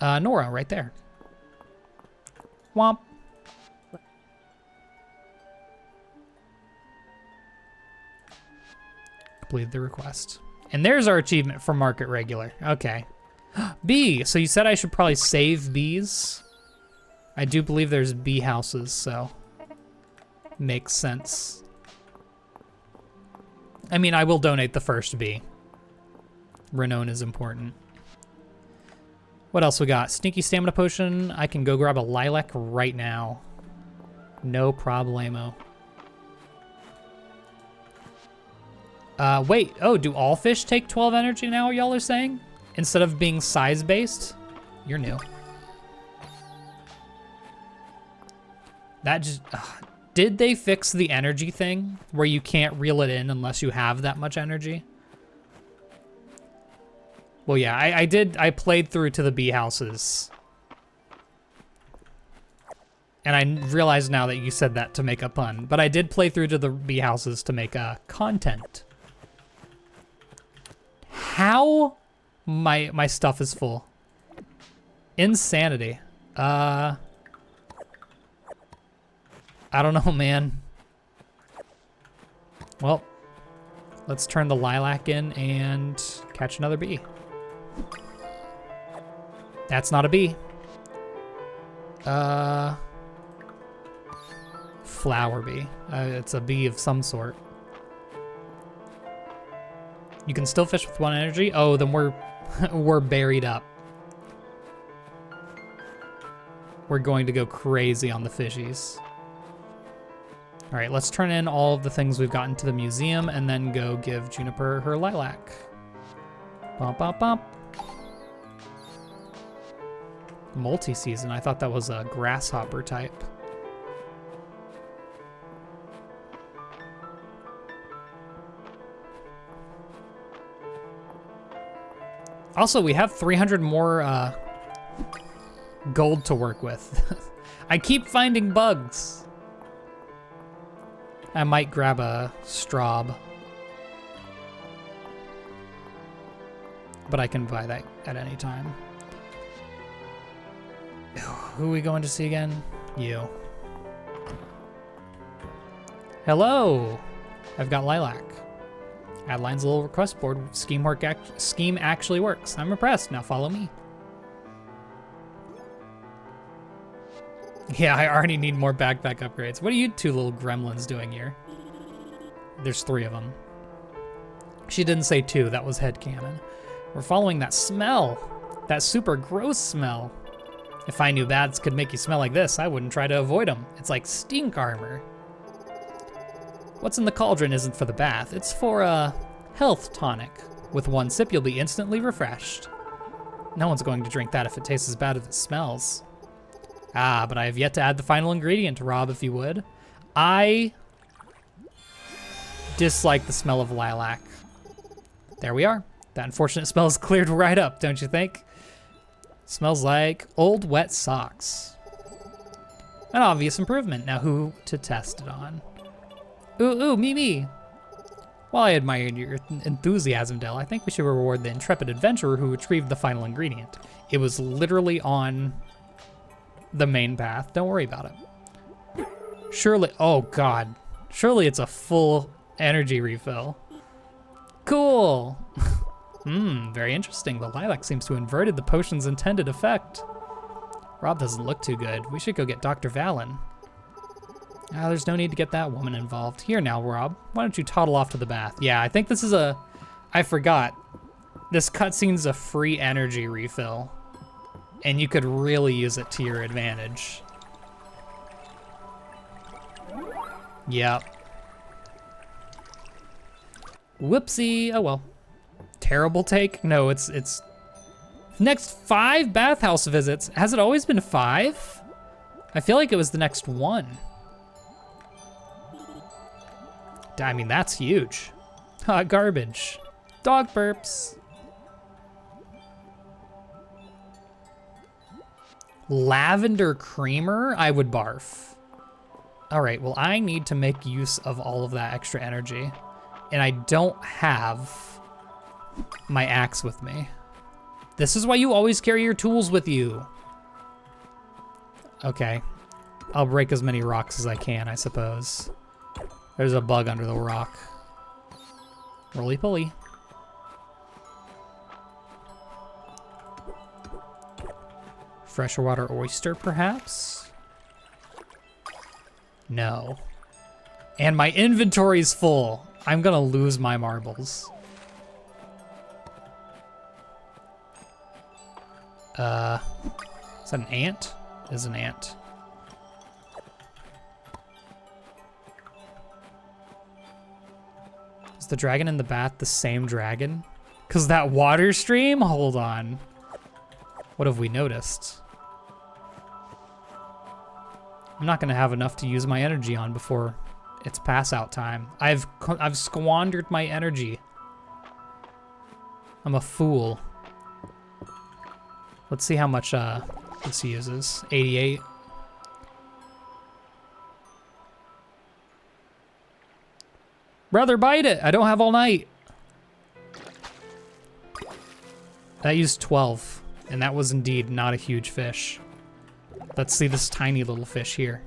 Nora, right there. Womp. Completed the request. And there's our achievement for market regular. Okay. Bee. So you said I should probably save bees. I do believe there's bee houses, so makes sense. I mean, I will donate the first bee. Renown is important. What else we got? Stinky stamina potion. I can go grab a lilac right now. No problemo. Wait, oh, do all fish take 12 energy now, y'all are saying? Instead of being size-based? You're new. That just, did they fix the energy thing where you can't reel it in unless you have that much energy? Well, yeah, I played through to the bee houses. And I realize now that you said that to make a pun, but I did play through to the bee houses to make content. How my stuff is full. Insanity. I don't know, man. Well, let's turn the lilac in and catch another bee. That's not a bee. Flower bee. It's a bee of some sort. You can still fish with 1 energy? Oh, then we're buried up. We're going to go crazy on the fishies. All right, let's turn in all of the things we've gotten to the museum and then go give Juniper her lilac. Bump, bump, bump. Multi-season, I thought that was a grasshopper type. Also, we have 300 more gold to work with. I keep finding bugs. I might grab a straw, but I can buy that at any time. Who are we going to see again? You. Hello. I've got lilac. Adeline's little request board. Scheme actually works. I'm impressed. Now follow me. Yeah, I already need more backpack upgrades. What are you two little gremlins doing here? There's 3 of them. She didn't say 2. That was headcanon. We're following that smell. That super gross smell. If I knew bats could make you smell like this, I wouldn't try to avoid them. It's like stink armor. What's in the cauldron isn't for the bath. It's for a health tonic. With 1 sip, you'll be instantly refreshed. No one's going to drink that if it tastes as bad as it smells. Ah, but I have yet to add the final ingredient, Rob, if you would. I dislike the smell of lilac. There we are. That unfortunate smell is cleared right up, don't you think? Smells like old wet socks. An obvious improvement. Now who to test it on? Ooh, me. While I admire your enthusiasm, Del, I think we should reward the intrepid adventurer who retrieved the final ingredient. It was literally on the main path. Don't worry about it. Surely, oh God. Surely it's a full energy refill. Cool. Very interesting. The lilac seems to have inverted the potion's intended effect. Rob doesn't look too good. We should go get Dr. Vallon. Ah, there's no need to get that woman involved. Here now, Rob. Why don't you toddle off to the bath? Yeah, I think this is I forgot. This cutscene's a free energy refill. And you could really use it to your advantage. Yep. Whoopsie. Oh well. Terrible take? No, it's next 5 bathhouse visits. Has it always been 5? I feel like it was the next 1. I mean, that's huge. Garbage. Dog burps. Lavender creamer? I would barf. All right, well, I need to make use of all of that extra energy. And I don't have my axe with me. This is why you always carry your tools with you. Okay. I'll break as many rocks as I can, I suppose. There's a bug under the rock. Roly-poly. Freshwater oyster, perhaps? No. And my inventory's full. I'm gonna lose my marbles. Is that an ant? It is an ant. Is the dragon in the bath the same dragon? 'Cause that water stream? Hold on. What have we noticed? I'm not gonna have enough to use my energy on before it's pass out time. I've squandered my energy. I'm a fool. Let's see how much this uses. 88. Brother, bite it. I don't have all night. That used 12, and that was indeed not a huge fish. Let's see this tiny little fish here.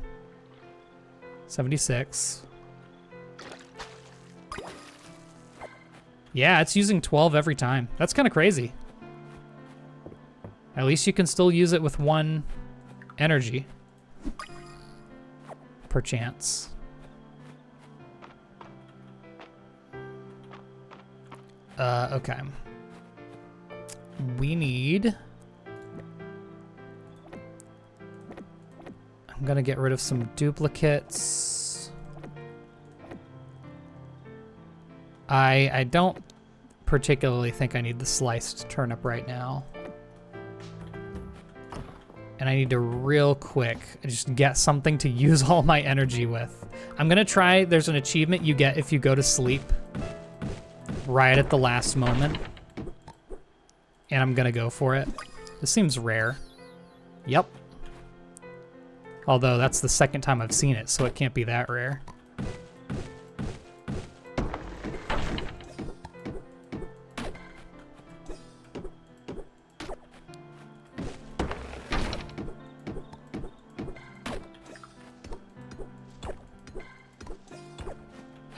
76. Yeah, it's using 12 every time. That's kind of crazy. At least you can still use it with one energy. Perchance. Okay. We need... I'm gonna get rid of some duplicates. I don't particularly think I need the sliced turnip right now. And I need to real quick just get something to use all my energy with. I'm gonna try, there's an achievement you get if you go to sleep right at the last moment. And I'm gonna go for it. This seems rare. Yep. Although that's the second time I've seen it, so it can't be that rare.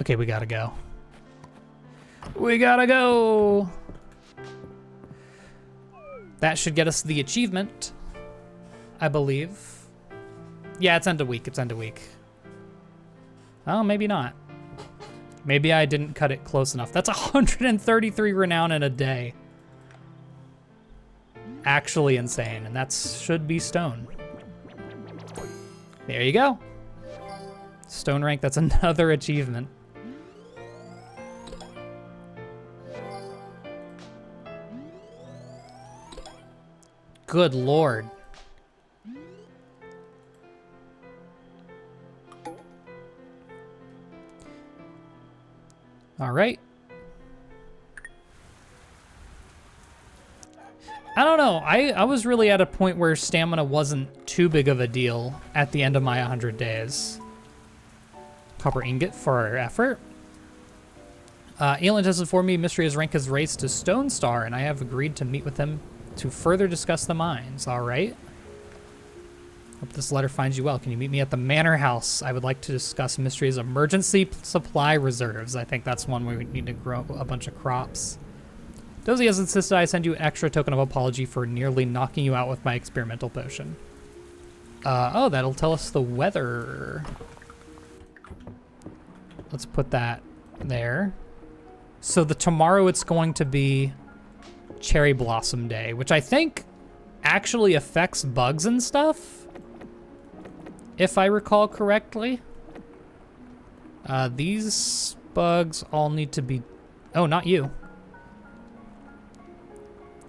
Okay, we gotta go. We gotta go! That should get us the achievement, I believe. Yeah, it's end of week, it's end of week. Oh, maybe not. Maybe I didn't cut it close enough. That's 133 renown in a day. Actually insane, and that should be stone. There you go. Stone rank, that's another achievement. Good Lord. All right. I don't know. I was really at a point where stamina wasn't too big of a deal at the end of my 100 days. Copper ingot for our effort. Eland has informed me Mistria's rank has raised to Stone Star, and I have agreed to meet with him to further discuss the mines. All right. Hope this letter finds you well. Can you meet me at the Manor House? I would like to discuss Mistria's emergency supply reserves. I think that's one where we need to grow a bunch of crops. Dozy has insisted I send you an extra token of apology for nearly knocking you out with my experimental potion. Oh, that'll tell us the weather. Let's put that there. So tomorrow it's going to be Cherry Blossom Day, which I think actually affects bugs and stuff, if I recall correctly. These bugs all need to be... Oh, not you.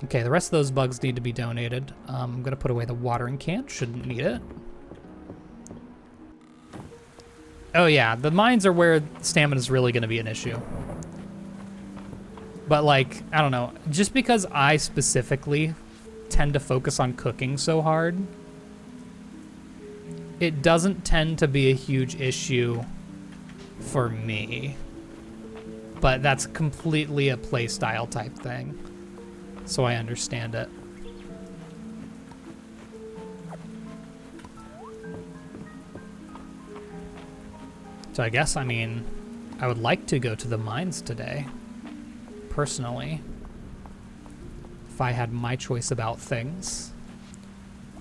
Okay, the rest of those bugs need to be donated. I'm gonna put away the watering can. Shouldn't need it. Oh yeah, the mines are where stamina is really gonna be an issue. But like, I don't know, just because I specifically tend to focus on cooking so hard, it doesn't tend to be a huge issue for me. But that's completely a playstyle type thing, so I understand it. So I guess, I mean, I would like to go to the mines today, personally, if I had my choice about things.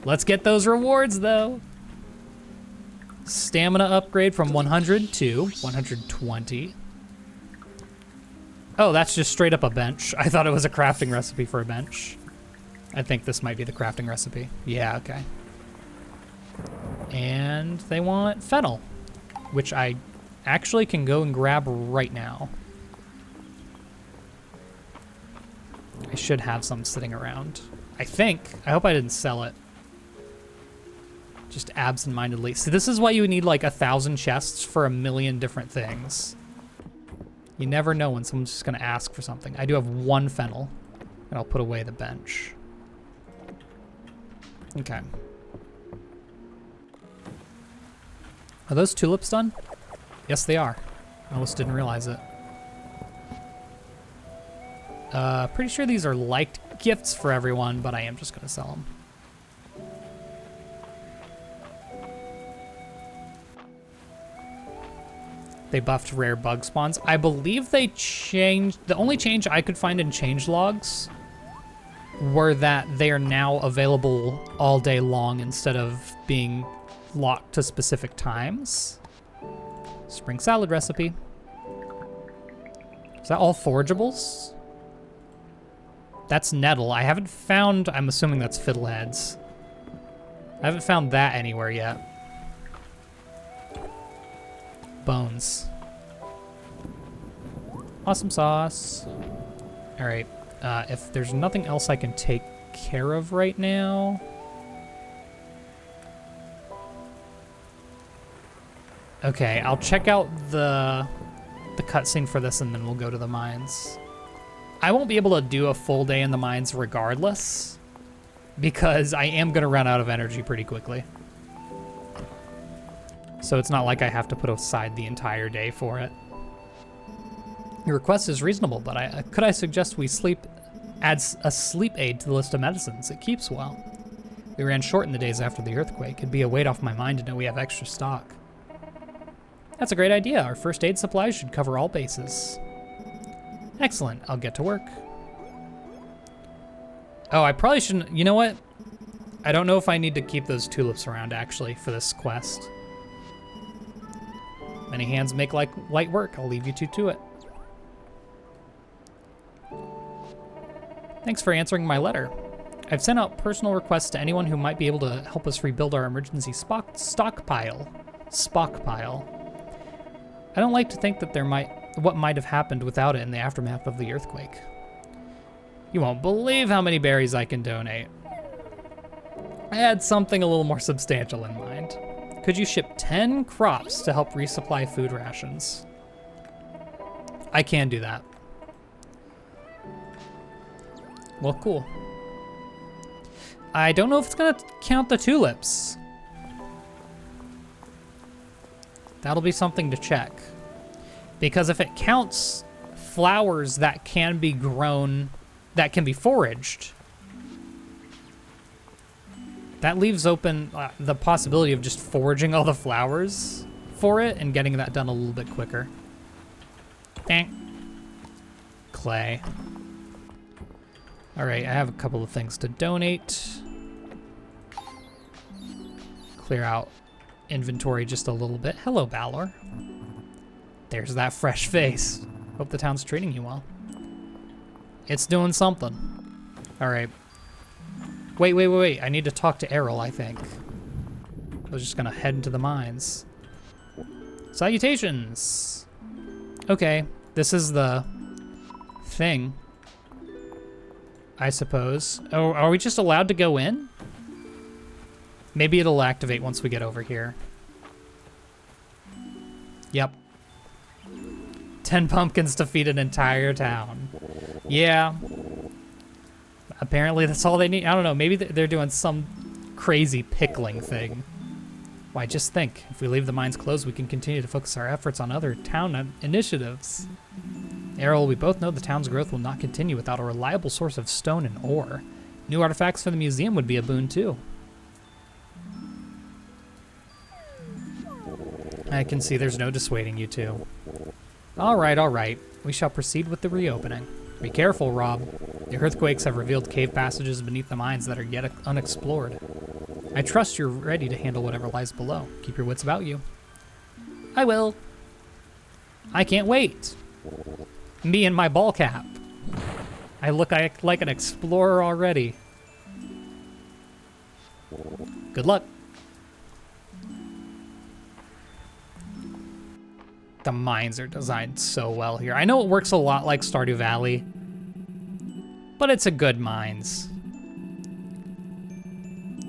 Let's get those rewards, though. Stamina upgrade from 100 to 120. Oh, that's just straight up a bench. I thought it was a crafting recipe for a bench. I think this might be the crafting recipe. Yeah, okay. And they want fennel, which I actually can go and grab right now. I should have some sitting around. I think. I hope I didn't sell it. Just absentmindedly. So this is why you would need like 1,000 chests for 1,000,000 different things. You never know when someone's just gonna ask for something. I do have 1 fennel, and I'll put away the bench. Okay. Are those tulips done? Yes, they are. I almost didn't realize it. Pretty sure these are liked gifts for everyone, but I am just gonna sell them. They buffed rare bug spawns. I believe they changed, the only change I could find in change logs were that they are now available all day long instead of being locked to specific times. Spring salad recipe. Is that all forageables? That's nettle. I haven't found, I'm assuming that's fiddleheads. I haven't found that anywhere yet. Bones. Awesome sauce. All right, if there's nothing else I can take care of right now. Okay, I'll check out the cutscene for this and then we'll go to the mines. I won't be able to do a full day in the mines regardless, because I am gonna run out of energy pretty quickly. So it's not like I have to put aside the entire day for it. Your request is reasonable, but could I suggest we add a sleep aid to the list of medicines? It keeps well. We ran short in the days after the earthquake. It'd be a weight off my mind to know we have extra stock. That's a great idea. Our first aid supplies should cover all bases. Excellent. I'll get to work. Oh, I probably shouldn't. You know what? I don't know if I need to keep those tulips around, actually, for this quest. Many hands make light work. I'll leave you two to it. Thanks for answering my letter. I've sent out personal requests to anyone who might be able to help us rebuild our emergency stockpile. I don't like to think that what might have happened without it in the aftermath of the earthquake. You won't believe how many berries I can donate. I had something a little more substantial in mind. Could you ship 10 crops to help resupply food rations? I can do that. Well, cool. I don't know if it's gonna count the tulips. That'll be something to check. Because if it counts flowers that can be grown, that can be foraged, that leaves open the possibility of just foraging all the flowers for it and getting that done a little bit quicker. Clay. All right, I have a couple of things to donate. Clear out inventory just a little bit. Hello, Balor. There's that fresh face. Hope the town's treating you well. It's doing something. All right. Wait. I need to talk to Errol, I think. I was just gonna head into the mines. Salutations. Okay, this is the thing, I suppose. Oh, are we just allowed to go in? Maybe it'll activate once we get over here. Yep. 10 pumpkins to feed an entire town. Yeah. Apparently that's all they need. I don't know. Maybe they're doing some crazy pickling thing. Why, just think. If we leave the mines closed, we can continue to focus our efforts on other town initiatives. Errol, we both know the town's growth will not continue without a reliable source of stone and ore. New artifacts for the museum would be a boon, too. I can see there's no dissuading you two. All right. We shall proceed with the reopening. Be careful, Rob. The earthquakes have revealed cave passages beneath the mines that are yet unexplored. I trust you're ready to handle whatever lies below. Keep your wits about you. I will. I can't wait. Me and my ball cap. I look like an explorer already. Good luck. The mines are designed so well here. I know it works a lot like Stardew Valley, but it's a good mines.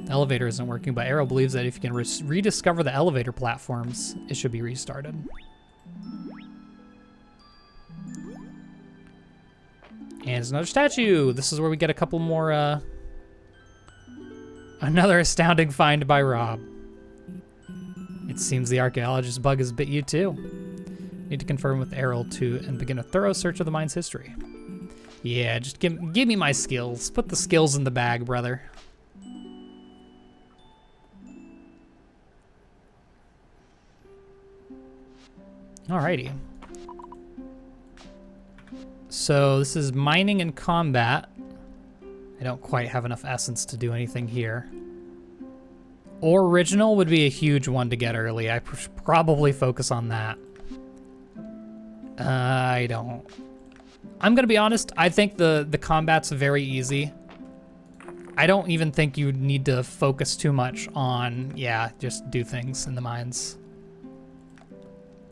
The elevator isn't working, but Arrow believes that if you can rediscover the elevator platforms, it should be restarted. And there's another statue. This is where we get a couple more, another astounding find by Rob. It seems the archaeologist bug has bit you too. Need to confirm with Errol too and begin a thorough search of the mine's history. Yeah, just give me my skills. Put the skills in the bag, brother. Alrighty. So this is mining and combat. I don't quite have enough essence to do anything here. Original would be a huge one to get early. I probably focus on that. I don't. I'm gonna be honest. I think the combat's very easy. I don't even think you need to focus too much on, yeah, just do things in the mines.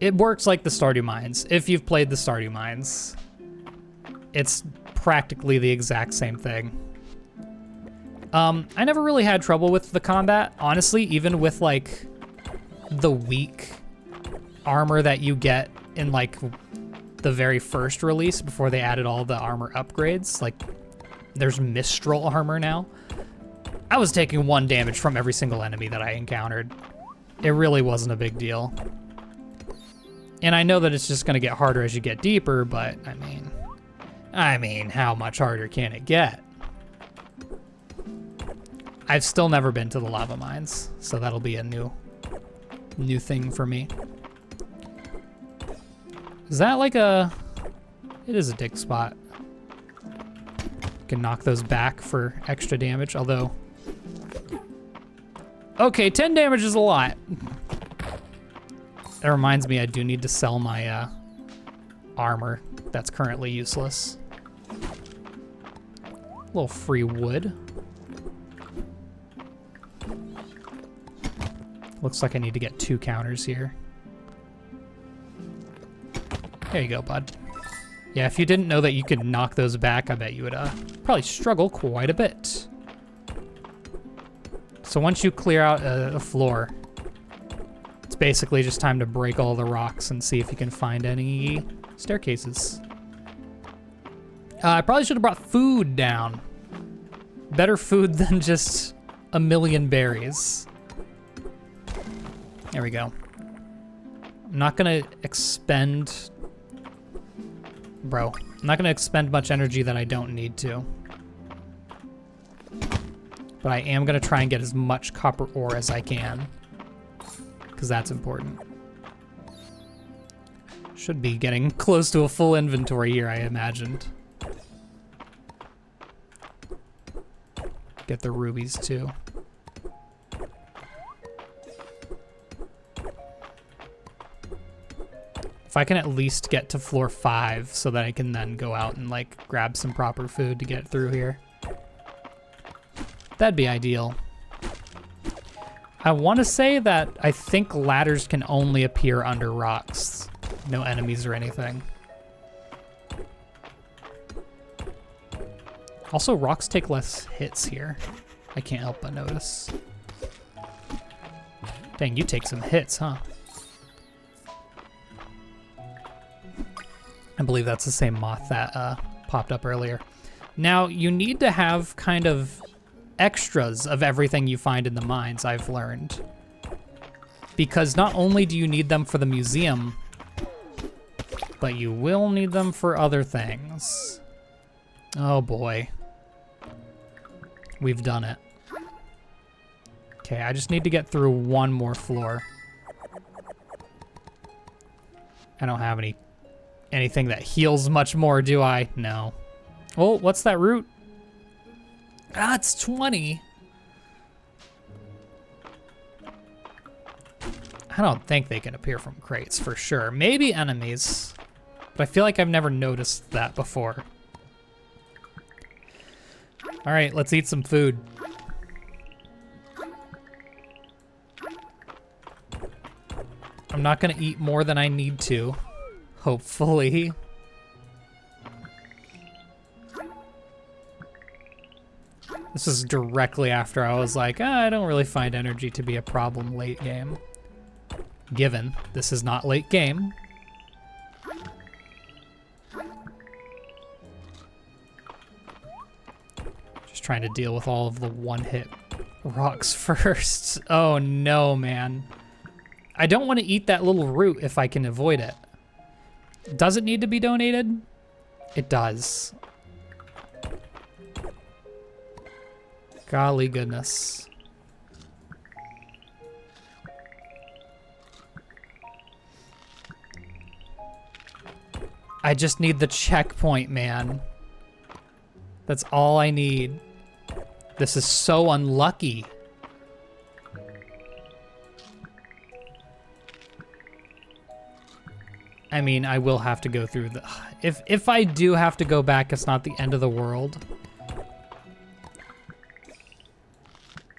It works like the Stardew mines. If you've played the Stardew mines, it's practically the exact same thing. I never really had trouble with the combat, honestly, even with like the weak armor that you get in like the very first release before they added all the armor upgrades. Like there's Mistral armor now. I was taking 1 damage from every single enemy that I encountered. It really wasn't a big deal. And I know that it's just gonna get harder as you get deeper, but I mean, how much harder can it get? I've still never been to the lava mines, so that'll be a new thing for me. Is that like a... It is a dig spot. Can knock those back for extra damage, although... Okay, 10 damage is a lot. That reminds me, I do need to sell my armor that's currently useless. A little free wood. Looks like I need to get 2 counters here. There you go, bud. Yeah, if you didn't know that you could knock those back, I bet you would probably struggle quite a bit. So once you clear out a floor, it's basically just time to break all the rocks and see if you can find any staircases. I probably should have brought food down. Better food than just a million berries. There we go. I'm not gonna expend... Bro, I'm not gonna expend much energy that I don't need to. But I am gonna try and get as much copper ore as I can, because that's important. Should be getting close to a full inventory here, I imagined. Get the rubies too. If I can at least get to floor 5 so that I can then go out and like grab some proper food to get through here. That'd be ideal. I want to say that I think ladders can only appear under rocks. No enemies or anything. Also, rocks take less hits here. I can't help but notice. Dang, you take some hits, huh? I believe that's the same moth that popped up earlier. Now, you need to have kind of extras of everything you find in the mines, I've learned. Because not only do you need them for the museum, but you will need them for other things. Oh boy. We've done it. Okay, I just need to get through one more floor. I don't have anything that heals much more, do I? No. Oh, what's that root? Ah, it's 20. I don't think they can appear from crates for sure. Maybe enemies, but I feel like I've never noticed that before. All right, let's eat some food. I'm not gonna eat more than I need to, hopefully. This is directly after I was like, I don't really find energy to be a problem late game. Given this is not late game. Just trying to deal with all of the one-hit rocks first. Oh no, man. I don't want to eat that little root if I can avoid it. Does it need to be donated? It does. Golly goodness. I just need the checkpoint, man. That's all I need. This is so unlucky. I mean, I will have to go through the... If I do have to go back, it's not the end of the world.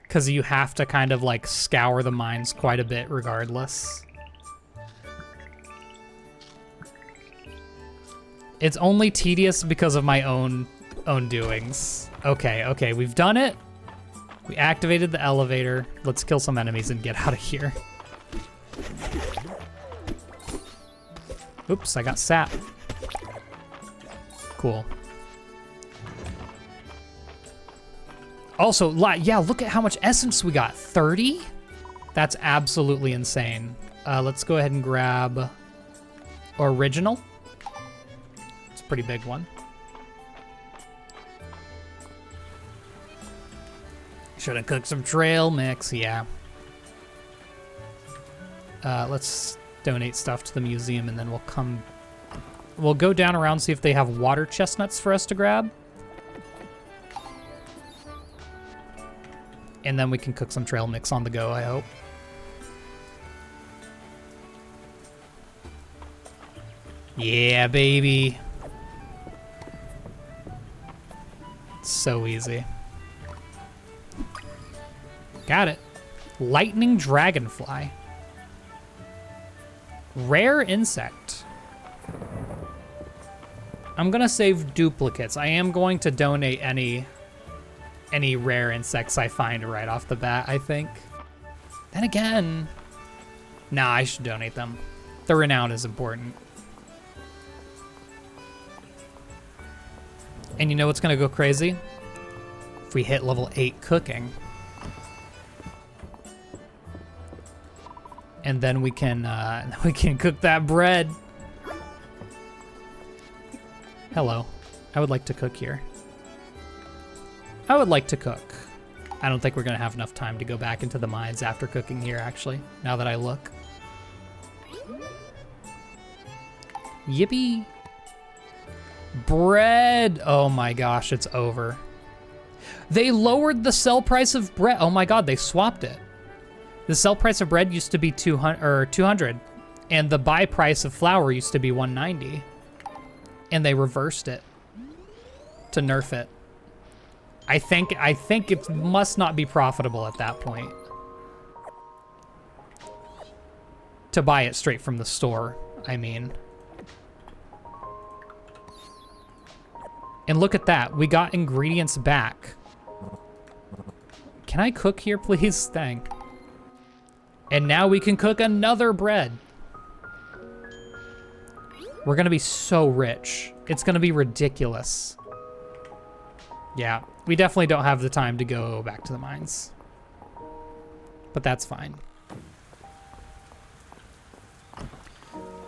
Because you have to kind of like scour the mines quite a bit regardless. It's only tedious because of my own doings. Okay, we've done it. We activated the elevator. Let's kill some enemies and get out of here. Oops, I got sap. Cool. Also, yeah, look at how much essence we got. 30? That's absolutely insane. Let's go ahead and grab original. It's a pretty big one. Should have cooked some trail mix, yeah. Let's donate stuff to the museum and then we'll go down around, see if they have water chestnuts for us to grab. And then we can cook some trail mix on the go, I hope. Yeah, baby. So easy. Got it. Lightning dragonfly. Rare insect. I'm gonna save duplicates. I am going to donate any rare insects I find right off the bat, I think. Then again, nah, I should donate them. The renown is important. And you know what's gonna go crazy? If we hit level 8 cooking. And then we can cook that bread. Hello, I would like to cook here. I would like to cook. I don't think we're gonna have enough time to go back into the mines after cooking here, actually, now that I look. Yippee. Bread. Oh my gosh, it's over. They lowered the sell price of bread. Oh my God, they swapped it. The sell price of bread used to be 200, and the buy price of flour used to be 190. And they reversed it to nerf it. I think it must not be profitable at that point to buy it straight from the store, I mean. And look at that, we got ingredients back. Can I cook here, please? Thank. And now we can cook another bread. We're gonna be so rich. It's gonna be ridiculous. Yeah, we definitely don't have the time to go back to the mines. But that's fine.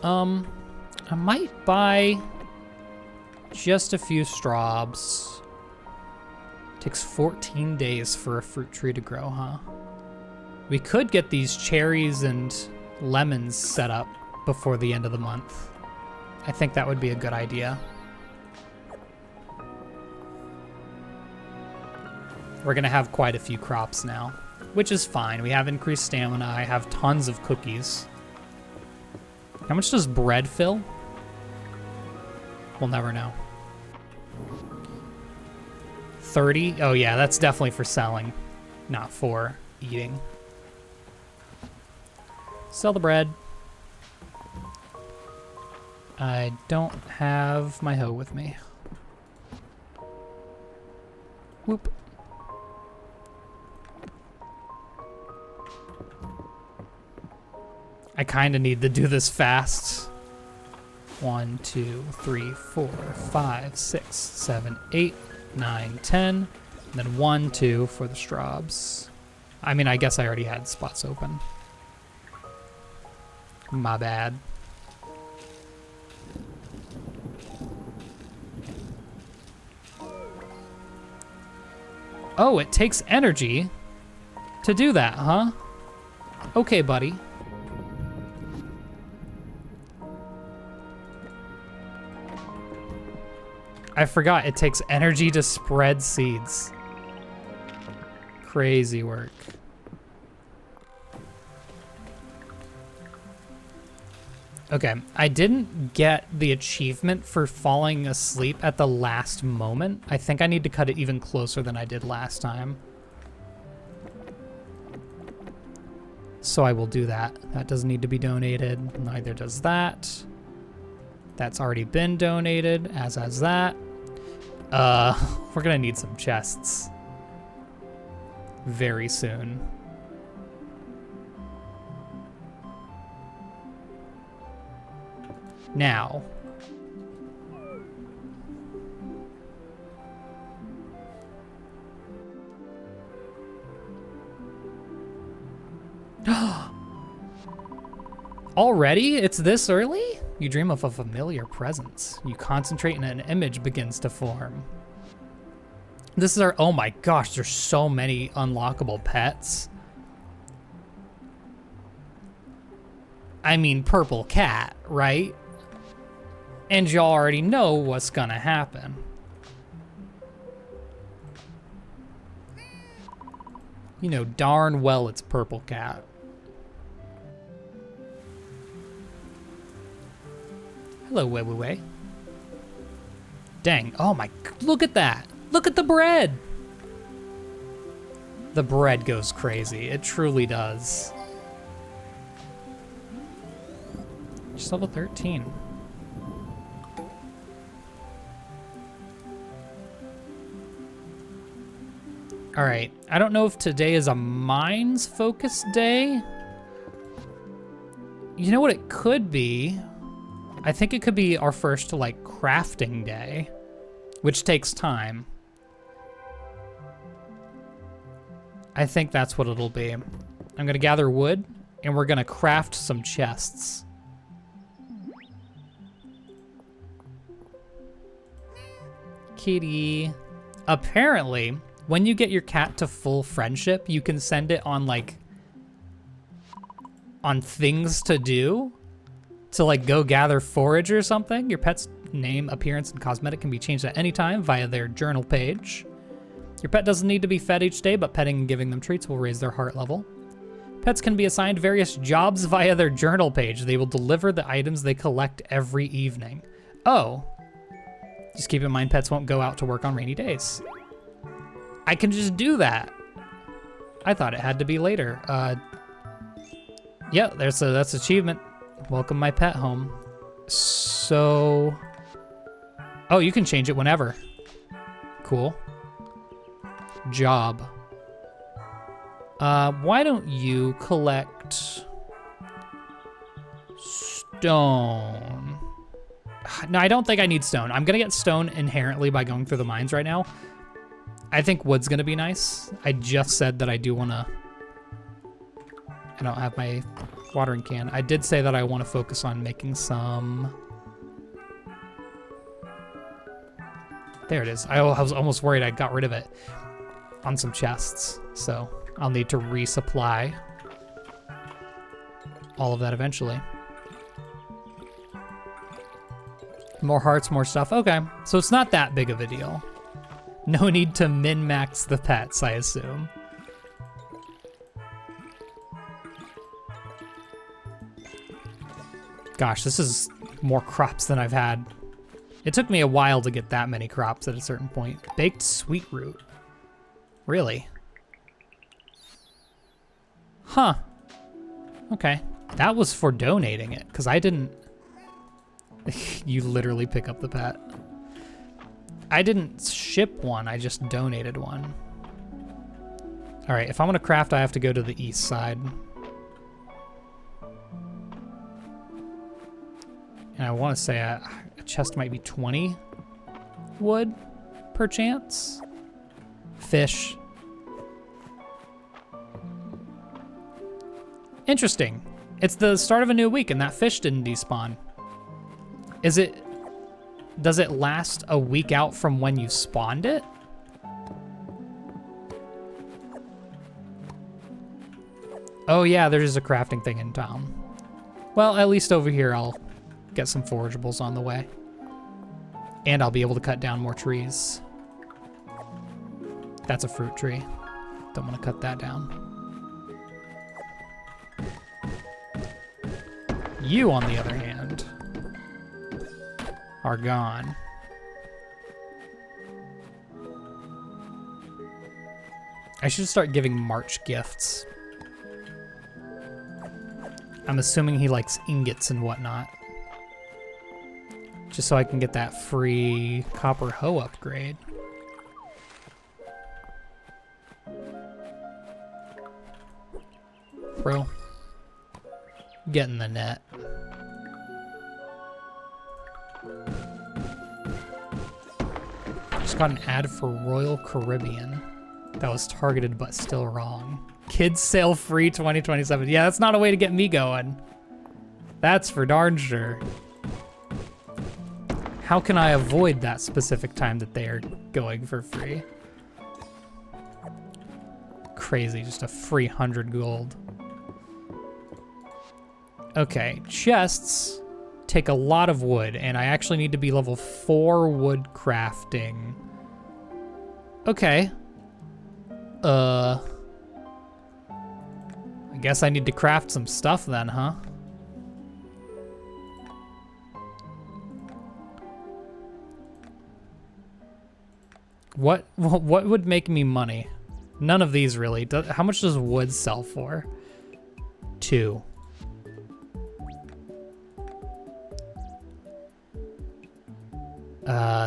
I might buy just a few straws. Takes 14 days for a fruit tree to grow, huh? We could get these cherries and lemons set up before the end of the month. I think that would be a good idea. We're gonna have quite a few crops now, which is fine. We have increased stamina. I have tons of cookies. How much does bread fill? We'll never know. 30? Oh yeah, that's definitely for selling, not for eating. Sell the bread. I don't have my hoe with me. Whoop. I kind of need to do this fast. 1, 2, 3, 4, 5, 6, 7, 8, 9, 10. And then 1, 2 for the straws. I mean, I guess I already had spots open. My bad. Oh, it takes energy to do that, huh? Okay, buddy. I forgot it takes energy to spread seeds. Crazy work. Okay, I didn't get the achievement for falling asleep at the last moment. I think I need to cut it even closer than I did last time. So I will do that. That doesn't need to be donated. Neither does that. That's already been donated, as has that. We're gonna need some chests very soon. Now, already? It's this early? You dream of a familiar presence. You concentrate and an image begins to form. This is our, oh my gosh, there's so many unlockable pets. I mean, purple cat, right? And y'all already know what's gonna happen. You know darn well it's purple cat. Hello, Wei Wei Wei. Dang, oh my, look at that. Look at the bread. The bread goes crazy, it truly does. Just level 13. All right, I don't know if today is a mines focused day. You know what it could be? I think it could be our first like crafting day, which takes time. I think that's what it'll be. I'm gonna gather wood and we're gonna craft some chests. Kitty. Apparently, when you get your cat to full friendship, you can send it on like, on things to do, to like go gather forage or something. Your pet's name, appearance, and cosmetic can be changed at any time via their journal page. Your pet doesn't need to be fed each day, but petting and giving them treats will raise their heart level. Pets can be assigned various jobs via their journal page. They will deliver the items they collect every evening. Oh. Just keep in mind, pets won't go out to work on rainy days. I can just do that. I thought it had to be later. Yeah, that's achievement. Welcome my pet home. So, oh, you can change it whenever. Cool. Job. Why don't you collect stone? No, I don't think I need stone. I'm gonna get stone inherently by going through the mines right now. I think wood's gonna be nice. I just said that I do wanna... I don't have my watering can. I did say that I want to focus on making some... There it is. I was almost worried I got rid of it on some chests. So I'll need to resupply all of that eventually. More hearts, more stuff. Okay, so it's not that big of a deal. No need to min-max the pets, I assume. Gosh, this is more crops than I've had. It took me a while to get that many crops at a certain point. Baked sweet root. Really? Huh. Okay. That was for donating it, because I didn't... You literally pick up the pet. I didn't ship one, I just donated one. All right, if I'm gonna craft, I have to go to the east side. And I want to say a chest might be 20 wood, perchance. Fish. Interesting. It's the start of a new week and that fish didn't despawn. Does it last a week out from when you spawned it? Oh yeah, there's a crafting thing in town. Well, at least over here I'll get some forageables on the way. And I'll be able to cut down more trees. That's a fruit tree. Don't want to cut that down. You, on the other hand, are gone. I should start giving March gifts. I'm assuming he likes ingots and whatnot. Just so I can get that free copper hoe upgrade. Bro. Get in the net. Just got an ad for Royal Caribbean. That was targeted but still wrong. Kids sale free 2027. Yeah, that's not a way to get me going. That's for darn sure. How can I avoid that specific time that they are going for free? Crazy, just a free 100 gold. Okay, chests take a lot of wood, and I actually need to be level 4 wood crafting. Okay. I guess I need to craft some stuff then, huh? What would make me money? None of these really. How much does wood sell for? 2.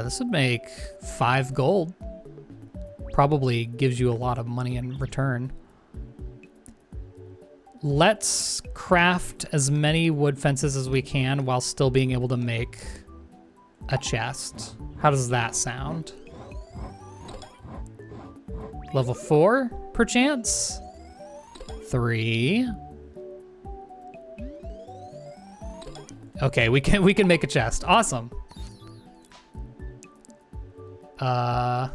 This would make 5 gold. Probably gives you a lot of money in return. Let's craft as many wood fences as we can while still being able to make a chest. How does that sound? Level 4, perchance? 3. Okay, we can make a chest. Awesome. I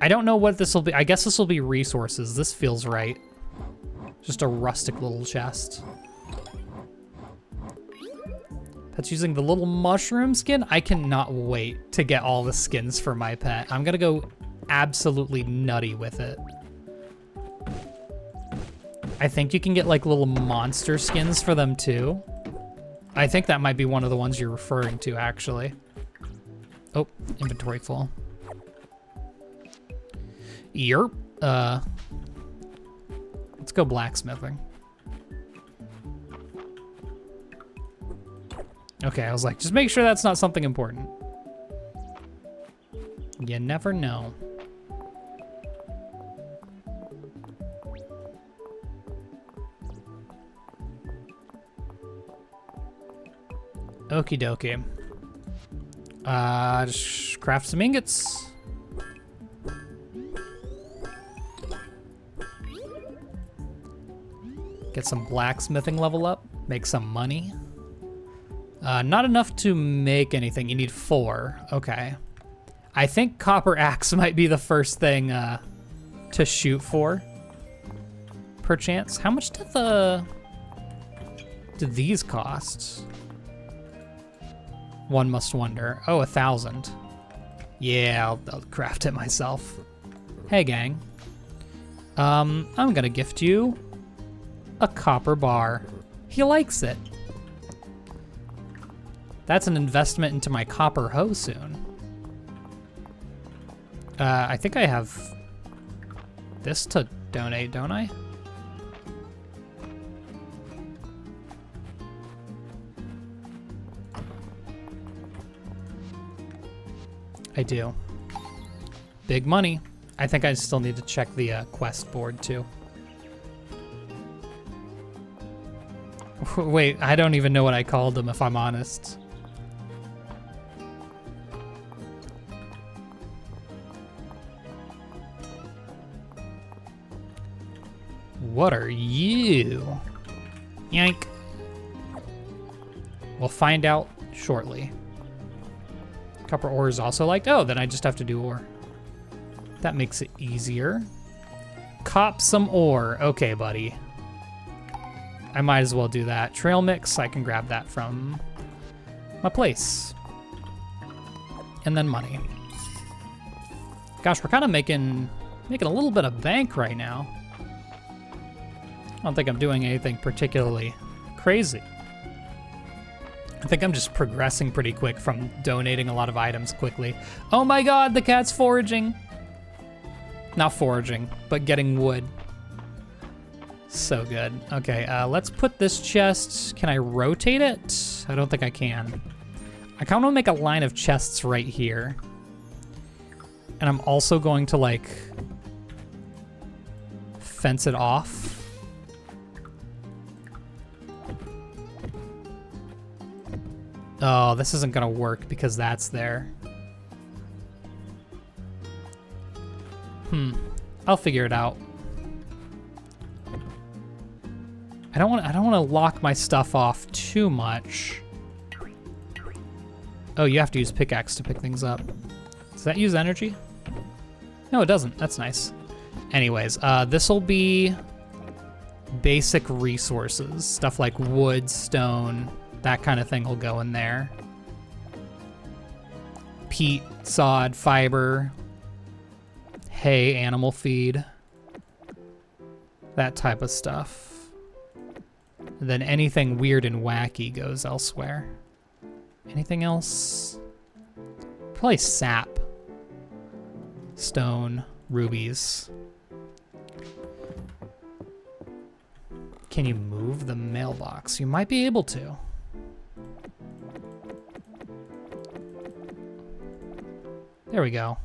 don't know what this will be. I guess this will be resources. This feels right. Just a rustic little chest. Pet's using the little mushroom skin. I cannot wait to get all the skins for my pet. I'm gonna go absolutely nutty with it. I think you can get like little monster skins for them too. I think that might be one of the ones you're referring to actually. Oh, inventory full. Yerp. Let's go blacksmithing. Okay, I was like, just make sure that's not something important. You never know. Okie dokie. Just craft some ingots. Get some blacksmithing level up. Make some money. Not enough to make anything. You need 4. Okay. I think copper axe might be the first thing to shoot for. Perchance. How much do these cost? One must wonder. Oh, 1,000. Yeah, I'll craft it myself. Hey, gang. I'm gonna gift you a copper bar. He likes it. That's an investment into my copper hoe soon. I think I have this to donate, don't I? I do. Big money. I think I still need to check the quest board too. Wait, I don't even know what I called them if I'm honest. What are you? Yank. We'll find out shortly. Copper ore is also liked. Oh, then I just have to do ore. That makes it easier. Cop some ore. Okay, buddy. I might as well do that. Trail mix, I can grab that from my place. And then money. Gosh, we're kind of making a little bit of bank right now. I don't think I'm doing anything particularly crazy. I think I'm just progressing pretty quick from donating a lot of items quickly. Oh my god, the cat's foraging. Not foraging, but getting wood. So good. Okay, let's put this chest. Can I rotate it? I don't think I can. I kind of want to make a line of chests right here. And I'm also going to, like, fence it off. Oh, this isn't gonna work because that's there. I'll figure it out. I don't want to lock my stuff off too much. Oh, you have to use pickaxe to pick things up. Does that use energy? No, it doesn't. That's nice. Anyways, this will be basic resources. Stuff like wood, stone, that kind of thing will go in there. Peat, sod, fiber, hay, animal feed, that type of stuff. And then anything weird and wacky goes elsewhere. Anything else? Probably sap, stone, rubies. Can you move the mailbox? You might be able to. There we go.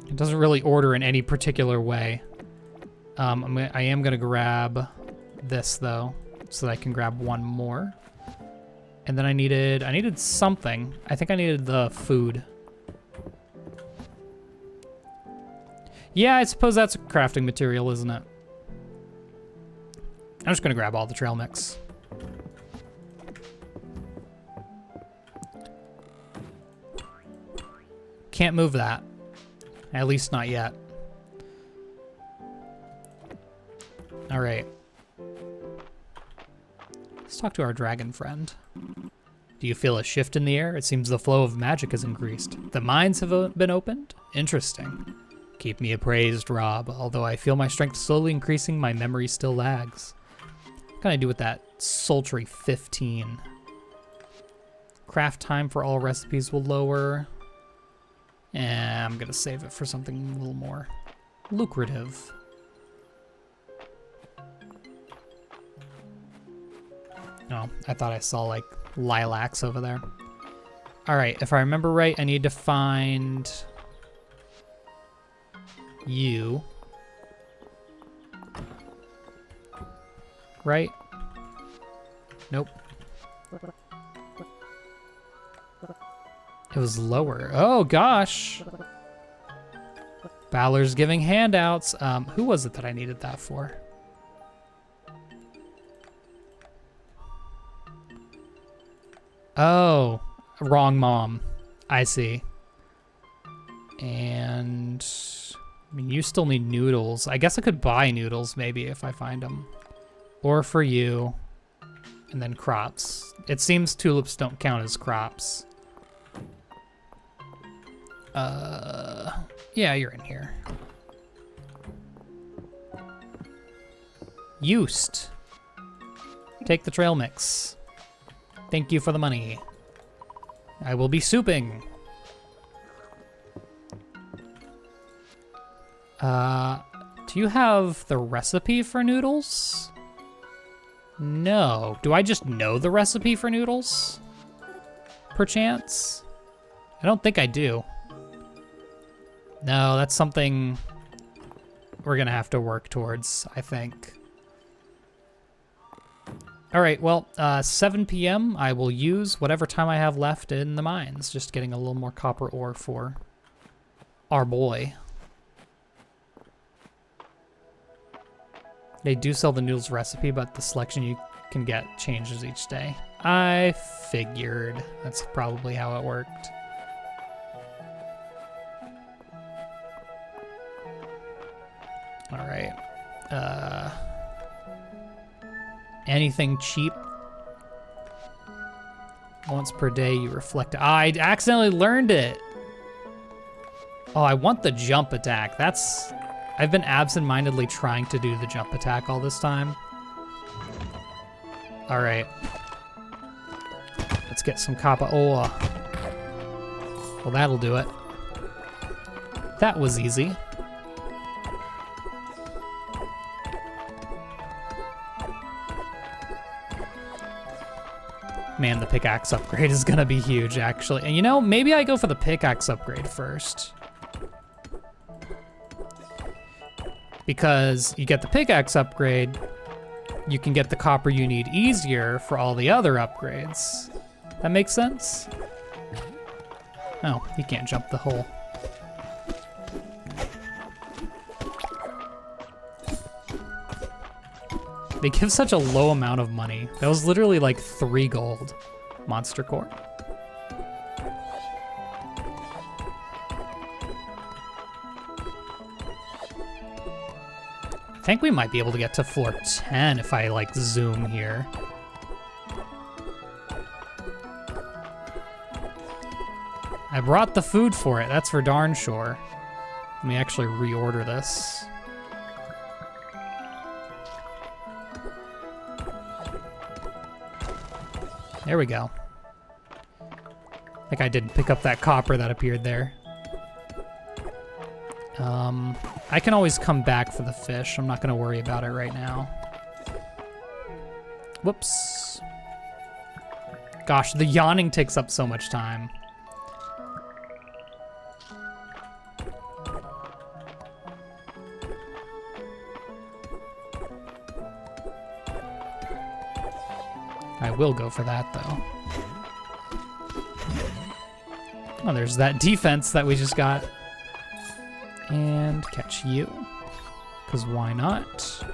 It doesn't really order in any particular way. I am gonna grab this though, so that I can grab one more. And then I needed something. I think I needed the food. Yeah, I suppose that's a crafting material, isn't it? I'm just gonna grab all the trail mix. Can't move that. At least not yet. All right. Let's talk to our dragon friend. Do you feel a shift in the air? It seems the flow of magic has increased. The mines have been opened? Interesting. Keep me appraised, Rob. Although I feel my strength slowly increasing, my memory still lags. What can I do with that sultry 15? Craft time for all recipes will lower. And I'm gonna save it for something a little more lucrative. Oh, I thought I saw like lilacs over there. All right, if I remember right, I need to find you. Right? Nope. It was lower. Oh, gosh. Balor's giving handouts. Who was it that I needed that for? Oh, wrong mom. I see. And I mean, you still need noodles. I guess I could buy noodles maybe if I find them. Or for you. And then crops. It seems tulips don't count as crops. Yeah, you're in here. Used. Take the trail mix. Thank you for the money. I will be souping. Do you have the recipe for noodles? No. Do I just know the recipe for noodles? Perchance? I don't think I do. No, that's something we're gonna have to work towards, I think. All right, well, 7 p.m. I will use whatever time I have left in the mines, just getting a little more copper ore for our boy. They do sell the noodles recipe, but the selection you can get changes each day. I figured that's probably how it worked. All right. Anything cheap? Once per day you reflect. I accidentally learned it. Oh, I want the jump attack. I've been absent-mindedly trying to do the jump attack all this time. All right. Let's get some copper ore. Well, that'll do it. That was easy. Man, the pickaxe upgrade is gonna be huge, actually. And you know, maybe I go for the pickaxe upgrade first. Because you get the pickaxe upgrade, you can get the copper you need easier for all the other upgrades. That makes sense? Oh, you can't jump the hole. They give such a low amount of money. That was literally like 3 gold. Monster core. I think we might be able to get to floor 10 if I like zoom here. I brought the food for it, that's for darn sure. Let me actually reorder this. There we go. I think I did pick up that copper that appeared there. I can always come back for the fish. I'm not gonna worry about it right now. Whoops. Gosh, the yawning takes up so much time. I will go for that, though. Oh, there's that defense that we just got. And catch you, because why not?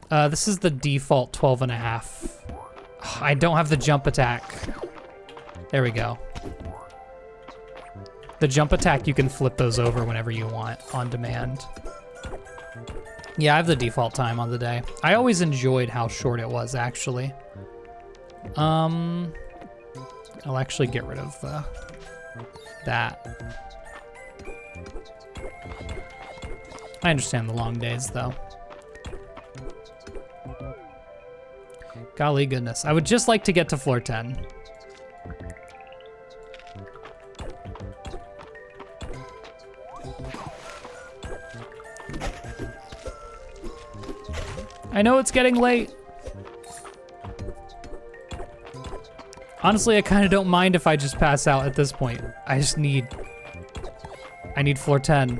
This is the default 12.5. I don't have the jump attack. There we go. The jump attack, you can flip those over whenever you want on demand. Yeah, I have the default time on the day. I always enjoyed how short it was, actually. I'll actually get rid of that. I understand the long days, though. Golly goodness. I would just like to get to floor 10. I know it's getting late. Honestly, I kind of don't mind if I just pass out at this point. I need floor 10.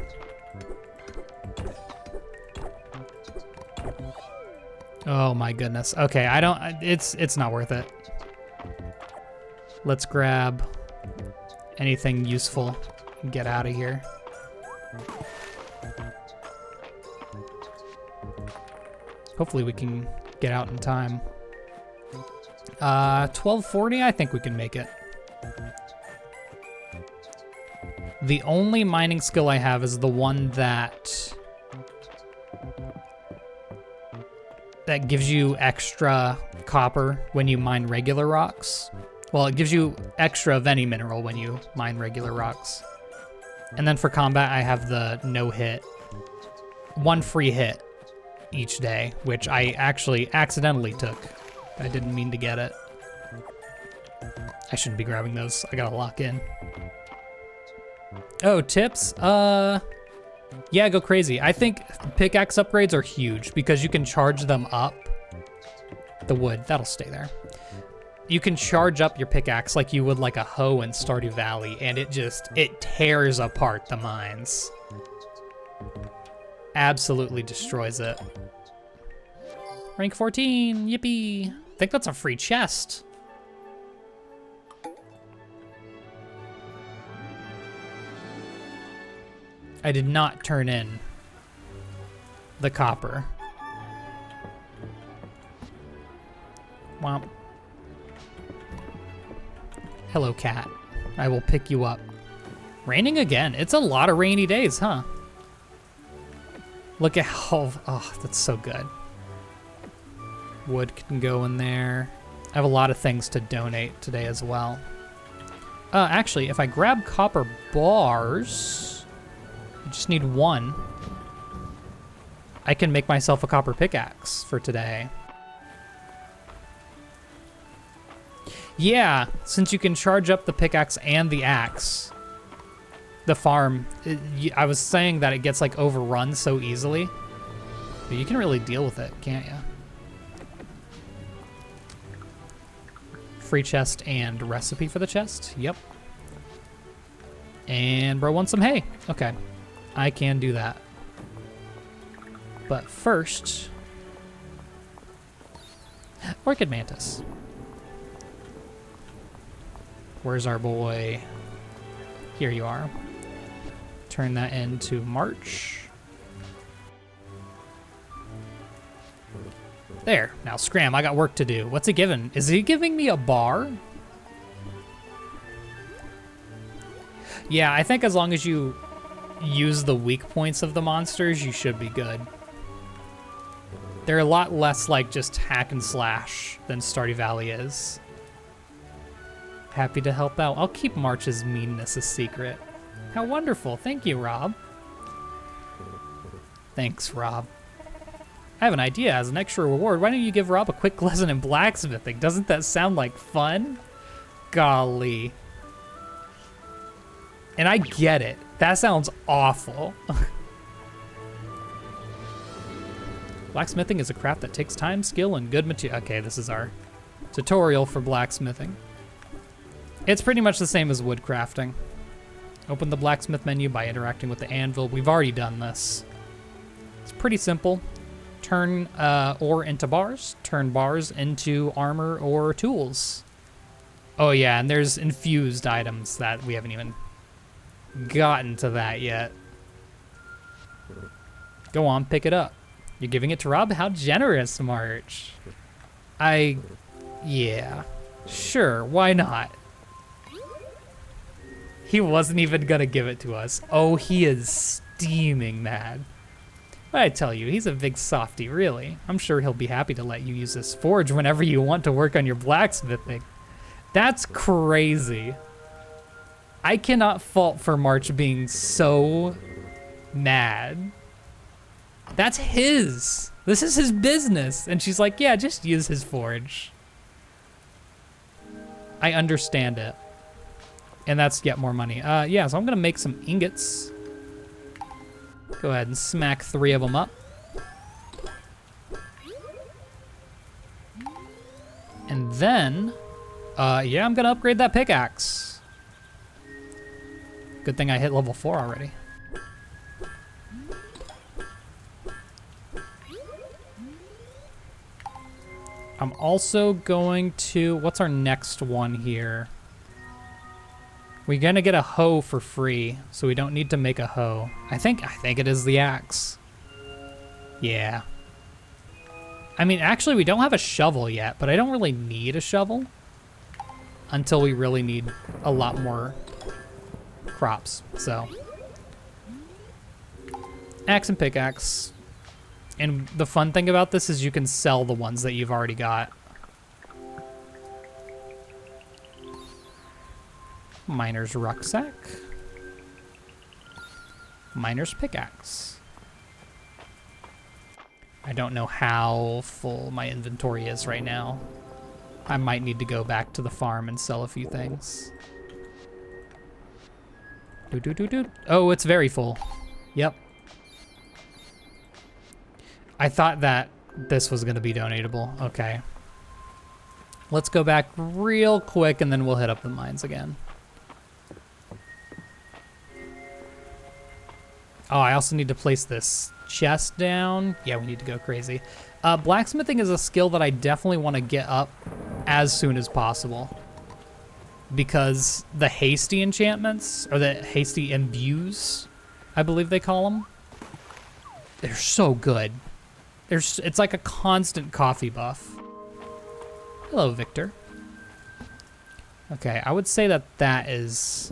Oh my goodness. Okay, I don't, it's not worth it. Let's grab anything useful and get out of here. Hopefully we can get out in time. 1240, I think we can make it. The only mining skill I have is the one that gives you extra copper when you mine regular rocks. Well, it gives you extra of any mineral when you mine regular rocks. And then for combat, I have the no hit. One free hit each day, which I actually accidentally took. I didn't mean to get it. I shouldn't be grabbing those. I gotta lock in. Oh, tips? Yeah, go crazy. I think pickaxe upgrades are huge because you can charge them up. The wood, that'll stay there. You can charge up your pickaxe like you would like a hoe in Stardew Valley, and it tears apart the mines. Absolutely destroys it. Rank 14, yippee. I think that's a free chest. I did not turn in the copper. Womp. Hello, cat. I will pick you up. Raining again. It's a lot of rainy days, huh? Look at how, oh, that's so good. Wood can go in there. I have a lot of things to donate today as well. Actually, if I grab copper bars, I just need one. I can make myself a copper pickaxe for today. Yeah, since you can charge up the pickaxe and the axe, the farm, I was saying that it gets like overrun so easily, but you can really deal with it, can't you? Free chest and recipe for the chest, yep. And bro wants some hay, okay. I can do that. But first, Orchid Mantis. Where's our boy? Here you are. Turn that into March. There, now Scram, I got work to do. What's he giving? Is he giving me a bar? Yeah, I think as long as you use the weak points of the monsters, you should be good. They're a lot less like just hack and slash than Stardew Valley is. Happy to help out. I'll keep March's meanness a secret. How wonderful. Thank you, Rob. Thanks, Rob. I have an idea. As an extra reward, why don't you give Rob a quick lesson in blacksmithing? Doesn't that sound like fun? Golly. And I get it. That sounds awful. Blacksmithing is a craft that takes time, skill, and good material. Okay, this is our tutorial for blacksmithing. It's pretty much the same as wood crafting. Open the blacksmith menu by interacting with the anvil. We've already done this. It's pretty simple. Turn ore into bars. Turn bars into armor or tools. Oh yeah, and there's infused items that we haven't even gotten to that yet. Go on, pick it up. You're giving it to Rob? How generous, March. Yeah. Sure, why not? He wasn't even gonna give it to us. Oh, he is steaming mad. But I tell you, he's a big softy, really. I'm sure he'll be happy to let you use this forge whenever you want to work on your blacksmithing. That's crazy. I cannot fault for March being so mad. That's his. This is his business. And she's like, yeah, just use his forge. I understand it. And that's yet more money. Yeah, so I'm gonna make some ingots. Go ahead and smack 3 of them up. And then, yeah, I'm gonna upgrade that pickaxe. Good thing I hit level 4 already. I'm also going to, what's our next one here? We're gonna get a hoe for free, so we don't need to make a hoe. I think it is the axe. Yeah. I mean, actually, we don't have a shovel yet, but I don't really need a shovel until we really need a lot more crops, so. Axe and pickaxe. And the fun thing about this is you can sell the ones that you've already got. Miner's rucksack. Miner's pickaxe. I don't know how full my inventory is right now. I might need to go back to the farm and sell a few things. Oh, it's very full. Yep. I thought that this was going to be donatable. Okay. Let's go back real quick and then we'll hit up the mines again. Oh, I also need to place this chest down. Yeah, we need to go crazy. Blacksmithing is a skill that I definitely want to get up as soon as possible. Because the hasty enchantments, or the hasty imbues, I believe they call them, they're so good. It's like a constant coffee buff. Hello, Victor. Okay, I would say that that is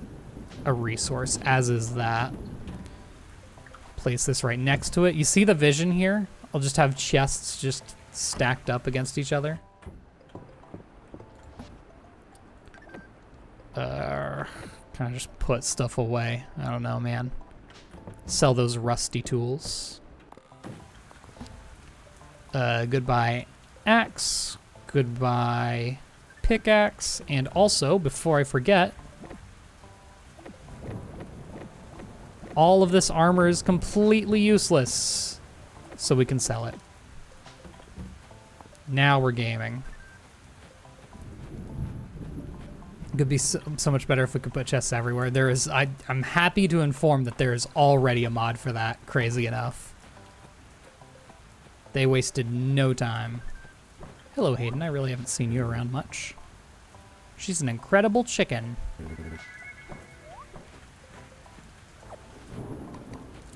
a resource, as is that. Place this right next to it. You see the vision here? I'll just have chests just stacked up against each other. Kind of just put stuff away. I don't know, man. Sell those rusty tools. Goodbye axe. Goodbye pickaxe. And also, before I forget, all of this armor is completely useless, so we can sell it. Now we're gaming. It could be so much better if we could put chests everywhere. There is, I'm happy to inform that there is already a mod for that, crazy enough. They wasted no time. Hello, Hayden. I really haven't seen you around much. She's an incredible chicken.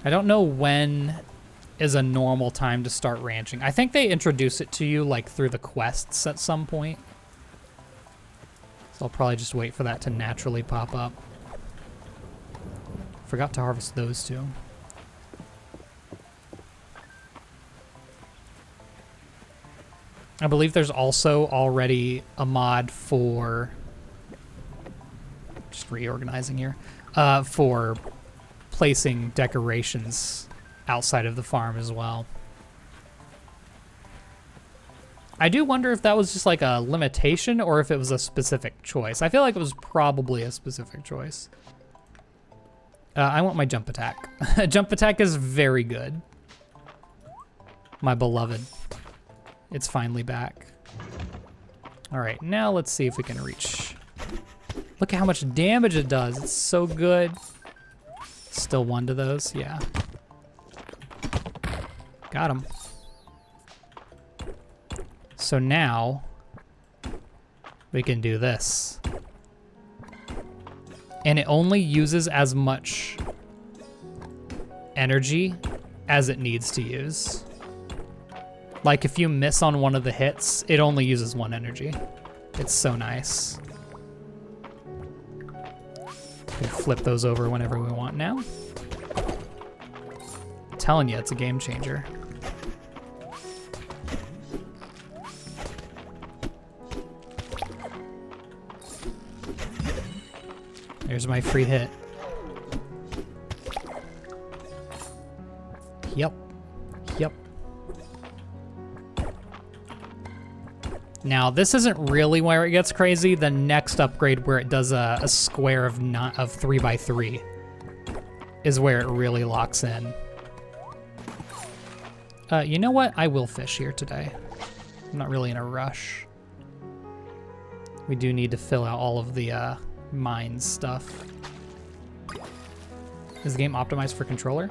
I don't know when is a normal time to start ranching. I think they introduce it to you like through the quests at some point. So I'll probably just wait for that to naturally pop up. Forgot to harvest those two. I believe there's also already a mod for, just reorganizing here, for placing decorations outside of the farm as well. I do wonder if that was just like a limitation or if it was a specific choice. I feel like it was probably a specific choice. I want my jump attack. Jump attack is very good. My beloved. It's finally back. All right, now let's see if we can reach. Look at how much damage it does. It's so good. Still one to those, yeah. Got him. So now we can do this. And it only uses as much energy as it needs to use. Like if you miss on one of the hits, it only uses one energy. It's so nice. We can flip those over whenever we want now. I'm telling you, it's a game changer. There's my free hit. Yep. Yep. Now, this isn't really where it gets crazy. The next upgrade where it does a square of 3x3 is where it really locks in. You know what? I will fish here today. I'm not really in a rush. We do need to fill out all of the mines stuff. Is the game optimized for controller?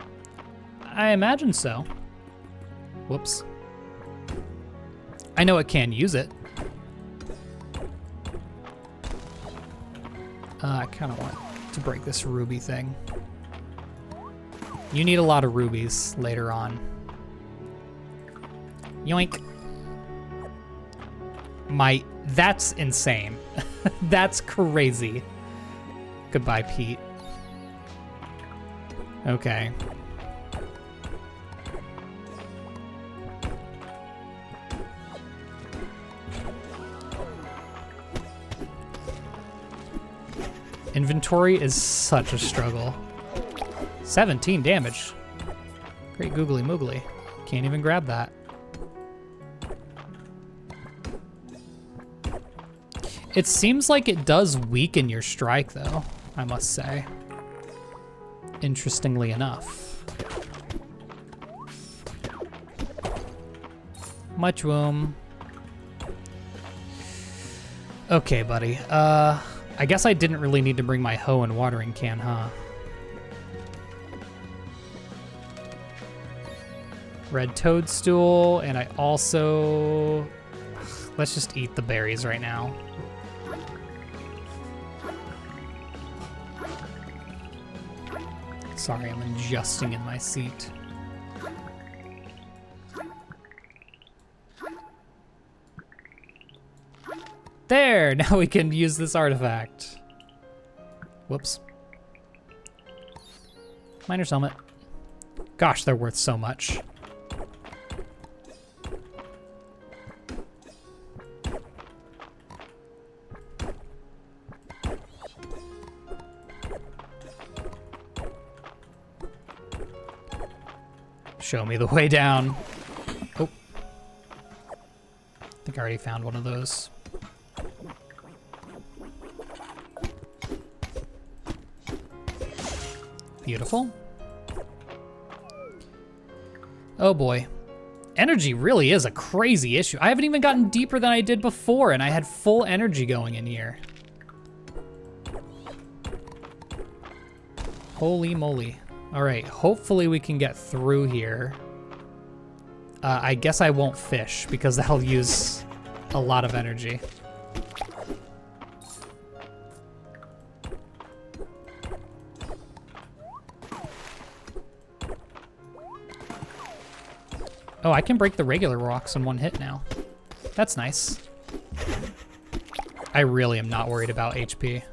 I imagine so. Whoops. I know it can use it. I kind of want to break this ruby thing. You need a lot of rubies later on. Yoink. That's insane. That's crazy. Goodbye, Pete. Okay. Inventory is such a struggle. 17 damage. Great googly moogly. Can't even grab that. It seems like it does weaken your strike, though, I must say. Interestingly enough. Much womb. Okay, buddy. I guess I didn't really need to bring my hoe and watering can, huh? Red toadstool, and I also... Let's just eat the berries right now. Sorry, I'm adjusting in my seat. There! Now we can use this artifact. Whoops. Miner's helmet. Gosh, they're worth so much. Show me the way down. Oh. I think I already found one of those. Beautiful. Oh boy. Energy really is a crazy issue. I haven't even gotten deeper than I did before, and I had full energy going in here. Holy moly. All right, hopefully we can get through here. I guess I won't fish because that'll use a lot of energy. Oh, I can break the regular rocks in one hit now. That's nice. I really am not worried about HP.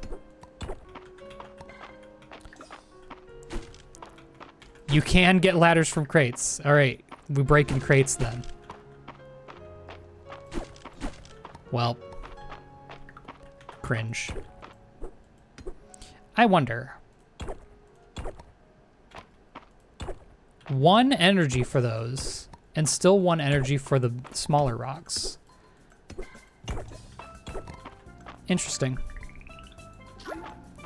You can get ladders from crates. All right, we break in crates then. Well, cringe. I wonder. 1 energy for those, and still 1 energy for the smaller rocks. Interesting.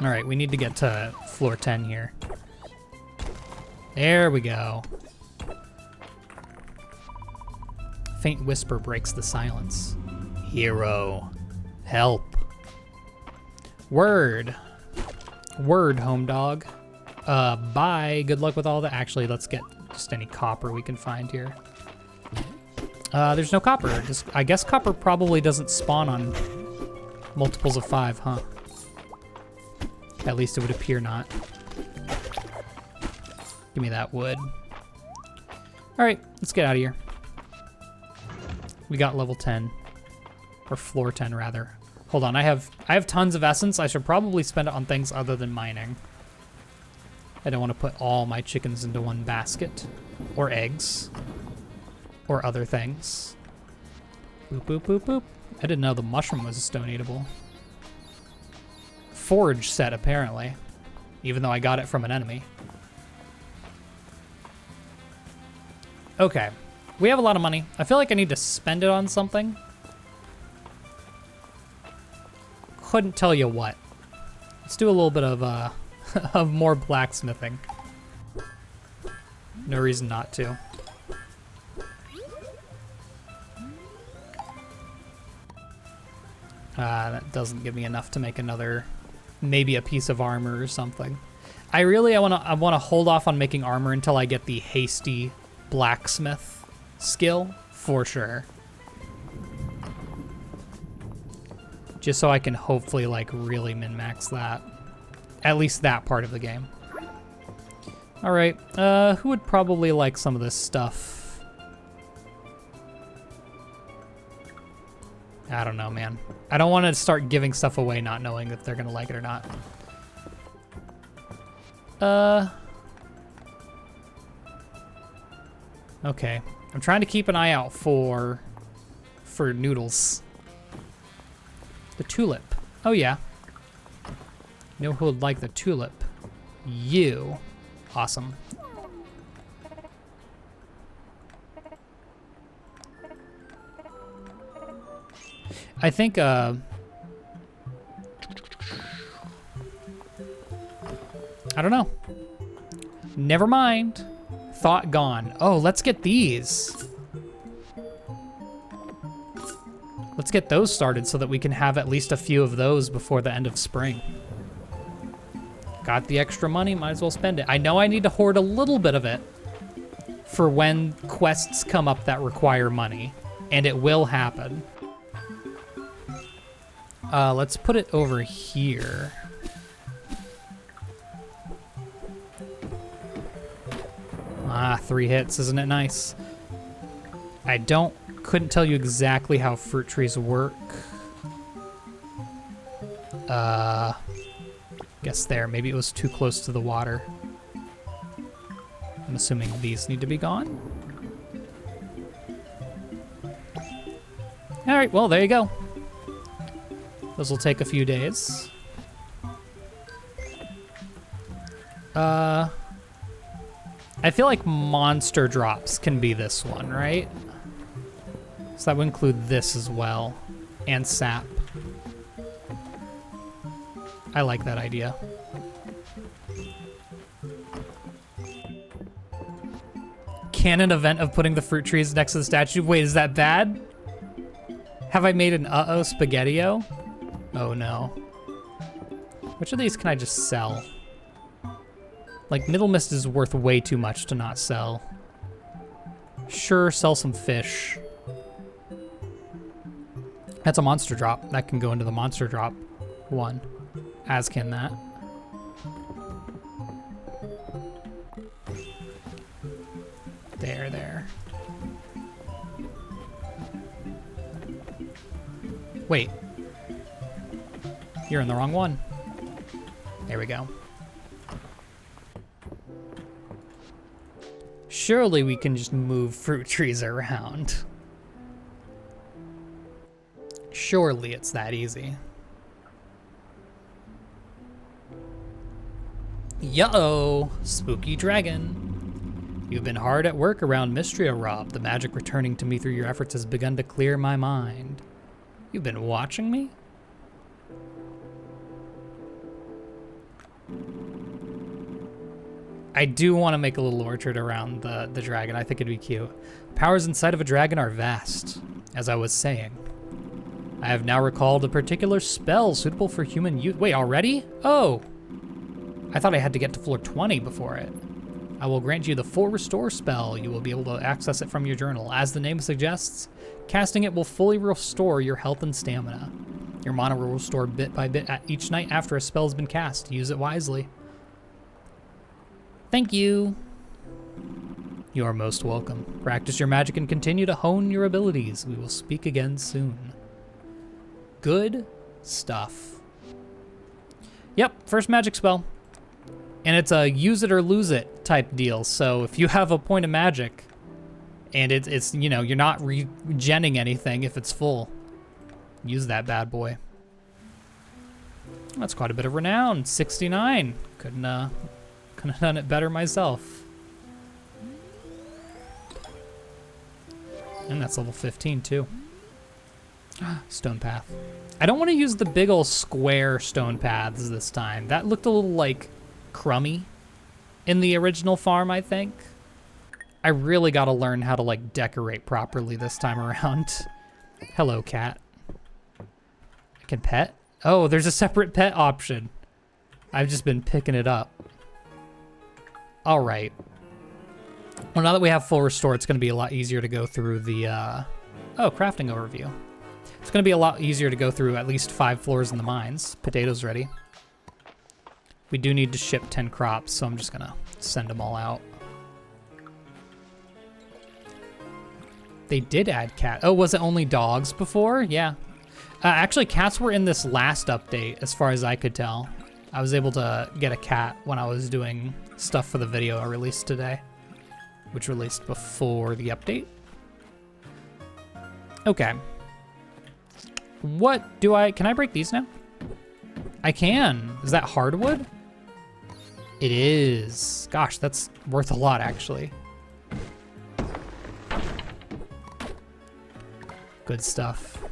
All right, we need to get to floor 10 here. There we go. Faint whisper breaks the silence. Hero, help. Word. Word, home dog. Bye. Good luck with all that. Actually, let's get just any copper we can find here. There's no copper. I guess copper probably doesn't spawn on multiples of 5, huh? At least it would appear not. Give me that wood. All right, let's get out of here. We got level 10, or floor 10 rather. Hold on, I have tons of essence. I should probably spend it on things other than mining. I don't want to put all my chickens into one basket, or eggs, or other things. Boop, boop, boop, boop. I didn't know the mushroom was stone eatable. Forge set, apparently, even though I got it from an enemy. Okay, we have a lot of money. I feel like I need to spend it on something. Couldn't tell you what. Let's do a little bit of of more blacksmithing. No reason not to. That doesn't give me enough to make another, maybe a piece of armor or something. I wanna hold off on making armor until I get the hasty blacksmith skill for sure. Just so I can hopefully, like, really min-max that. At least that part of the game. All right, who would probably like some of this stuff? I don't know, man. I don't want to start giving stuff away not knowing if they're gonna like it or not. Okay. I'm trying to keep an eye out for noodles. The tulip. Oh yeah. You know who would like the tulip? You. Awesome. I think, I don't know. Never mind. Thought gone. Oh, let's get these. Let's get those started so that we can have at least a few of those before the end of spring. Got the extra money, might as well spend it. I know I need to hoard a little bit of it for when quests come up that require money, and it will happen. Let's put it over here. Ah, 3 hits, isn't it nice? I couldn't tell you exactly how fruit trees work. Guess there, maybe it was too close to the water. I'm assuming these need to be gone. All right, well, there you go. Those will take a few days. I feel like monster drops can be this one, right? So that would include this as well, and sap. I like that idea. Canon event of putting the fruit trees next to the statue. Wait, is that bad? Have I made an uh-oh spaghetti-o? Oh no. Which of these can I just sell? Like, Middle Mist is worth way too much to not sell. Sure, sell some fish. That's a monster drop. That can go into the monster drop one. As can that. There. Wait. You're in the wrong one. There we go. Surely we can just move fruit trees around. Surely it's that easy. Yo, spooky dragon. You've been hard at work around Mistria, Rob. The magic returning to me through your efforts has begun to clear my mind. You've been watching me? I do want to make a little orchard around the dragon. I think it'd be cute. Powers inside of a dragon are vast, as I was saying. I have now recalled a particular spell suitable for human use. Wait, already? Oh. I thought I had to get to floor 20 before it. I will grant you the full restore spell. You will be able to access it from your journal. As the name suggests, casting it will fully restore your health and stamina. Your mana will restore bit by bit each night after a spell has been cast. Use it wisely. Thank you. You are most welcome. Practice your magic and continue to hone your abilities. We will speak again soon. Good stuff. Yep, first magic spell. And it's a use it or lose it type deal. So if you have a point of magic and it's you know, you're not regenning anything if it's full, use that bad boy. That's quite a bit of renown. 69. Couldn't have done it better myself. And that's level 15 too. Stone path. I don't want to use the big old square stone paths this time. That looked a little like crummy in the original farm, I think. I really got to learn how to like decorate properly this time around. Hello, cat. I can pet? Oh, there's a separate pet option. I've just been picking it up. All right. Well, now that we have full restore, it's going to be a lot easier to go through the, oh, crafting overview. It's going to be a lot easier to go through at least 5 floors in the mines. Potatoes ready. We do need to ship 10 crops, so I'm just going to send them all out. They did add cat. Oh, was it only dogs before? Yeah. Actually, cats were in this last update, as far as I could tell. I was able to get a cat when I was doing stuff for the video I released today, which released before the update. Okay. What do can I break these now? I can. Is that hardwood? It is. Gosh, that's worth a lot, actually. Good stuff.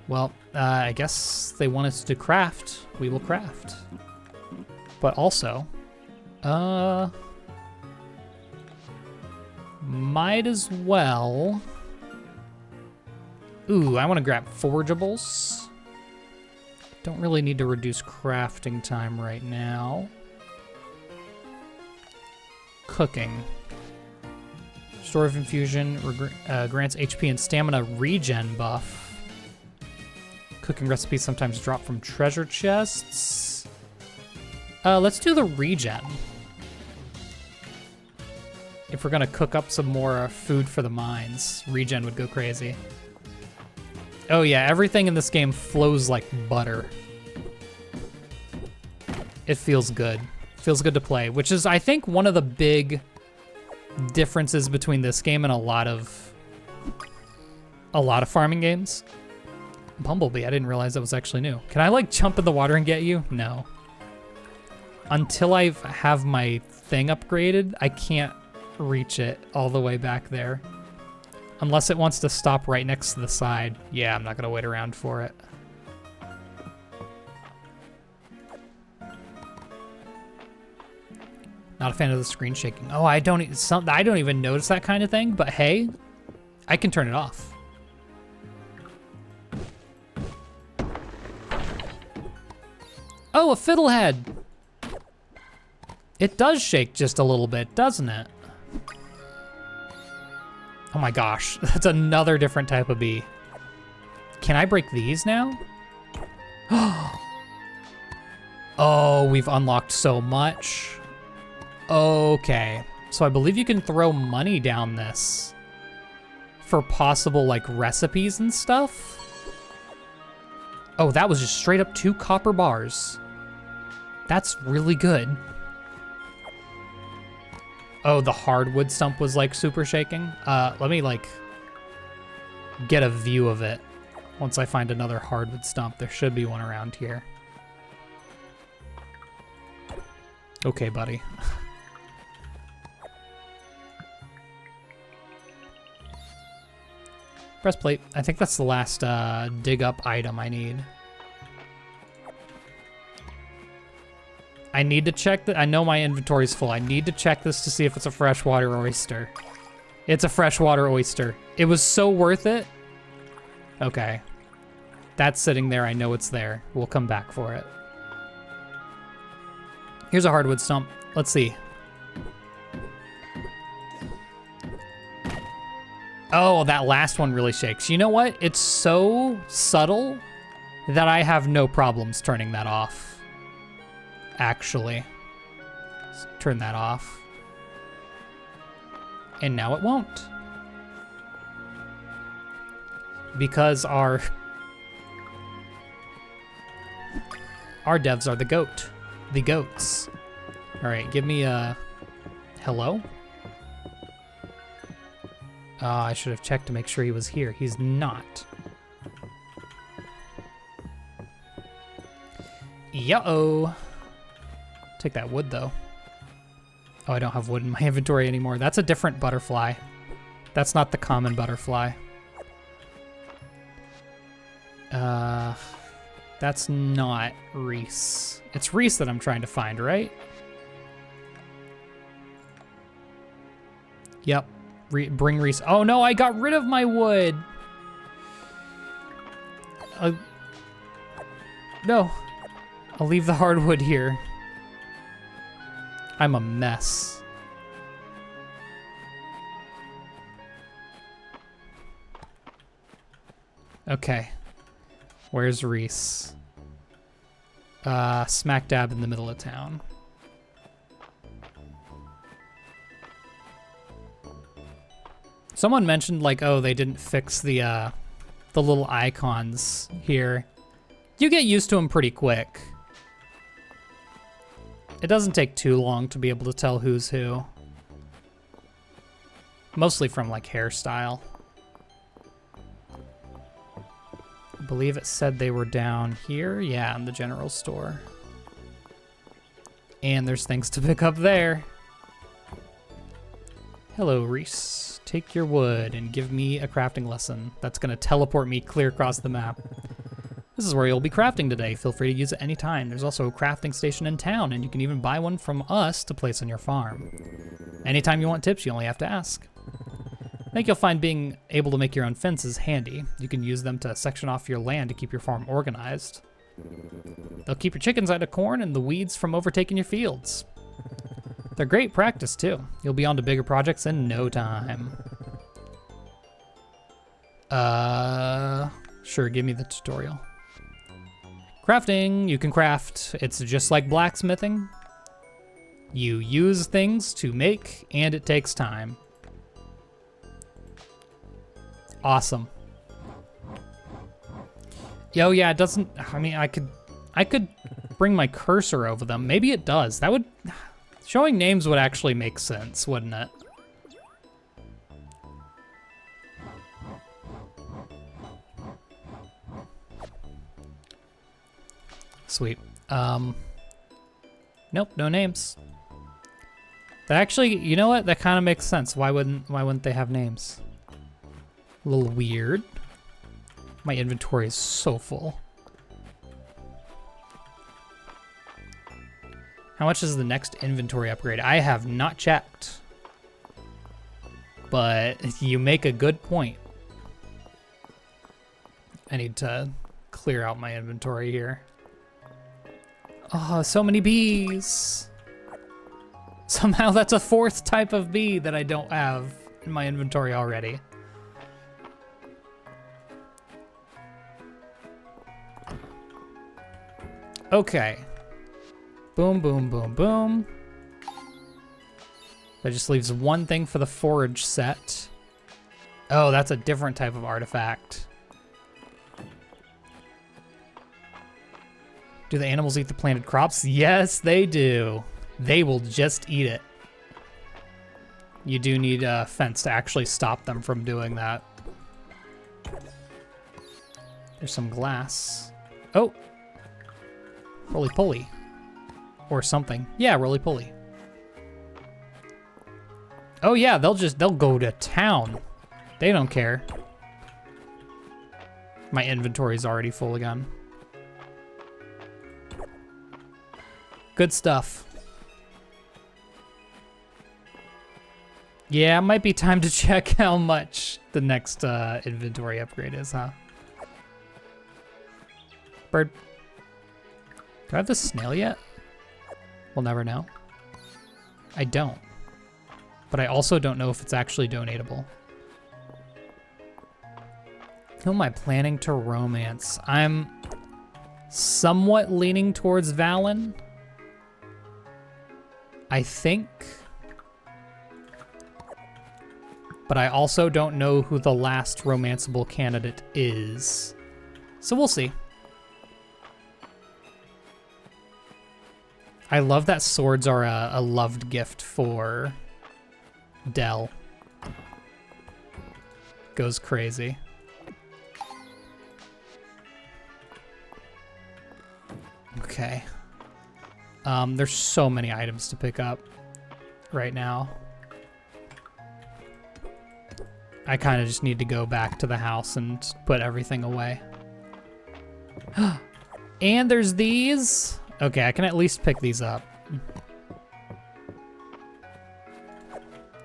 Well, I guess they want us to craft. We will craft. But also, might as well. Ooh, I want to grab forageables. Don't really need to reduce crafting time right now. Cooking. Store of Infusion grants HP and stamina regen buff. Cooking recipes sometimes drop from treasure chests. Let's do the regen. If we're gonna cook up some more food for the mines, regen would go crazy. Oh yeah, everything in this game flows like butter. It feels good. Feels good to play, which is, I think, one of the big differences between this game and a lot of farming games. Bumblebee, I didn't realize that was actually new. Can I like jump in the water and get you? No. Until I have my thing upgraded, I can't reach it all the way back there. Unless it wants to stop right next to the side. Yeah, I'm not gonna wait around for it. Not a fan of the screen shaking. Oh, I don't even notice that kind of thing, but hey, I can turn it off. Oh, a fiddlehead. It does shake just a little bit, doesn't it? Oh my gosh, that's another different type of bee. Can I break these now? Oh, we've unlocked so much. Okay, so I believe you can throw money down this for possible like recipes and stuff. Oh, that was just straight up 2 copper bars. That's really good. Oh, the hardwood stump was like super shaking. Let me like get a view of it. Once I find another hardwood stump, there should be one around here. Okay, buddy. Breastplate. I think that's the last dig up item I need. I need to check that. I know my inventory's full. I need to check this to see if it's a freshwater oyster. It's a freshwater oyster. It was so worth it. Okay. That's sitting there. I know it's there. We'll come back for it. Here's a hardwood stump. Let's see. Oh, that last one really shakes. You know what? It's so subtle that I have no problems turning that off. Actually. Let's turn that off. And now it won't. Because our devs are the goats. All right, give me a hello. I should have checked to make sure he was here. He's not. Yo. Take that wood though. Oh, I don't have wood in my inventory anymore. That's a different butterfly. That's not the common butterfly. That's not Reese. It's Reese that I'm trying to find, right? Yep. Bring Reese. Oh no, I got rid of my wood. No. I'll leave the hardwood here. I'm a mess. Okay. Where's Reese? Smack dab in the middle of town. Someone mentioned like, oh, they didn't fix the little icons here. You get used to them pretty quick. It doesn't take too long to be able to tell who's who. Mostly from like hairstyle. I believe it said they were down here. Yeah, in the general store. And there's things to pick up there. Hello, Reese. Take your wood and give me a crafting lesson. That's gonna teleport me clear across the map. This is where you'll be crafting today. Feel free to use it anytime. There's also a crafting station in town, and you can even buy one from us to place on your farm. Anytime you want tips, you only have to ask. I think you'll find being able to make your own fences handy. You can use them to section off your land to keep your farm organized. They'll keep your chickens out of corn and the weeds from overtaking your fields. They're great practice too. You'll be on to bigger projects in no time. Sure, give me the tutorial. Crafting, you can craft. It's just like blacksmithing. You use things to make, and it takes time. Awesome. Yo, yeah, it doesn't, I mean, I could bring my cursor over them. Maybe it does. That would, showing names would actually make sense, wouldn't it? Sweet. Nope, no names. That actually, you know what? That kind of makes sense. Why wouldn't they have names? A little weird. My inventory is so full. How much is the next inventory upgrade? I have not checked. But you make a good point. I need to clear out my inventory here. Oh, so many bees. Somehow that's a fourth type of bee that I don't have in my inventory already. Okay. Boom, boom, boom, boom. That just leaves one thing for the forage set. Oh, that's a different type of artifact. Do the animals eat the planted crops? Yes, they do. They will just eat it. You do need a fence to actually stop them from doing that. There's some glass. Oh. Roly-poly. Or something. Yeah, roly-poly. Oh yeah, they'll go to town. They don't care. My inventory's already full again. Good stuff. Yeah, it might be time to check how much the next inventory upgrade is, huh? Bird. Do I have the snail yet? We'll never know. I don't. But I also don't know if it's actually donatable. Who am I planning to romance? I'm somewhat leaning towards Valen. I think. But I also don't know who the last romanceable candidate is. So we'll see. I love that swords are a loved gift for Dell. Goes crazy. Okay. There's so many items to pick up right now. I kind of just need to go back to the house and put everything away. And there's these. Okay, I can at least pick these up.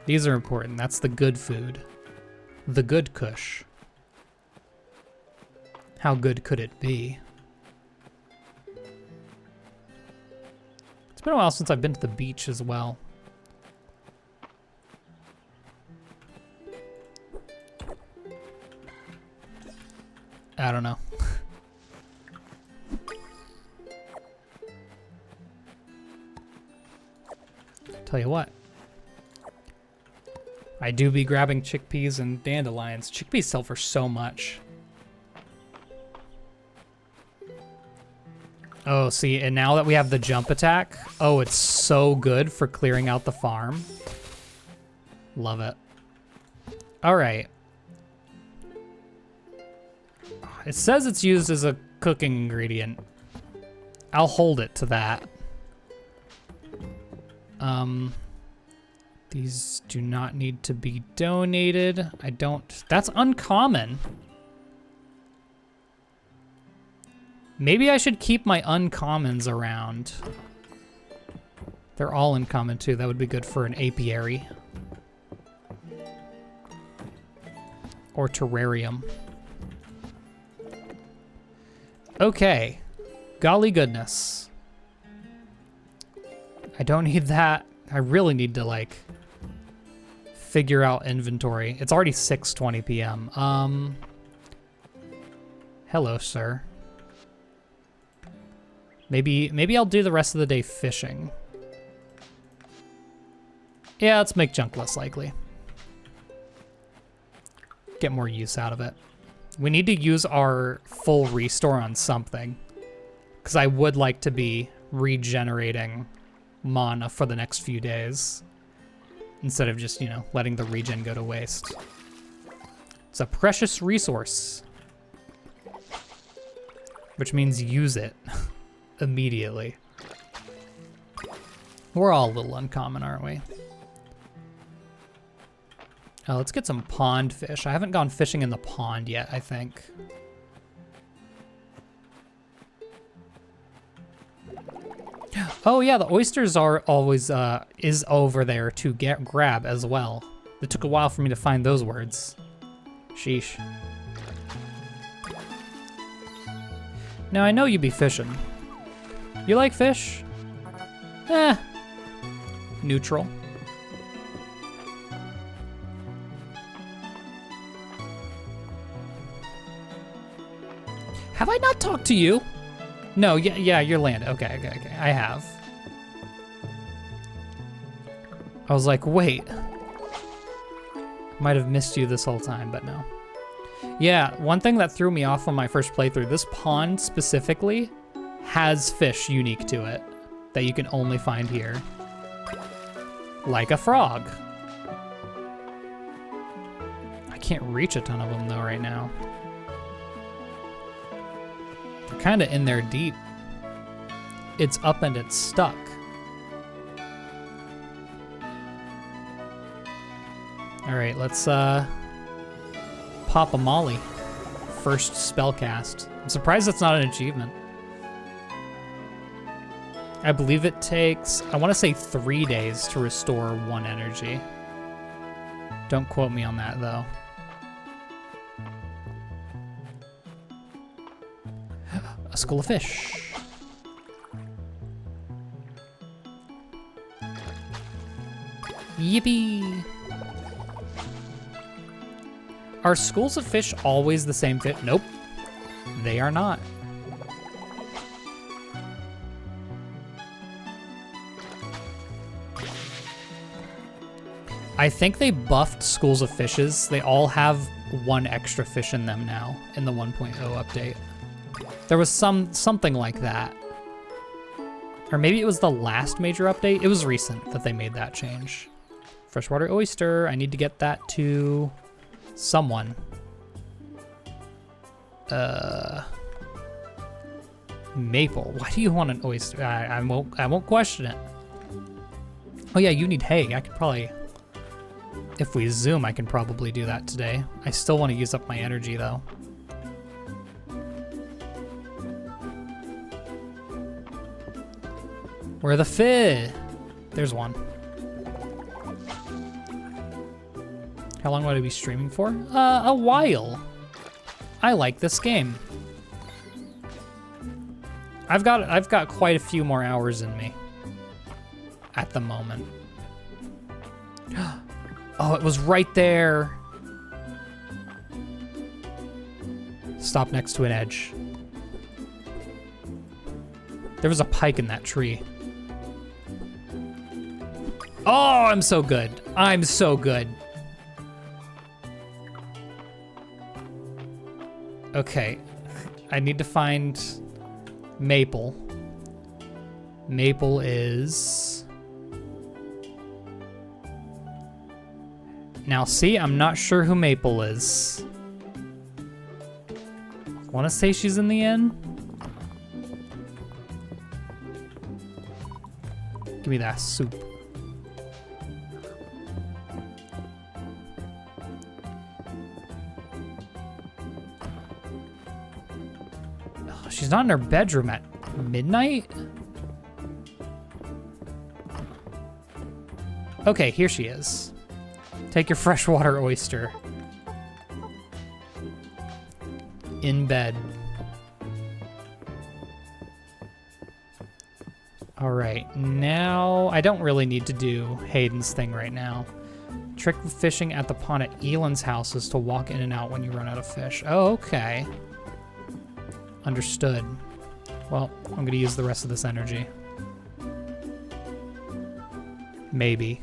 These are important. That's the good food. The good kush. How good could it be? It's been a while since I've been to the beach as well. I don't know. Tell you what. I do be grabbing chickpeas and dandelions. Chickpeas sell for so much. Oh, see, and now that we have the jump attack, oh, it's so good for clearing out the farm. Love it. All right. It says it's used as a cooking ingredient. I'll hold it to that. These do not need to be donated. I don't, that's uncommon. Maybe I should keep my uncommons around. They're all uncommon too. That would be good for an apiary. Or terrarium. Okay. Golly goodness. I don't need that. I really need to like figure out inventory. It's already 6:20 p.m. Hello, sir. Maybe I'll do the rest of the day fishing. Yeah, let's make junk less likely. Get more use out of it. We need to use our full restore on something, because I would like to be regenerating mana for the next few days instead of just, you know, letting the regen go to waste. It's a precious resource, which means use it immediately. We're all a little uncommon, aren't we? Let's get some pond fish. I haven't gone fishing in the pond yet, I think. Oh yeah, the oysters are always, is over there to grab as well. It took a while for me to find those words. Sheesh. Now I know you be fishing. You like fish? Eh. Neutral. Have I not talked to you? No, yeah, you're land. Okay. I have. I was like, wait. Might have missed you this whole time, but no. Yeah, one thing that threw me off on my first playthrough, this pond specifically has fish unique to it that you can only find here. Like a frog. I can't reach a ton of them though right now. They're kind of in there deep. It's up and it's stuck. All right, let's pop a molly. First spell cast. I'm surprised that's not an achievement. I believe it takes, I want to say 3 days to restore 1 energy. Don't quote me on that though. A school of fish. Yippee! Are schools of fish always the same fish? Nope, they are not. I think they buffed schools of fishes. They all have 1 extra fish in them now in the 1.0 update. There was something like that. Or maybe it was the last major update. It was recent that they made that change. Freshwater oyster, I need to get that to someone. Maple, why do you want an oyster? I won't question it. Oh yeah, you need hay. I could probably, if we zoom, I can probably do that today. I still want to use up my energy though. Where are the fish? There's one. How long would I be streaming for? A while. I like this game. I've got quite a few more hours in me at the moment. Oh, it was right there. Stop next to an edge. There was a pike in that tree. Oh, I'm so good. I'm so good. Okay. I need to find Maple. Maple is... Now, see, I'm not sure who Maple is. I want to say she's in the inn. Give me that soup. Oh, she's not in her bedroom at midnight? Okay, here she is. Take your freshwater oyster. In bed. All right, now I don't really need to do Hayden's thing right now. Trick the fishing at the pond at Elon's house is to walk in and out when you run out of fish. Oh, okay. Understood. Well, I'm gonna use the rest of this energy. Maybe.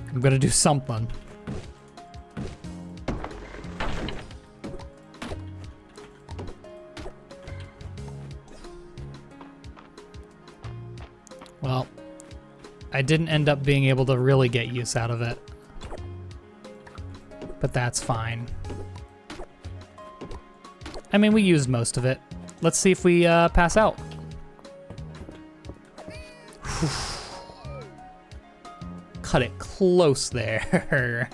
I'm gonna do something. Well, I didn't end up being able to really get use out of it. But that's fine. I mean, we used most of it. Let's see if we pass out. Cut it close there.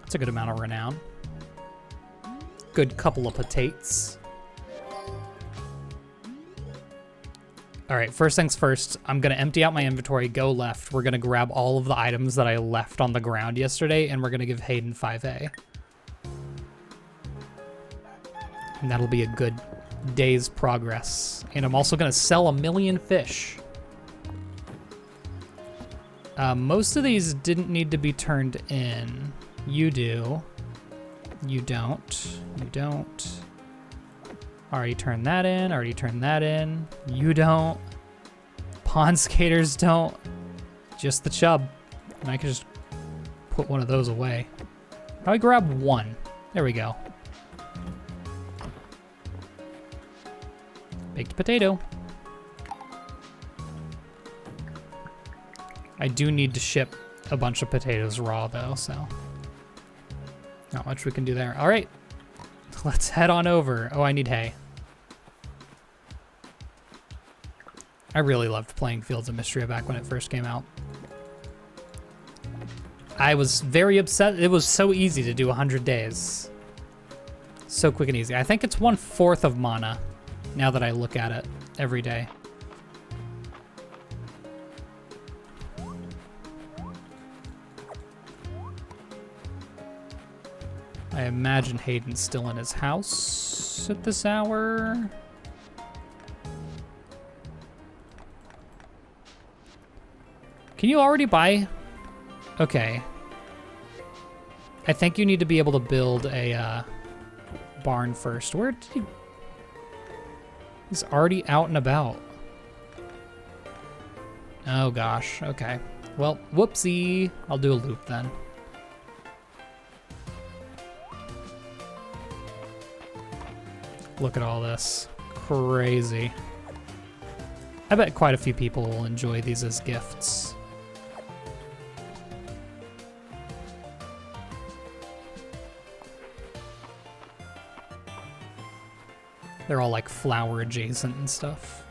That's a good amount of renown. Good couple of potatoes. All right, first things first, I'm gonna empty out my inventory, go left. We're gonna grab all of the items that I left on the ground yesterday, and we're gonna give Hayden 5A. And that'll be a good day's progress. And I'm also gonna sell 1,000,000 fish. Most of these didn't need to be turned in. You do. You don't. You don't. Already turned that in, already turned that in. You don't. Pond skaters don't. Just the chub. And I can just put one of those away. Probably grab one. There we go. Baked potato. I do need to ship a bunch of potatoes raw though, so not much we can do there. All right, let's head on over. Oh, I need hay. I really loved playing Fields of Mistria back when it first came out. I was very upset. It was so easy to do 100 days. So quick and easy. I think it's 1/4 of mana now that I look at it every day. I imagine Hayden's still in his house at this hour. Can you already buy? Okay. I think you need to be able to build a barn first. Where did he? He's already out and about. Oh gosh, okay. Well, whoopsie. I'll do a loop then. Look at all this. Crazy. I bet quite a few people will enjoy these as gifts. They're all like flower adjacent and stuff.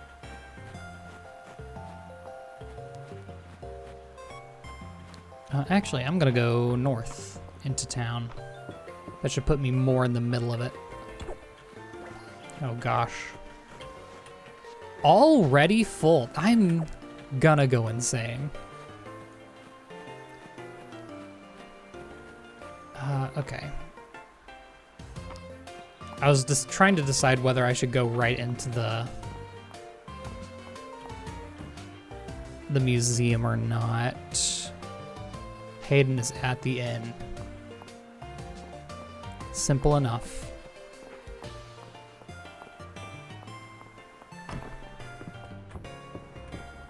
Actually, I'm gonna go north into town. That should put me more in the middle of it. Oh gosh. Already full. I'm gonna go insane. Okay. I was just trying to decide whether I should go right into the museum or not. Hayden is at the inn. Simple enough.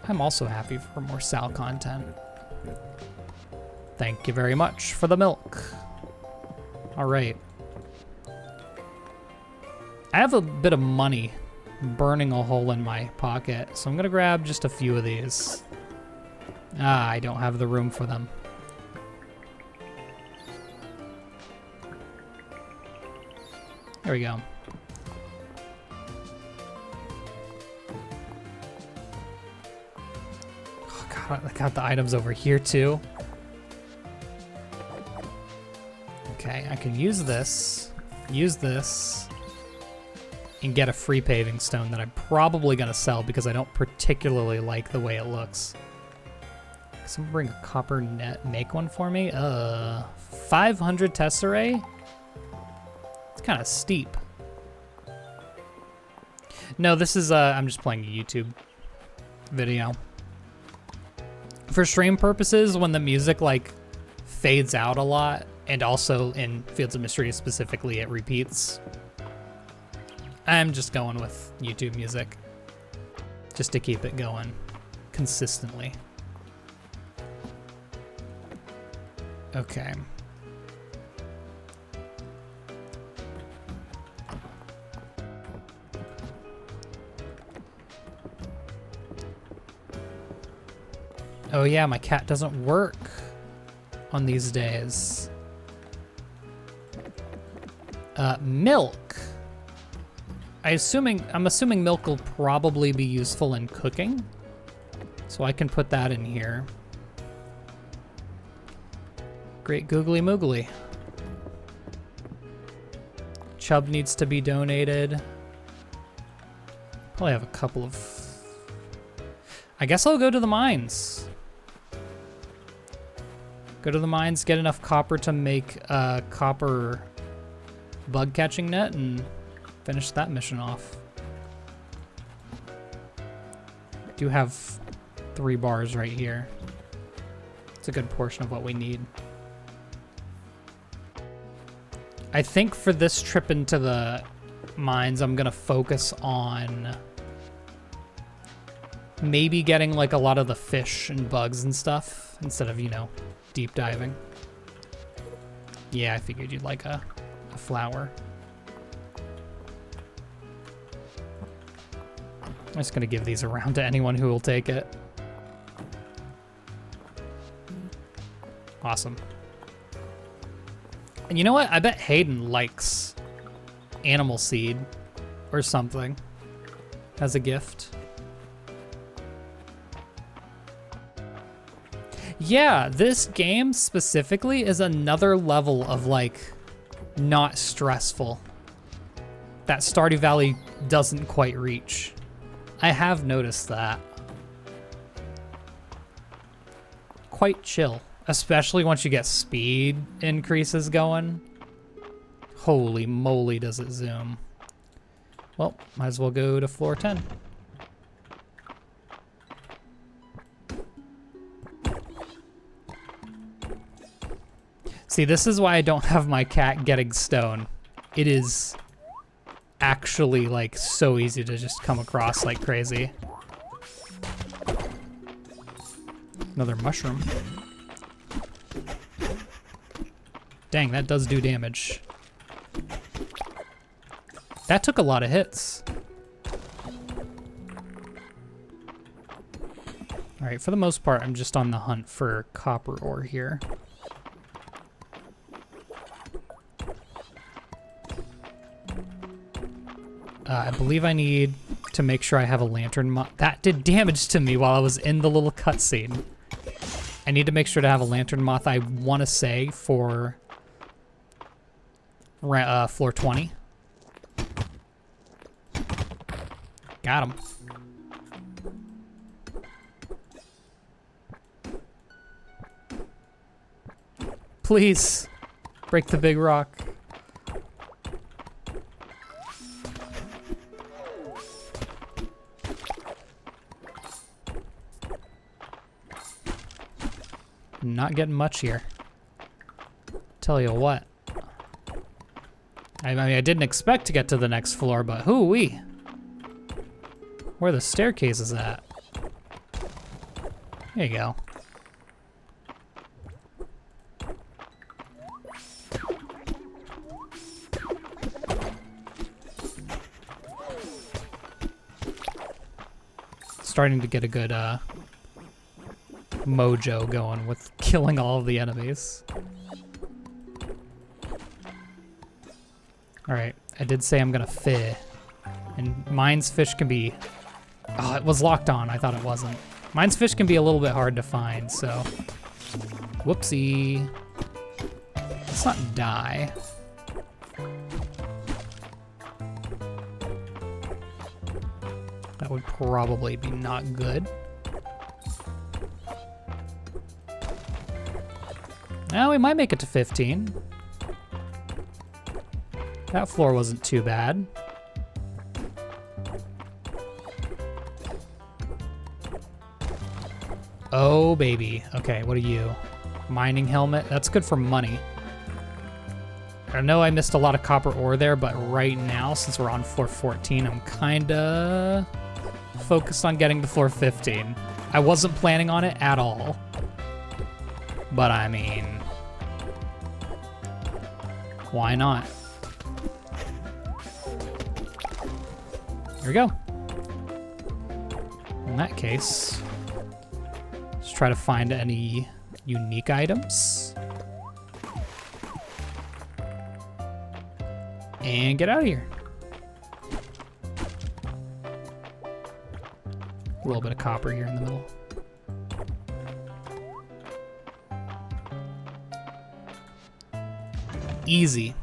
I'm also happy for more Sal content. Thank you very much for the milk. All right. I have a bit of money burning a hole in my pocket, so I'm gonna grab just a few of these. Ah, I don't have the room for them. There we go. Oh God, I got the items over here too. Okay, I can use this, and get a free paving stone that I'm probably gonna sell because I don't particularly like the way it looks. Someone bring a copper net, make one for me? 500 tesserae? It's kind of steep. No, this is, I'm just playing a YouTube video. For stream purposes, when the music, like, fades out a lot, and also in Fields of Mistria specifically, it repeats, I'm just going with YouTube music. Just to keep it going consistently. Okay. Oh yeah, my cat doesn't work on these days. Milk. I'm assuming milk will probably be useful in cooking. So I can put that in here. Great googly moogly. Chub needs to be donated. Probably have a couple of... I guess I'll go to the mines. Go to the mines, get enough copper to make a copper bug catching net, and finish that mission off. Do have 3 bars right here. It's a good portion of what we need. I think for this trip into the mines, I'm gonna focus on maybe getting like a lot of the fish and bugs and stuff instead of, you know, deep diving. Yeah, I figured you'd like a flower. I'm just gonna give these around to anyone who will take it. Awesome. And you know what? I bet Hayden likes animal seed or something as a gift. Yeah, this game specifically is another level of like not stressful that Stardew Valley doesn't quite reach. I have noticed that. Quite chill. Especially once you get speed increases going. Holy moly, does it zoom. Well, might as well go to floor 10. See, this is why I don't have my cat getting stone. It is actually like so easy to just come across like crazy. Another mushroom. Dang, that does do damage. That took a lot of hits. All right, for the most part, I'm just on the hunt for copper ore here. I believe I need to make sure I have a lantern moth. That did damage to me while I was in the little cutscene. I need to make sure to have a lantern moth, I want to say, for floor 20. Got him. Please, break the big rock. Not getting much here. Tell you what. I mean, I didn't expect to get to the next floor, but hoo-wee. Where the staircase is at. There you go. Starting to get a good mojo going with killing all of the enemies. All right, I did say I'm gonna fi, and mine's fish can be. Oh, it was locked on. I thought it wasn't. Mine's fish can be a little bit hard to find, so. Whoopsie. Let's not die. That would probably be not good. Now we might make it to 15. That floor wasn't too bad. Oh, baby. Okay, what are you? Mining helmet? That's good for money. I know I missed a lot of copper ore there, but right now, since we're on floor 14, I'm kinda focused on getting to floor 15. I wasn't planning on it at all. But I mean, why not? Here we go. In that case, let's try to find any unique items. And get out of here. A little bit of copper here in the middle. Easy.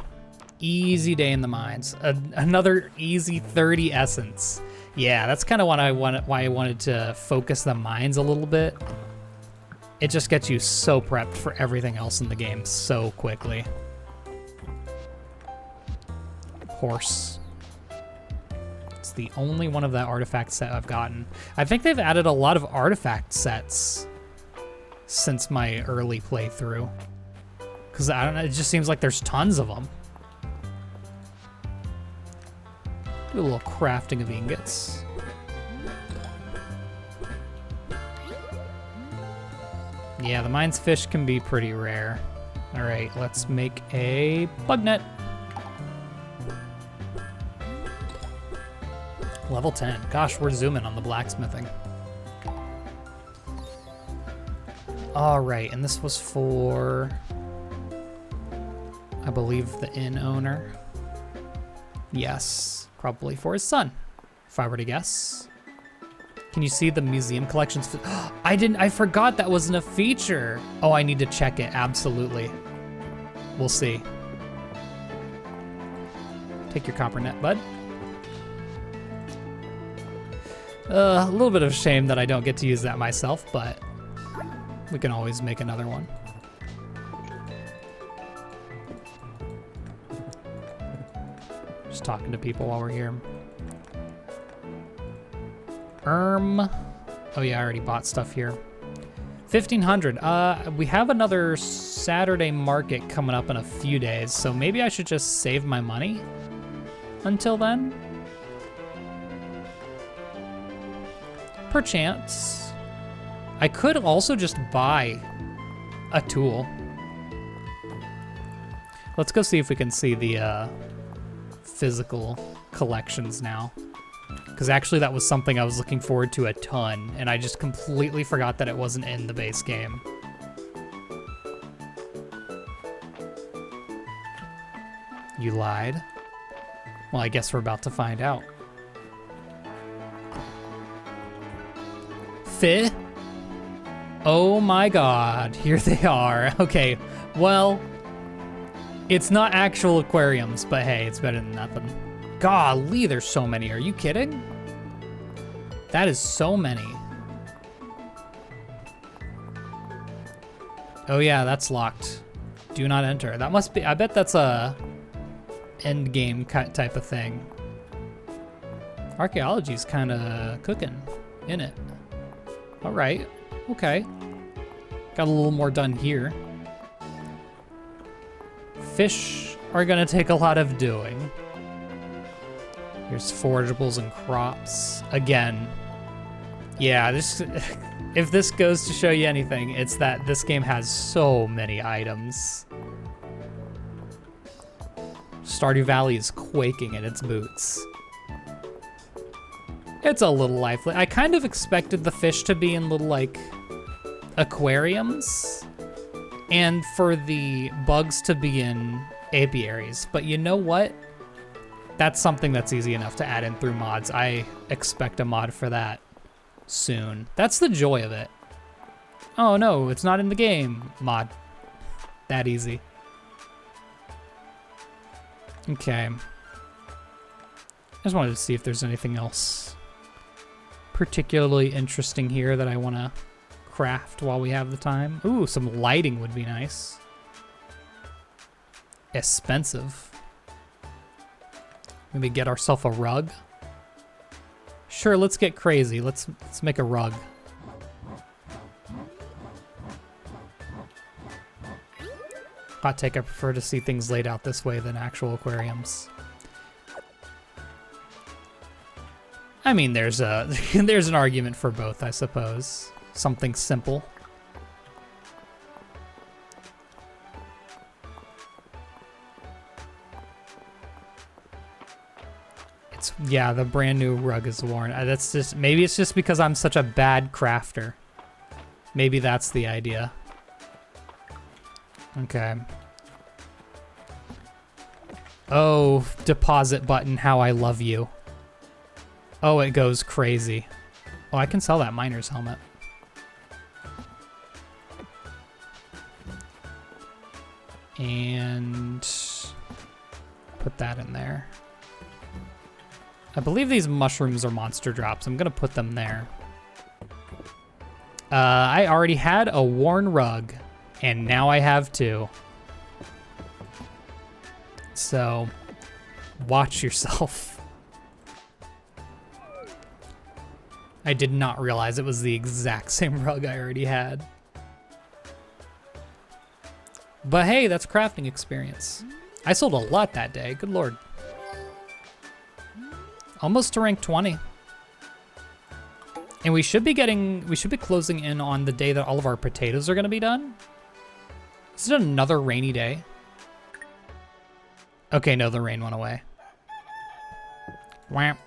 Easy day in the mines. Another easy 30 essence. Yeah, that's kind of why I wanted to focus the mines a little bit. It just gets you so prepped for everything else in the game so quickly. Horse. It's the only one of that artifact set I've gotten. I think they've added a lot of artifact sets since my early playthrough. Because I don't know, it just seems like there's tons of them. Do a little crafting of ingots. Yeah, the mine's fish can be pretty rare. All right, let's make a bug net. Level 10. Gosh, we're zooming on the blacksmithing. All right, and this was for, I believe, the inn owner. Yes, probably for his son, if I were to guess. Can you see the museum collections? I forgot that wasn't a feature. Oh, I need to check it, absolutely. We'll see. Take your copper net, bud. A little bit of a shame that I don't get to use that myself, but we can always make another one. Just talking to people while we're here. Oh yeah, I already bought stuff here. 1,500. We have another Saturday market coming up in a few days, so maybe I should just save my money until then. Perchance. I could also just buy a tool. Let's go see if we can see the physical collections now. Because actually that was something I was looking forward to a ton, and I just completely forgot that it wasn't in the base game. You lied? Well, I guess we're about to find out. Fi? Oh my god, here they are. Okay, well, it's not actual aquariums, but hey, it's better than nothing. Golly, there's so many. Are you kidding? That is so many. Oh yeah, that's locked. Do not enter. That must be, I bet that's a end game type of thing. Archaeology's kind of cooking in it. All right, okay. Got a little more done here. fish are gonna take a lot of doing. Here's forageables and crops. Again, yeah, this if this goes to show you anything, it's that this game has so many items. Stardew Valley is quaking in its boots. It's a little lifeless. I kind of expected the fish to be in little, like, aquariums and for the bugs to be in apiaries. But you know what? That's something that's easy enough to add in through mods. I expect a mod for that soon. That's the joy of it. Oh no, it's not in the game. Mod. That easy. Okay. I just wanted to see if there's anything else particularly interesting here that I want to craft while we have the time. Ooh, some lighting would be nice. Expensive. Maybe get ourselves a rug. Sure, let's get crazy. Let's make a rug. Hot take, I prefer to see things laid out this way than actual aquariums. I mean, there's an argument for both, I suppose. Something simple. Yeah, the brand new rug is worn. That's just, maybe it's just because I'm such a bad crafter. Maybe that's the idea. Okay. Oh, deposit button, how I love you. Oh, it goes crazy. Oh, I can sell that miner's helmet. And put that in there. I believe these mushrooms are monster drops. I'm gonna put them there. I already had a worn rug, and now I have two. So, watch yourself. I did not realize it was the exact same rug I already had. But hey, that's crafting experience. I sold a lot that day, good lord. Almost to rank 20. And we should be closing in on the day that all of our potatoes are gonna be done. Is it another rainy day? Okay, no, the rain went away. Wham.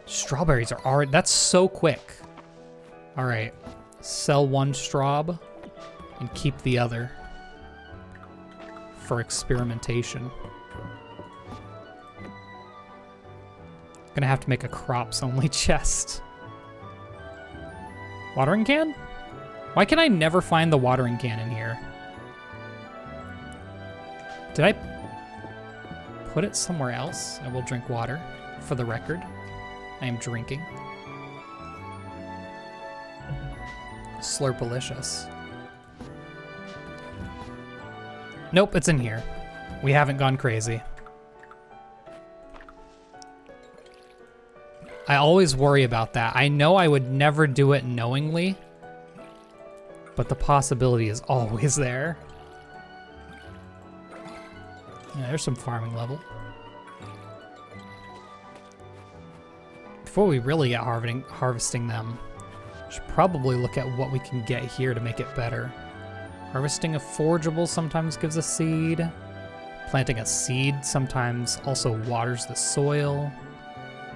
Strawberries are already, that's so quick. All right, sell one straw and keep the other for experimentation. Gonna have to make a crops only chest. Watering can? Why can I never find the watering can in here? Did I put it somewhere else? I will drink water, for the record. I am drinking. Slurpalicious. Nope, it's in here. We haven't gone crazy. I always worry about that. I know I would never do it knowingly, but the possibility is always there. Yeah, there's some farming level. Before we really get harvesting them, should probably look at what we can get here to make it better. Harvesting a forageable sometimes gives a seed. Planting a seed sometimes also waters the soil.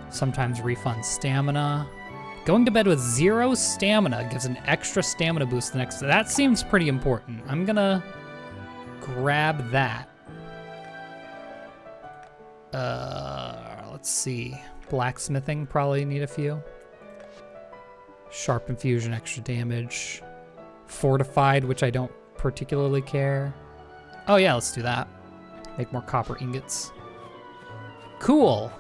Sometimes refunds stamina. Going to bed with 0 stamina gives an extra stamina boost the next day. That seems pretty important. I'm gonna grab that. Let's see. Blacksmithing, probably need a few. Sharp infusion, extra damage. Fortified, which I don't particularly care. Oh yeah, let's do that. Make more copper ingots. Cool.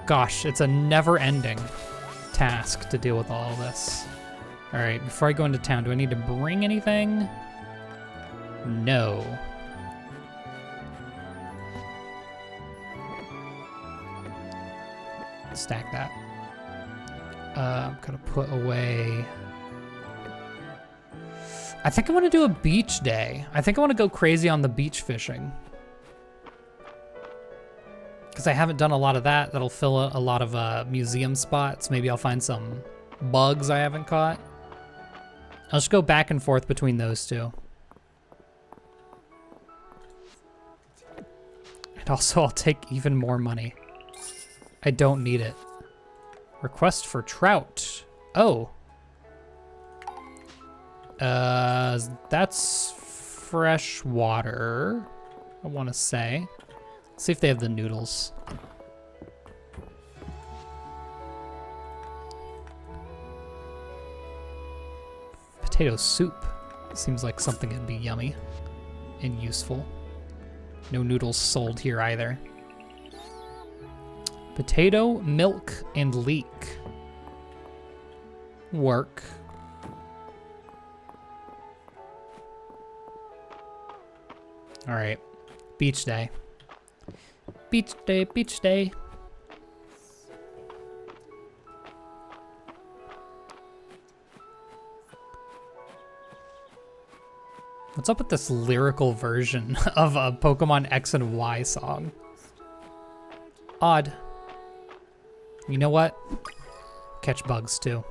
Gosh, it's a never-ending task to deal with all of this. All right, before I go into town, do I need to bring anything? No. Stack that. I'm gonna put away. I think I want to do a beach day. I think I want to go crazy on the beach fishing. Because I haven't done a lot of that. That'll fill a lot of museum spots. Maybe I'll find some bugs I haven't caught. I'll just go back and forth between those two. And also I'll take even more money. I don't need it. Request for trout. Oh. That's fresh water, I want to say. Let's see if they have the noodles. Potato soup. Seems like something that'd be yummy and useful. No noodles sold here either. Potato, milk, and leek. Work. All right, beach day. Beach day, beach day. What's up with this lyrical version of a Pokemon X and Y song? Odd. You know what? Catch bugs too.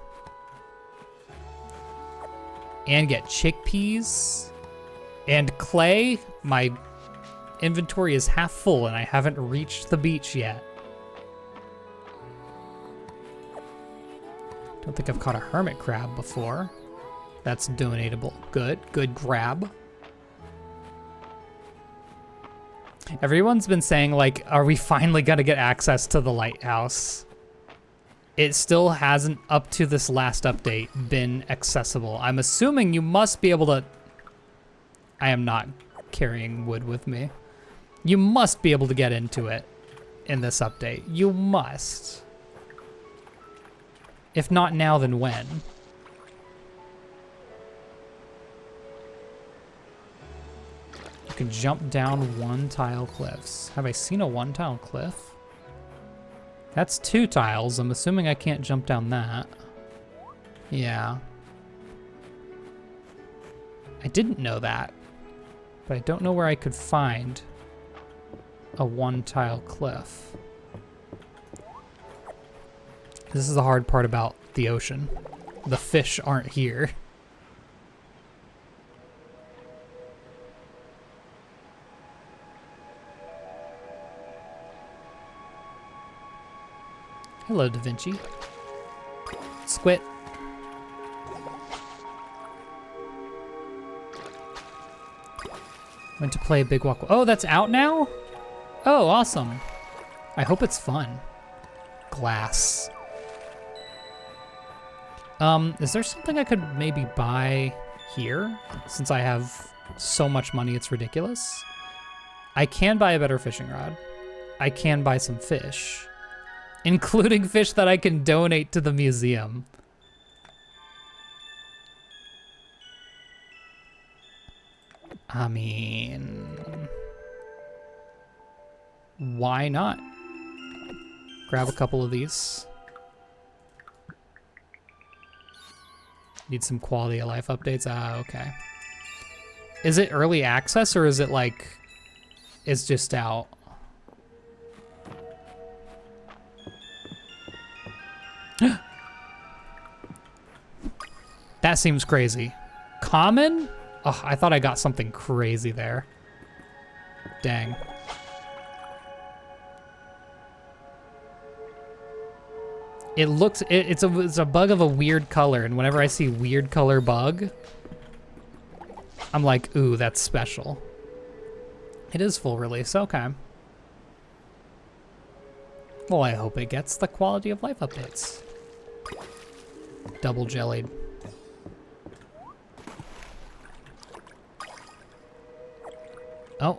And get chickpeas and clay. My inventory is half full and I haven't reached the beach yet. Don't think I've caught a hermit crab before. That's donatable. Good, good grab. Everyone's been saying, like, are we finally gonna get access to the lighthouse? It still hasn't, up to this last update, been accessible. I'm assuming you must be able to... I am not carrying wood with me. You must be able to get into it in this update. You must. If not now, then when? You can jump down one-tile cliffs. Have I seen a one-tile cliff? That's 2 tiles. I'm assuming I can't jump down that. Yeah. I didn't know that, but I don't know where I could find a one-tile cliff. This is the hard part about the ocean. The fish aren't here. Hello, Da Vinci. Squid. Went to play Big Walk. Oh, that's out now? Oh, awesome. I hope it's fun. Glass. Is there something I could maybe buy here? Since I have so much money, it's ridiculous. I can buy a better fishing rod. I can buy some fish. Including fish that I can donate to the museum. I mean, why not? Grab a couple of these. Need some quality of life updates. Ah, okay. Is it early access or is it like, it's just out? That seems crazy. Common? Oh, I thought I got something crazy there. Dang. It looks, it's a bug of a weird color, and whenever I see weird color bug, I'm like, ooh, that's special. It is full release, okay. Well, I hope it gets the quality of life updates. Double jellied. Oh,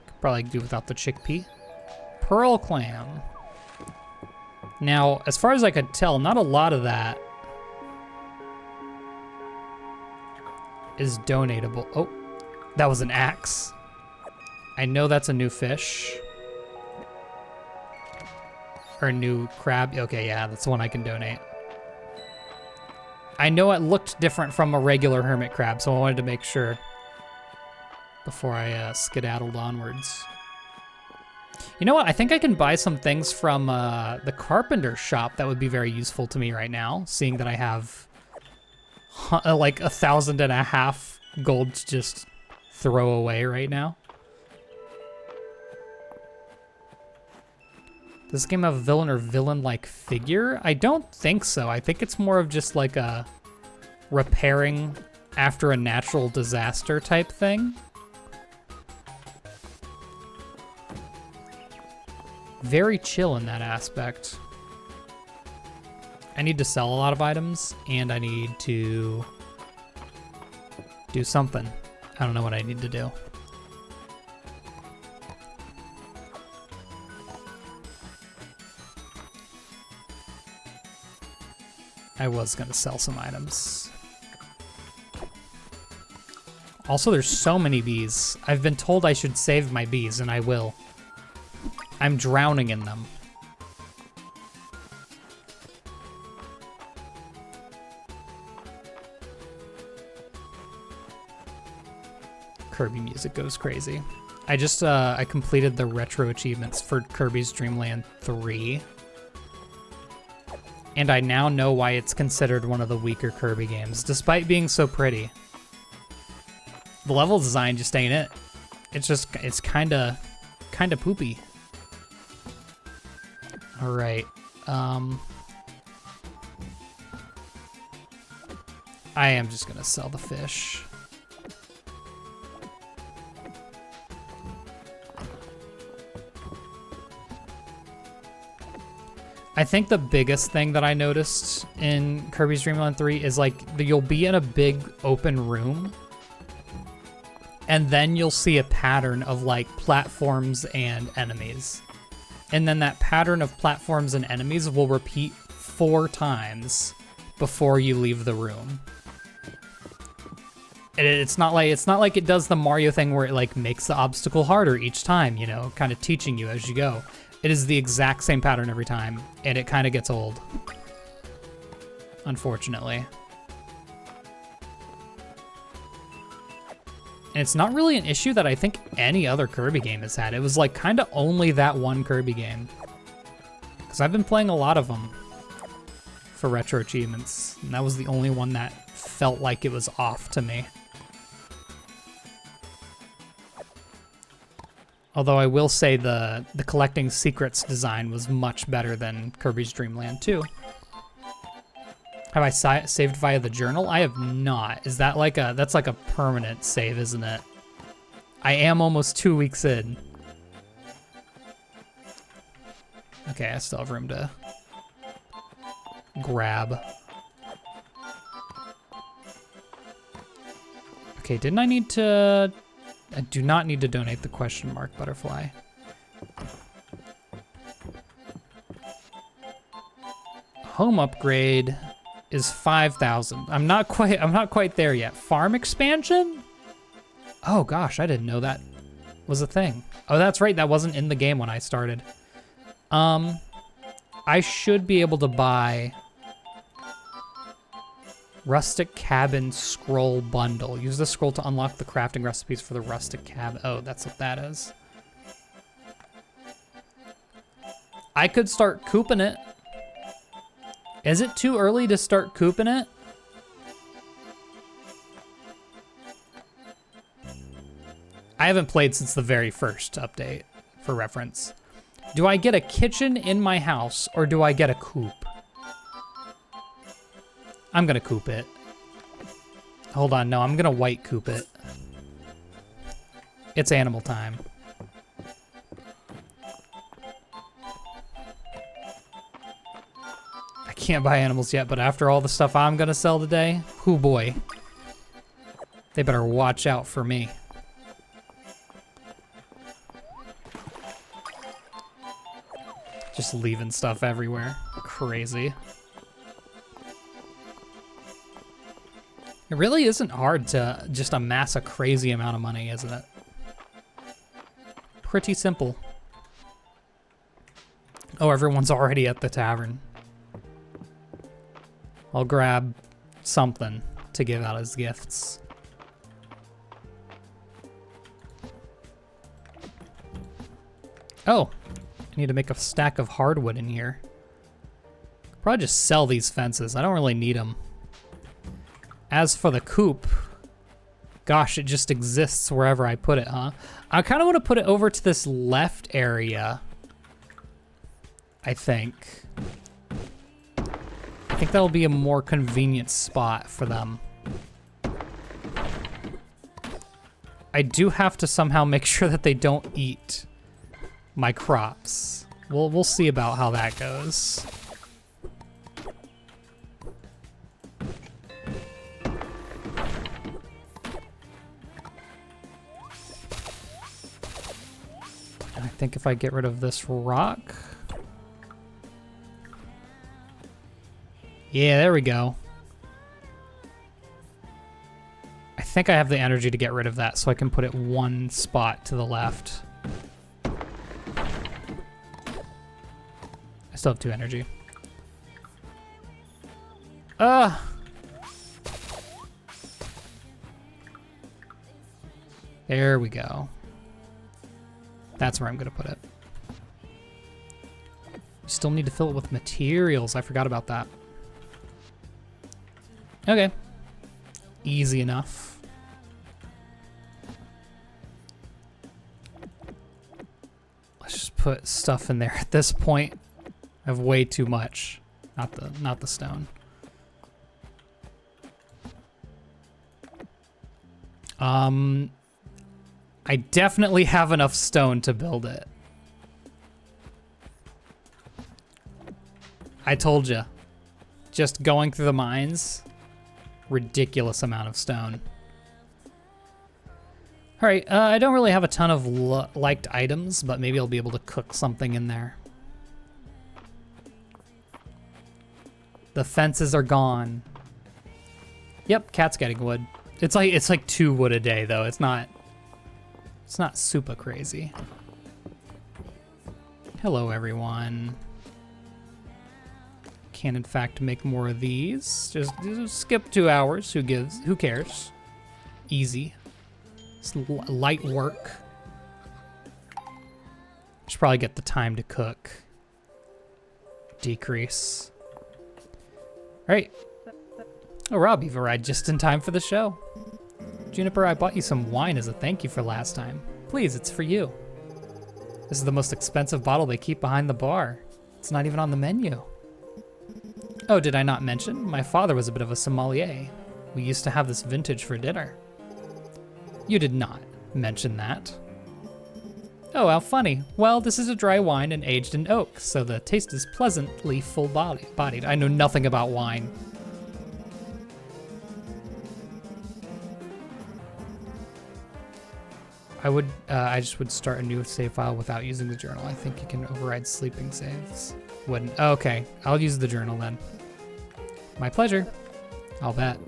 could probably do without the chickpea. Pearl clam. Now, as far as I could tell, not a lot of that is donatable. Oh, that was an axe. I know that's a new fish. Or new crab. Okay, yeah, that's the one I can donate. I know it looked different from a regular hermit crab, so I wanted to make sure before I skedaddled onwards. You know what? I think I can buy some things from the carpenter shop that would be very useful to me right now, seeing that I have like 1,500 gold to just throw away right now. Does this game have a villain or villain-like figure? I don't think so. I think it's more of just like a repairing after a natural disaster type thing. Very chill in that aspect. I need to sell a lot of items, and I need to do something. I don't know what I need to do. I was gonna sell some items. Also, there's so many bees. I've been told I should save my bees, and I will. I'm drowning in them. Kirby music goes crazy. I just, I completed the retro achievements for Kirby's Dream Land 3. And I now know why it's considered one of the weaker Kirby games, despite being so pretty. The level design just ain't it. It's kinda poopy. All right. I am just gonna sell the fish. I think the biggest thing that I noticed in Kirby's Dream Land 3 is like you'll be in a big open room and then you'll see a pattern of like platforms and enemies. And then that pattern of platforms and enemies will repeat 4 times before you leave the room. And it's not like it does the Mario thing where it like makes the obstacle harder each time, you know, kind of teaching you as you go. It is the exact same pattern every time, and it kind of gets old, unfortunately. And it's not really an issue that I think any other Kirby game has had. It was like kind of only that one Kirby game. Because I've been playing a lot of them for retro achievements, and that was the only one that felt like it was off to me. Although I will say the collecting secrets design was much better than Kirby's Dream Land 2. Have I saved via the journal? I have not. Is that like that's like a permanent save, isn't it? I am almost 2 weeks in. Okay, I still have room to grab. Okay, didn't I need to... I do not need to donate the question mark butterfly. Home upgrade is 5,000. I'm not quite there yet. Farm expansion? Oh gosh, I didn't know that was a thing. Oh, that's right, that wasn't in the game when I started. I should be able to buy Rustic Cabin Scroll Bundle. Use the scroll to unlock the crafting recipes for the Rustic Cabin. Oh, that's what that is. I could start cooping it. Is it too early to start cooping it? I haven't played since the very first update, for reference. Do I get a kitchen in my house, or do I get a coop? I'm gonna coop it. Hold on, no, I'm gonna white coop it. It's animal time. I can't buy animals yet, but after all the stuff I'm gonna sell today, hoo boy. They better watch out for me. Just leaving stuff everywhere. Crazy. It really isn't hard to just amass a crazy amount of money, isn't it? Pretty simple. Oh, everyone's already at the tavern. I'll grab something to give out as gifts. Oh, I need to make a stack of hardwood in here. Probably just sell these fences. I don't really need them. As for the coop, gosh, it just exists wherever I put it, huh? I kind of want to put it over to this left area, I think. I think that'll be a more convenient spot for them. I do have to somehow make sure that they don't eat my crops. We'll see about how that goes. I think if I get rid of this rock. Yeah, there we go. I think I have the energy to get rid of that, so I can put it one spot to the left. I still have 2 energy. There we go. That's where I'm gonna put it. You still need to fill it with materials. I forgot about that. Okay. Easy enough. Let's just put stuff in there. At this point, I have way too much. Not the stone. I definitely have enough stone to build it. I told you. Just going through the mines, ridiculous amount of stone. All right, I don't really have a ton of liked items, but maybe I'll be able to cook something in there. The fences are gone. Yep, cat's getting wood. It's like 2 wood a day though. It's not super crazy. Hello, everyone. Can in fact make more of these. Just skip 2 hours. Who cares? Easy. It's light work. Should probably get the time to cook. Decrease. All right. Oh, Rob, you've arrived just in time for the show. Juniper, I bought you some wine as a thank you for last time. Please, it's for you. This is the most expensive bottle they keep behind the bar. It's not even on the menu. Oh, did I not mention? My father was a bit of a sommelier. We used to have this vintage for dinner. You did not mention that. Oh, how funny. Well, this is a dry wine and aged in oak, so the taste is pleasantly full-bodied. I know nothing about wine. I just would start a new save file without using the journal. I think you can override sleeping saves. Wouldn't. Oh, okay, I'll use the journal then. My pleasure. I'll bet.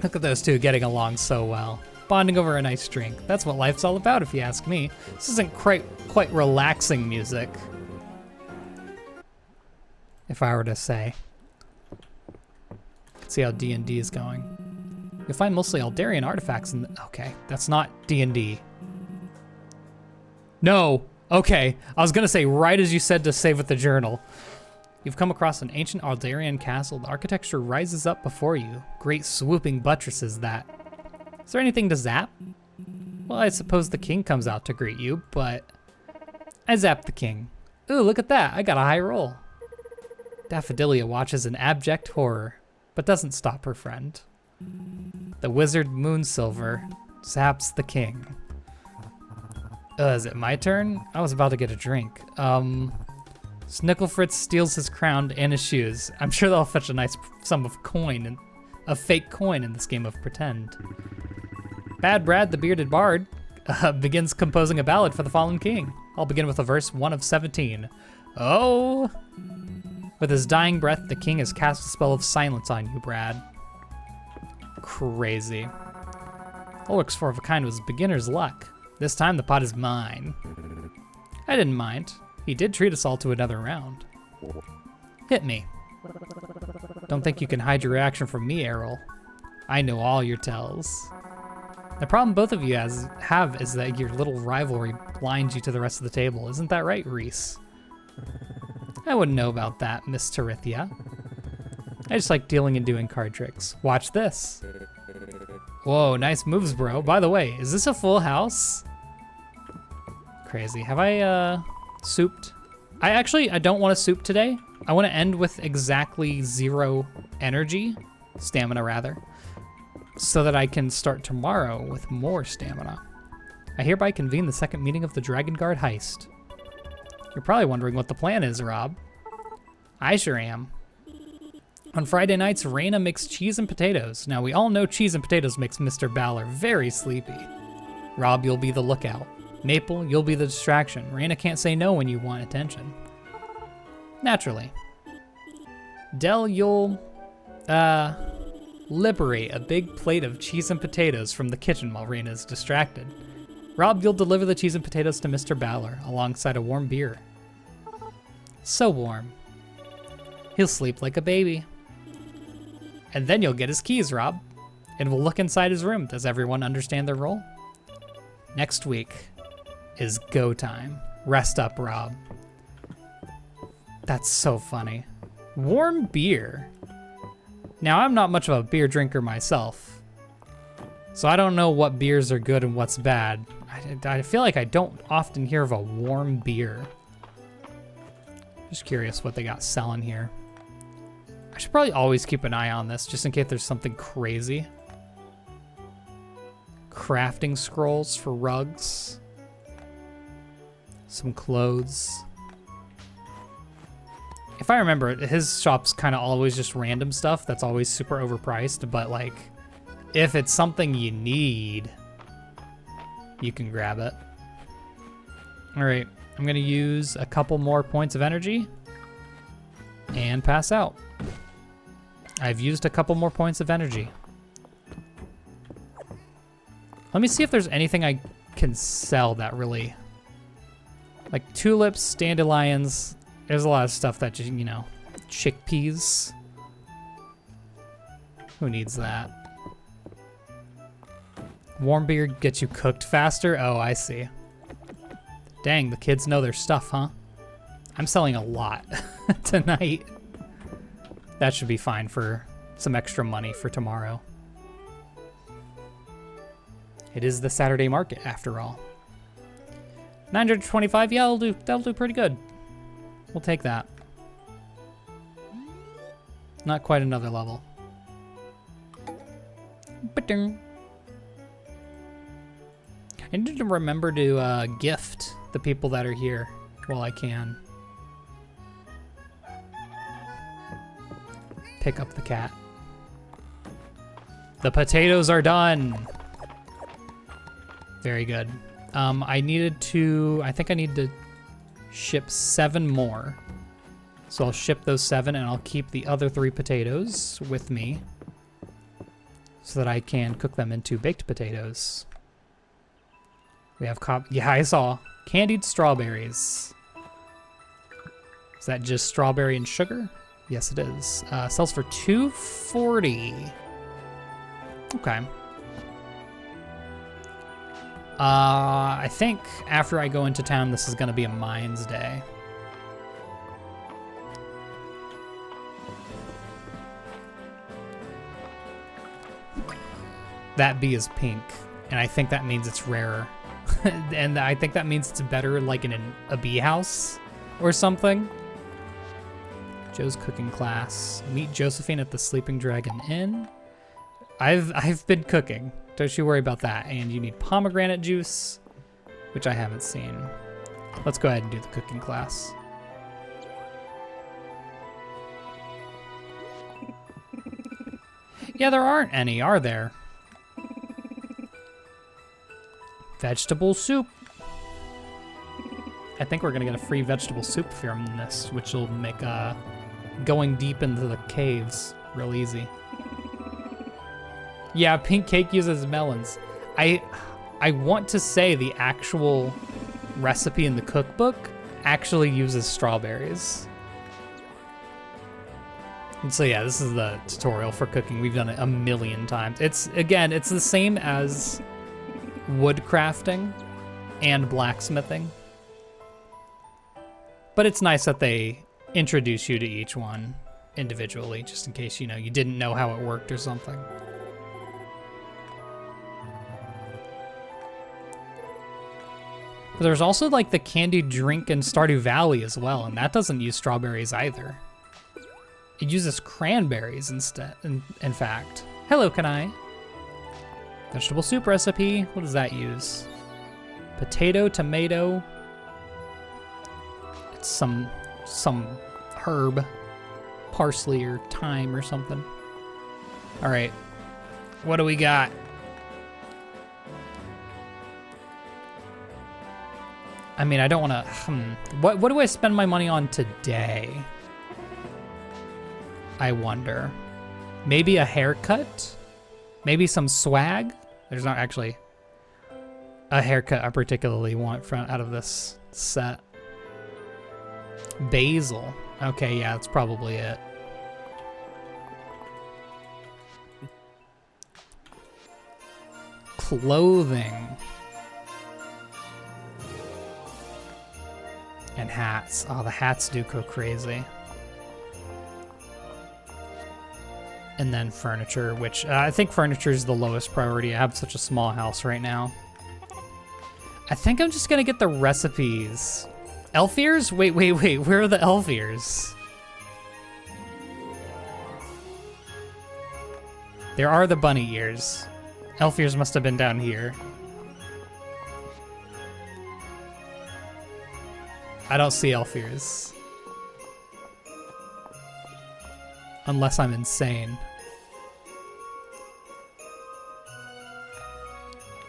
Look at those two getting along so well. Bonding over a nice drink. That's what life's all about, if you ask me. This isn't quite relaxing music, if I were to say. Let's see how D&D is going. You'll find mostly Aldarian artifacts in the... Okay, that's not D&D. No! Okay, I was gonna say right as you said to save with the journal. You've come across an ancient Aldarian castle. The architecture rises up before you. Great swooping buttresses that. Is there anything to zap? Well, I suppose the king comes out to greet you, but... I zap the king. Ooh, look at that, I got a high roll. Daffodilia watches in abject horror, but doesn't stop her friend. The wizard Moonsilver zaps the king. Is it my turn? I was about to get a drink. Snicklefritz steals his crown and his shoes. I'm sure they'll fetch a nice sum of coin, and a fake coin in this game of pretend. Bad Brad, the bearded bard, begins composing a ballad for the fallen king. I'll begin with a verse 1 of 17. Oh! With his dying breath, the king has cast a spell of silence on you, Brad. Crazy. Ulrich's 4 of a kind was beginner's luck. This time the pot is mine. I didn't mind. He did treat us all to another round. Hit me. Don't think you can hide your reaction from me, Errol. I know all your tells. The problem both of you have is that your little rivalry blinds you to the rest of the table. Isn't that right, Reese? I wouldn't know about that, Miss Tarithia. I just like dealing and doing card tricks. Watch this. Whoa, nice moves, bro. By the way, is this a full house? Crazy. Have I souped? I don't want to soup today. I want to end with exactly 0 energy, stamina rather, so that I can start tomorrow with more stamina. I hereby convene the second meeting of the Dragon Guard heist. You're probably wondering what the plan is, Rob. I sure am. On Friday nights, Raina makes cheese and potatoes. Now, we all know cheese and potatoes makes Mr. Balor very sleepy. Rob, you'll be the lookout. Maple, you'll be the distraction. Raina can't say no when you want attention. Naturally. Del, you'll, liberate a big plate of cheese and potatoes from the kitchen while Raina is distracted. Rob, you'll deliver the cheese and potatoes to Mr. Balor alongside a warm beer. So warm. He'll sleep like a baby. And then you'll get his keys, Rob. And we'll look inside his room. Does everyone understand their role? Next week is go time. Rest up, Rob. That's so funny. Warm beer. Now, I'm not much of a beer drinker myself, so I don't know what beers are good and what's bad. I feel like I don't often hear of a warm beer. Just curious what they got selling here. I should probably always keep an eye on this just in case there's something crazy. Crafting scrolls for rugs. Some clothes. If I remember, his shop's kind of always just random stuff that's always super overpriced, but like, if it's something you need, you can grab it. All right, I'm gonna use a couple more points of energy and pass out. I've used a couple more points of energy. Let me see if there's anything I can sell that really, like tulips, dandelions. There's a lot of stuff that, you know, chickpeas. Who needs that? Warm beer gets you cooked faster? Oh, I see. Dang, the kids know their stuff, huh? I'm selling a lot tonight. That should be fine for some extra money for tomorrow. It is the Saturday market, after all. 925, yeah, that'll do pretty good. We'll take that. Not quite another level. Ba-ding. I need to remember to gift the people that are here while I can. Pick up the cat. The potatoes are done. Very good. I think I need to ship 7 more. So I'll ship those 7 and I'll keep the other 3 potatoes with me so that I can cook them into baked potatoes. We have yeah, I saw candied strawberries. Is that just strawberry and sugar? Yes, it is. Sells for $2.40. Okay. I think after I go into town, this is gonna be a mines day. That bee is pink, and I think that means it's rarer. And I think that means it's better like in a bee house or something. Joe's cooking class. Meet Josephine at the Sleeping Dragon Inn. I've been cooking. Don't you worry about that. And you need pomegranate juice, which I haven't seen. Let's go ahead and do the cooking class. Yeah, there aren't any, are there? Vegetable soup. I think we're gonna get a free vegetable soup from this, which will make going deep into the caves real easy. Yeah, pink cake uses melons. I want to say the actual recipe in the cookbook actually uses strawberries. And so yeah, this is the tutorial for cooking. We've done it a million times. It's the same as wood crafting and blacksmithing. But it's nice that they introduce you to each one individually, just in case, you know, you didn't know how it worked or something. But there's also like the candied drink in Stardew Valley as well, and that doesn't use strawberries either. It uses cranberries instead, in fact. Hello, Kanai. Vegetable soup recipe. What does that use? Potato, tomato. It's some herb. Parsley or thyme or something. All right. What do we got? I mean, I don't want to... What do I spend my money on today? I wonder. Maybe a haircut? Maybe some swag? There's not actually a haircut I particularly want out of this set. Basil. Okay, yeah, that's probably it. Clothing. And hats. Oh, the hats do go crazy. And then furniture, which I think furniture is the lowest priority. I have such a small house right now. I think I'm just gonna get the recipes. Elf ears? Wait, where are the elf ears? There are the bunny ears. Elf ears must have been down here. I don't see elf ears. Unless I'm insane.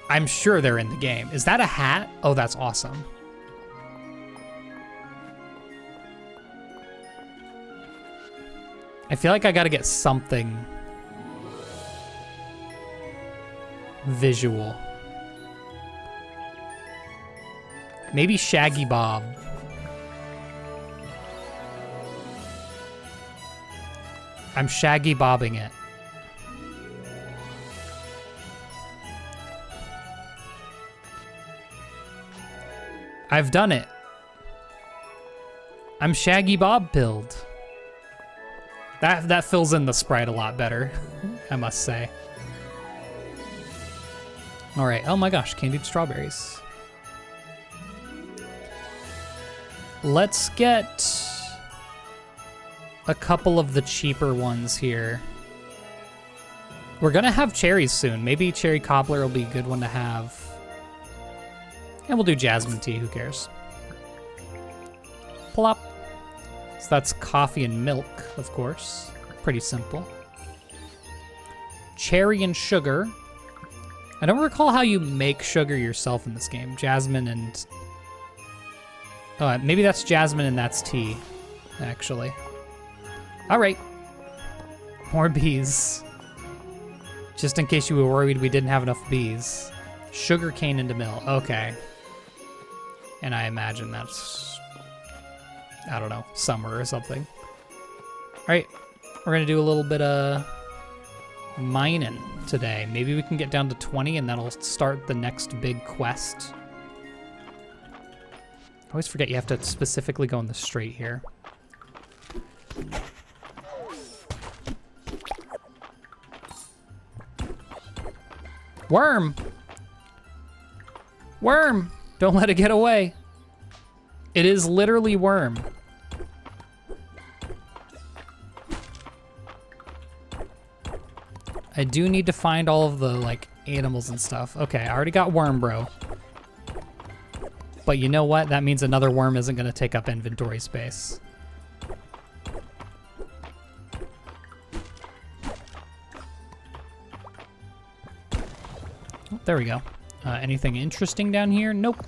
I'm sure they're in the game. Is that a hat? Oh, that's awesome. I feel like I gotta get something visual. Maybe Shaggy Bob. I'm Shaggy Bobbing it. I've done it. I'm Shaggy Bob pilled. That fills in the sprite a lot better, I must say. All right, oh my gosh, candied strawberries. Let's get a couple of the cheaper ones here. We're gonna have cherries soon. Maybe cherry cobbler will be a good one to have. And we'll do jasmine tea, who cares? Plop. So that's coffee and milk, of course. Pretty simple. Cherry and sugar. I don't recall how you make sugar yourself in this game. Jasmine and... Oh, maybe that's jasmine and that's tea, actually. All right. More bees. Just in case you were worried we didn't have enough bees. Sugar cane into mill. Okay. And I imagine that's, I don't know, summer or something. All right. We're going to do a little bit of mining today. Maybe we can get down to 20 and that'll start the next big quest. I always forget you have to specifically go in the straight here. Worm! Worm! Don't let it get away. It is literally worm. I do need to find all of the, like, animals and stuff. Okay, I already got worm, bro. But you know what? That means another worm isn't gonna take up inventory space. Oh, there we go. Anything interesting down here? Nope.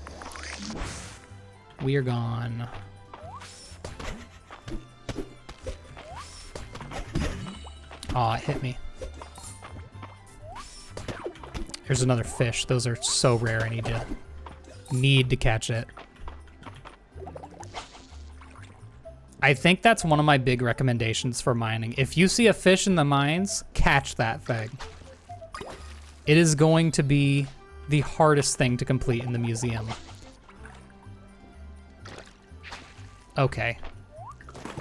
We are gone. Aw, it hit me. Here's another fish. Those are so rare. I need to catch it. I think that's one of my big recommendations for mining. If you see a fish in the mines, catch that thing. It is going to be the hardest thing to complete in the museum. Okay.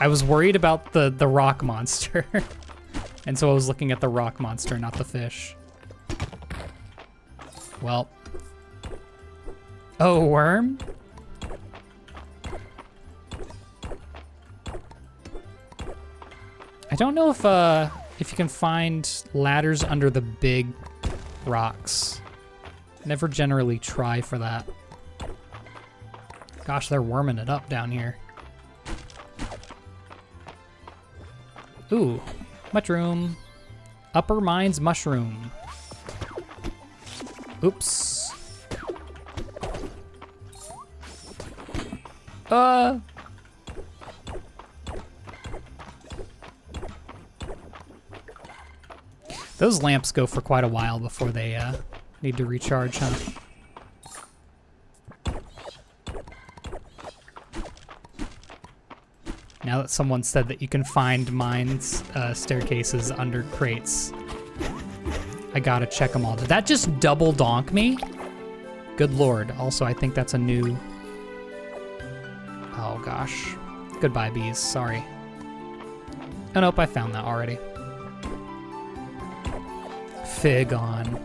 I was worried about the rock monster. And so I was looking at the rock monster, not the fish. Well. Oh, worm? I don't know if you can find ladders under the big rocks. Never generally try for that. Gosh, they're worming it up down here. Ooh, mushroom. Upper mines mushroom. Oops. Those lamps go for quite a while before they need to recharge, huh? Now that someone said that you can find mines, staircases under crates, I gotta check them all. Did that just double donk me? Good lord. Also, I think that's a new... Oh gosh. Goodbye, bees. Sorry. Oh nope, I found that already. Fig on.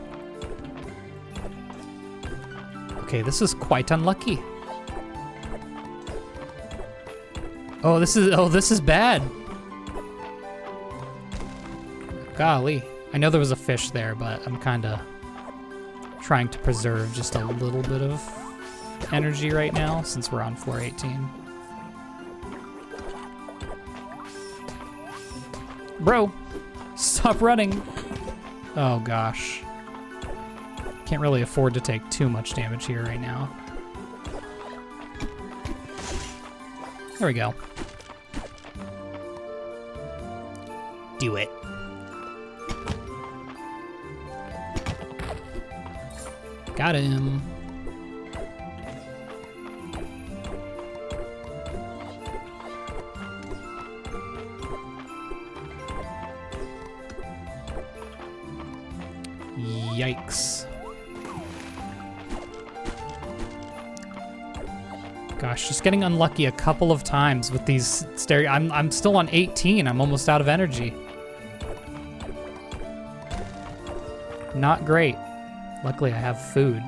Okay, this is quite unlucky. Oh, this is bad. Golly. I know there was a fish there, but I'm kind of trying to preserve just a little bit of energy right now since we're on floor 18. Bro, stop running. Oh gosh. Can't really afford to take too much damage here right now. There we go. Do it. Got him. Yikes. Gosh, just getting unlucky a couple of times with these stereo. I'm still on 18. I'm almost out of energy. Not great. Luckily, I have food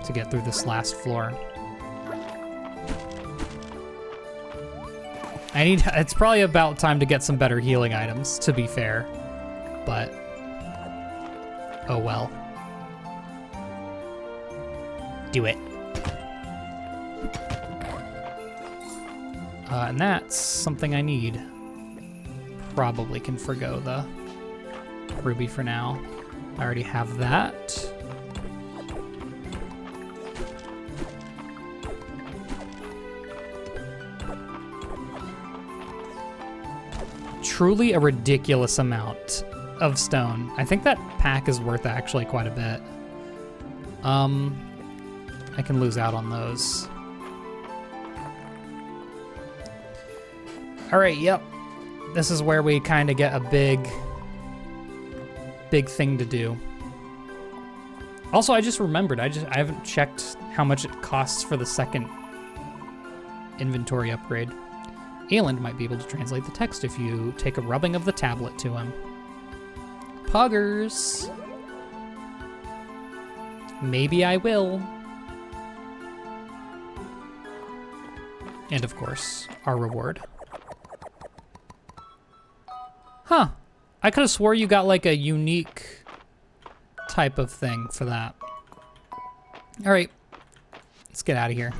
to get through this last floor. It's probably about time to get some better healing items, to be fair. But, oh well. Do it. And that's something I need. Probably can forgo the ruby for now. I already have that. Truly a ridiculous amount of stone. I think that pack is worth actually quite a bit. I can lose out on those. All right, yep. This is where we kind of get a big thing to do. Also, I just remembered, I haven't checked how much it costs for the second inventory upgrade. Ayland might be able to translate the text if you take a rubbing of the tablet to him. Puggers. Maybe I will. And of course, our reward. Huh. I could have swore you got like a unique type of thing for that. All right, let's get out of here.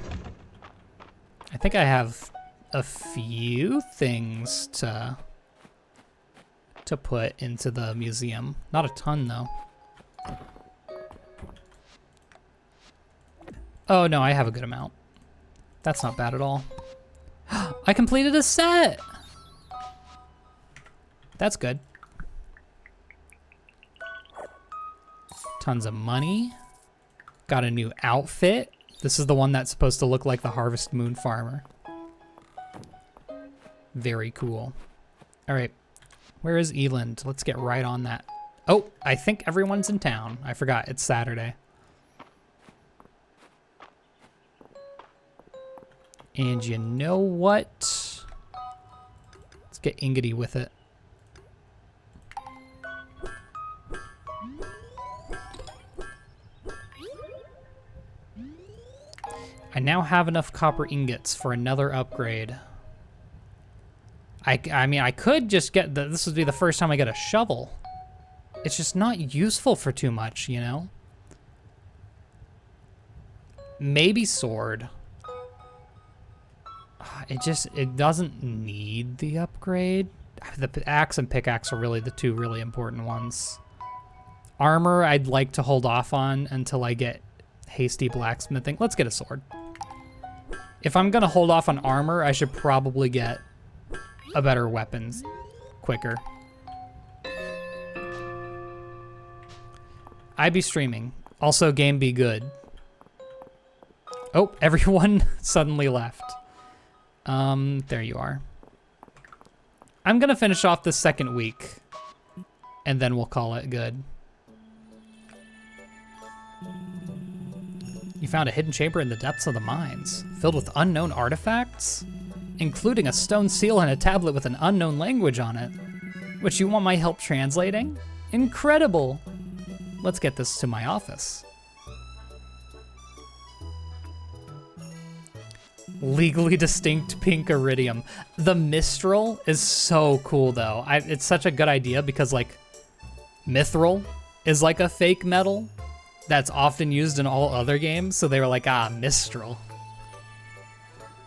I think I have a few things to put into the museum. Not a ton though. Oh no, I have a good amount. That's not bad at all. I completed a set. That's good. Tons of money. Got a new outfit. This is the one that's supposed to look like the Harvest Moon farmer. Very cool. All right, where is Eland? Let's get right on that. Oh, I think everyone's in town. I forgot, it's Saturday. And you know what? Let's get ingety with it. I now have enough copper ingots for another upgrade. I mean, I could just get this would be the first time I get a shovel. It's just not useful for too much, you know? Maybe sword. It doesn't need the upgrade. The axe and pickaxe are really the two really important ones. Armor, I'd like to hold off on until I get hasty blacksmithing. Let's get a sword. If I'm gonna hold off on armor, I should probably get a better weapons quicker. I be streaming. Also, game be good. Oh, everyone suddenly left. There you are. I'm gonna finish off the second week, and then we'll call it good. You found a hidden chamber in the depths of the mines, filled with unknown artifacts, including a stone seal and a tablet with an unknown language on it, which you want my help translating? Incredible! Let's get this to my office. Legally distinct pink iridium. The Mistral is so cool though. It's such a good idea because like Mithril is like a fake metal that's often used in all other games. So they were like, Mistral.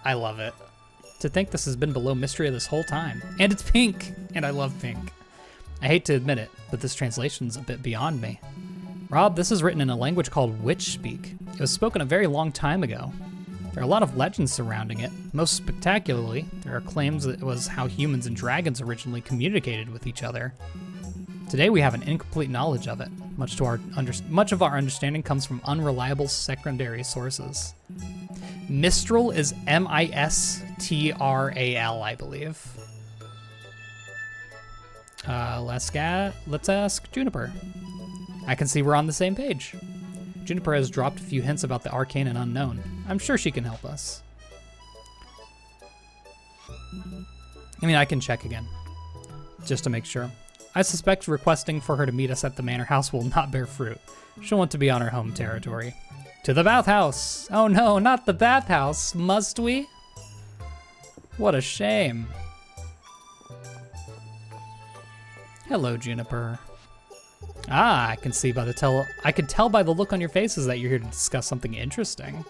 I love it. To think this has been below Mistria this whole time. And it's pink, and I love pink. I hate to admit it, but this translation's a bit beyond me. Rob, this is written in a language called Witch Speak. It was spoken a very long time ago. There are a lot of legends surrounding it. Most spectacularly, there are claims that it was how humans and dragons originally communicated with each other. Today we have an incomplete knowledge of it. Much of our understanding comes from unreliable secondary sources. Mistral is M-I-S-T-R-A-L, I believe. Let's ask Juniper. I can see we're on the same page. Juniper has dropped a few hints about the arcane and unknown. I'm sure she can help us. I mean, I can check again, just to make sure. I suspect requesting for her to meet us at the manor house will not bear fruit. She'll want to be on her home territory. To the bathhouse! Oh no, not the bathhouse! Must we? What a shame. Hello, Juniper. I can tell by the look on your faces that you're here to discuss something interesting.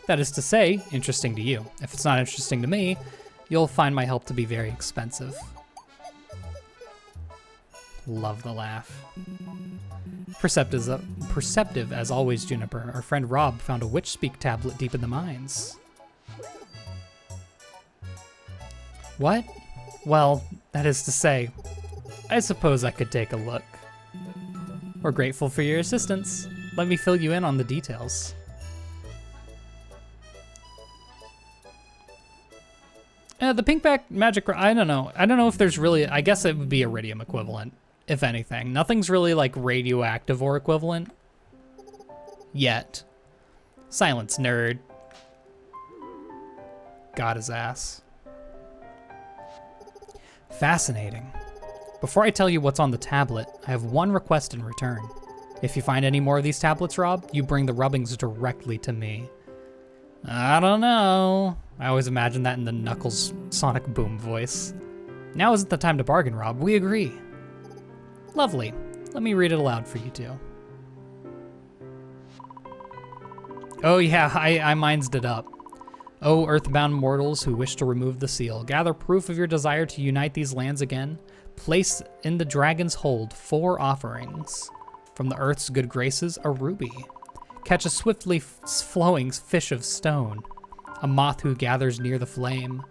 That is to say, interesting to you. If it's not interesting to me, you'll find my help to be very expensive. Love the laugh. Perceptive as always, Juniper. Our friend Rob found a Witch Speak tablet deep in the mines. What? Well, that is to say, I suppose I could take a look. We're grateful for your assistance. Let me fill you in on the details. The pinkback magic, I don't know. I don't know if there's really, I guess it would be iridium equivalent, if anything. Nothing's really like radioactive or equivalent yet. Silence, nerd. Got his ass. Fascinating. Before I tell you what's on the tablet, I have one request in return. If you find any more of these tablets, Rob, you bring the rubbings directly to me. I don't know. I always imagine that in the Knuckles Sonic Boom voice. Now isn't the time to bargain, Rob. We agree. Lovely. Let me read it aloud for you two. Oh yeah, I mindsed it up. Oh, earthbound mortals who wish to remove the seal, gather proof of your desire to unite these lands again. Place in the dragon's hold 4 offerings. From the earth's good graces, a ruby. Catch a swiftly flowing fish of stone. A moth who gathers near the flame.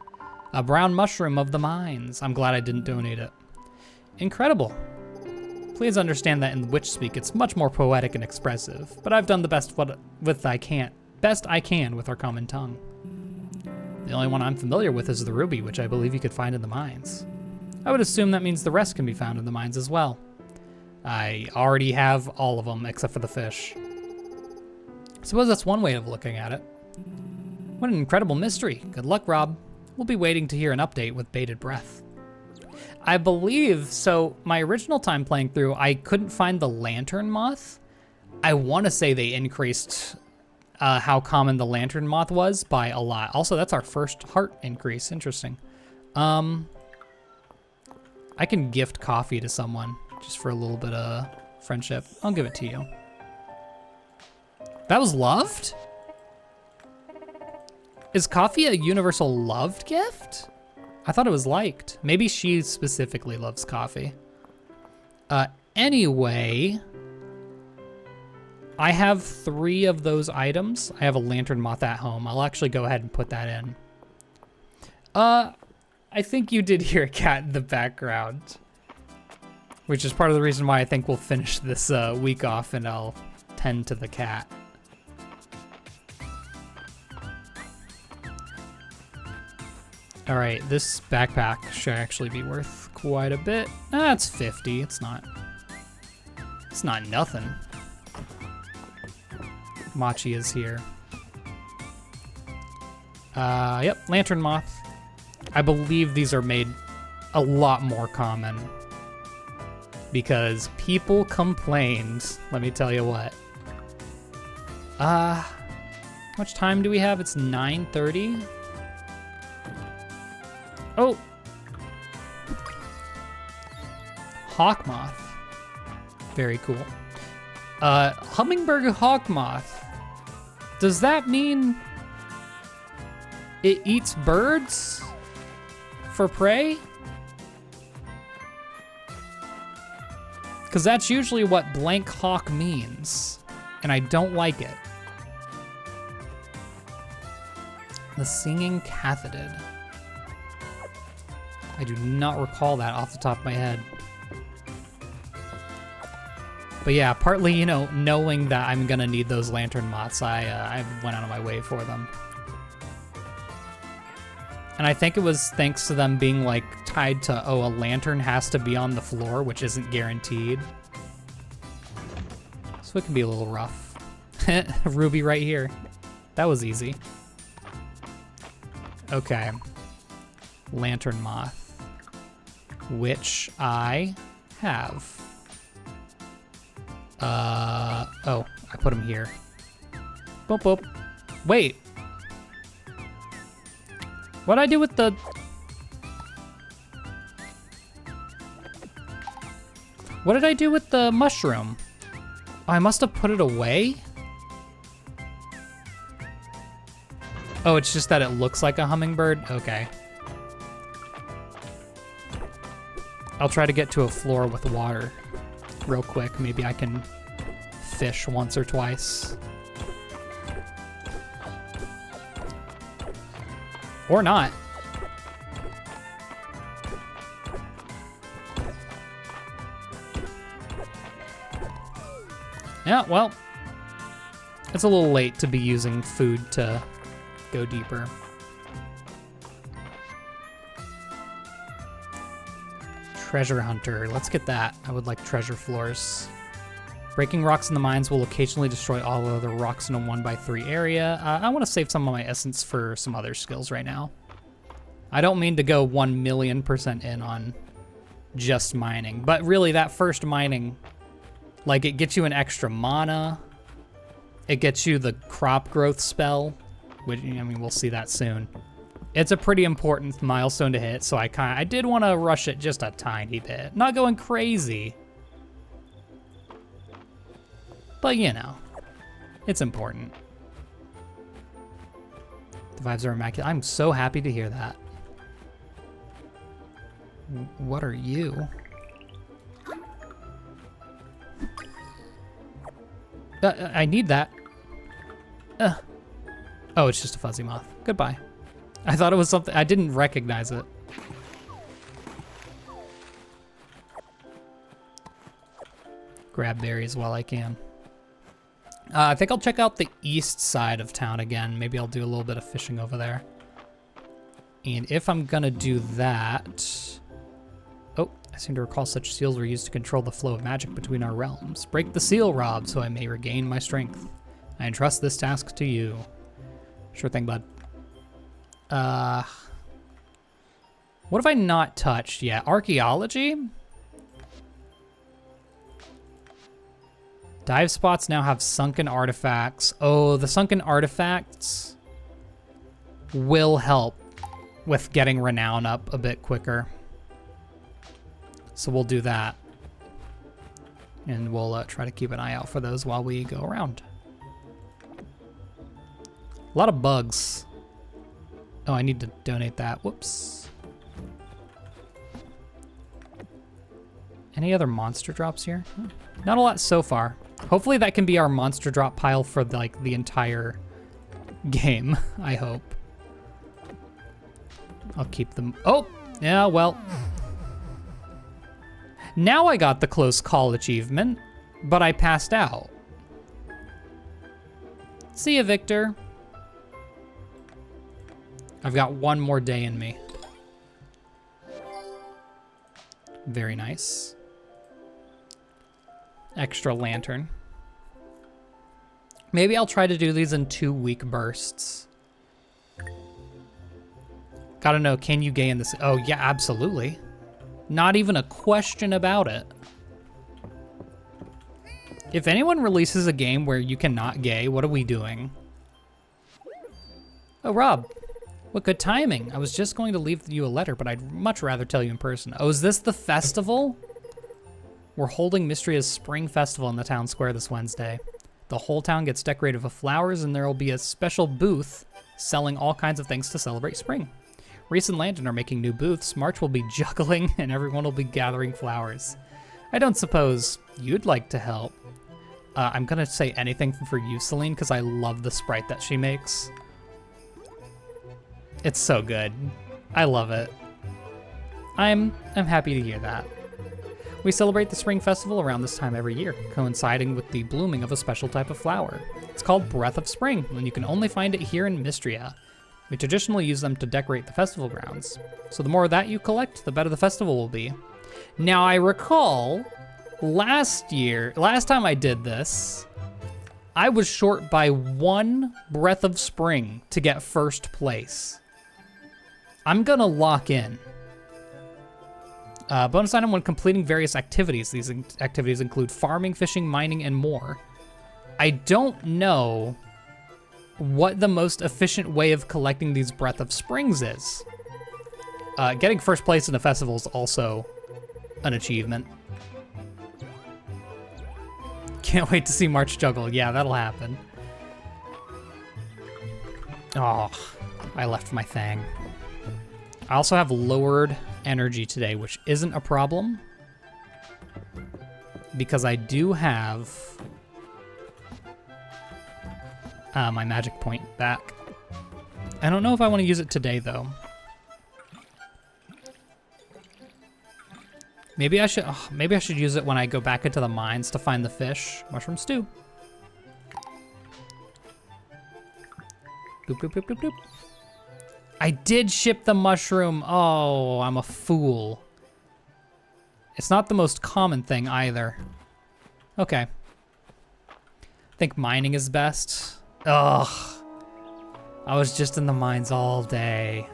A brown mushroom of the mines. I'm glad I didn't donate it. Incredible. Please understand that in Witch Speak, it's much more poetic and expressive, but I've done the best I can with our common tongue. The only one I'm familiar with is the ruby, which I believe you could find in the mines. I would assume that means the rest can be found in the mines as well. I already have all of them except for the fish. I suppose that's one way of looking at it. What an incredible mystery. Good luck, Rob. We'll be waiting to hear an update with bated breath. I believe, so my original time playing through, I couldn't find the lantern moth. I want to say they increased how common the lantern moth was by a lot. Also, that's our first heart increase. Interesting. I can gift coffee to someone just for a little bit of friendship. I'll give it to you. That was loved? Is coffee a universal loved gift? I thought it was liked. Maybe she specifically loves coffee. Anyway, I have 3 of those items. I have a lantern moth at home. I'll actually go ahead and put that in. I think you did hear a cat in the background, which is part of the reason why I think we'll finish this week off and I'll tend to the cat. All right, this backpack should actually be worth quite a bit. It's 50. It's not nothing. Machi is here. Yep, lantern moth. I believe these are made a lot more common because people complained. Let me tell you what. How much time do we have? It's 9:30. Oh. Hawk moth. Very cool. Hummingbird hawk moth. Does that mean it eats birds for prey? Because that's usually what blank hawk means, and I don't like it. The singing cathetid. I do not recall that off the top of my head. But yeah, partly, you know, knowing that I'm gonna need those lantern moths, I went out of my way for them. And I think it was thanks to them being like tied to, oh, a lantern has to be on the floor, which isn't guaranteed. So it can be a little rough. Ruby right here. That was easy. Okay. Lantern moth. Which I have. Oh, I put him here. Boop, boop. Wait. What'd I do with the... What did I do with the mushroom? Oh, I must have put it away? Oh, it's just that it looks like a hummingbird? Okay. I'll try to get to a floor with water real quick. Maybe I can fish once or twice. Or not. Yeah, well, it's a little late to be using food to go deeper. Treasure hunter, let's get that. I would like treasure floors. Breaking rocks in the mines will occasionally destroy all other rocks in a 1x3 area. I want to save some of my essence for some other skills right now. I don't mean to go 1,000,000% in on just mining, but really that first mining, like it gets you an extra mana, it gets you the crop growth spell, which, I mean, we'll see that soon. It's a pretty important milestone to hit, so I did want to rush it just a tiny bit. Not going crazy. But you know, it's important. The vibes are immaculate. I'm so happy to hear that. What are you? I need that. Oh, it's just a fuzzy moth. Goodbye. I thought it was something, I didn't recognize it. Grab berries while I can. I think I'll check out the east side of town again. Maybe I'll do a little bit of fishing over there. And if I'm gonna do that... Oh, I seem to recall such seals were used to control the flow of magic between our realms. Break the seal, Rob, so I may regain my strength. I entrust this task to you. Sure thing, bud. What have I not touched yet? Archaeology? Dive spots now have sunken artifacts. Oh, the sunken artifacts will help with getting renown up a bit quicker. So we'll do that. And we'll try to keep an eye out for those while we go around. A lot of bugs. Oh, I need to donate that. Whoops. Any other monster drops here? Not a lot so far. Hopefully that can be our monster drop pile for like the entire game, I hope. I'll keep them. Oh, yeah, well. Now I got the close call achievement, but I passed out. See ya, Victor. I've got one more day in me. Very nice. Extra lantern. Maybe I'll try to do these in 2-week bursts. Gotta know, can you gay in this? Oh yeah, absolutely. Not even a question about it. If anyone releases a game where you cannot gay, what are we doing? Oh, Rob. What good timing. I was just going to leave you a letter, but I'd much rather tell you in person. Oh, is this the festival? We're holding Mistria's Spring Festival in the town square this Wednesday. The whole town gets decorated with flowers, and there will be a special booth selling all kinds of things to celebrate spring. Reese and Landon are making new booths. March will be juggling, and everyone will be gathering flowers. I don't suppose you'd like to help. I'm gonna say anything for you, Celine, because I love the sprite that she makes. It's so good. I love it. I'm happy to hear that. We celebrate the Spring Festival around this time every year, coinciding with the blooming of a special type of flower. It's called Breath of Spring, and you can only find it here in Mistria. We traditionally use them to decorate the festival grounds. So the more of that you collect, the better the festival will be. Now I recall last time I did this, I was short by 1 Breath of Spring to get first place. I'm gonna lock in. Bonus item when completing various activities. These activities include farming, fishing, mining, and more. I don't know what the most efficient way of collecting these Breath of Springs is. Getting first place in the festival is also an achievement. Can't wait to see March juggle. Yeah, that'll happen. Oh, I left my thing. I also have lowered energy today, which isn't a problem because I do have my magic point back. I don't know if I want to use it today though. Maybe I should use it when I go back into the mines to find the fish. Mushroom stew. Boop, boop, boop, boop, boop. I did ship the mushroom. Oh, I'm a fool. It's not the most common thing either. Okay. I think mining is best. Ugh. I was just in the mines all day.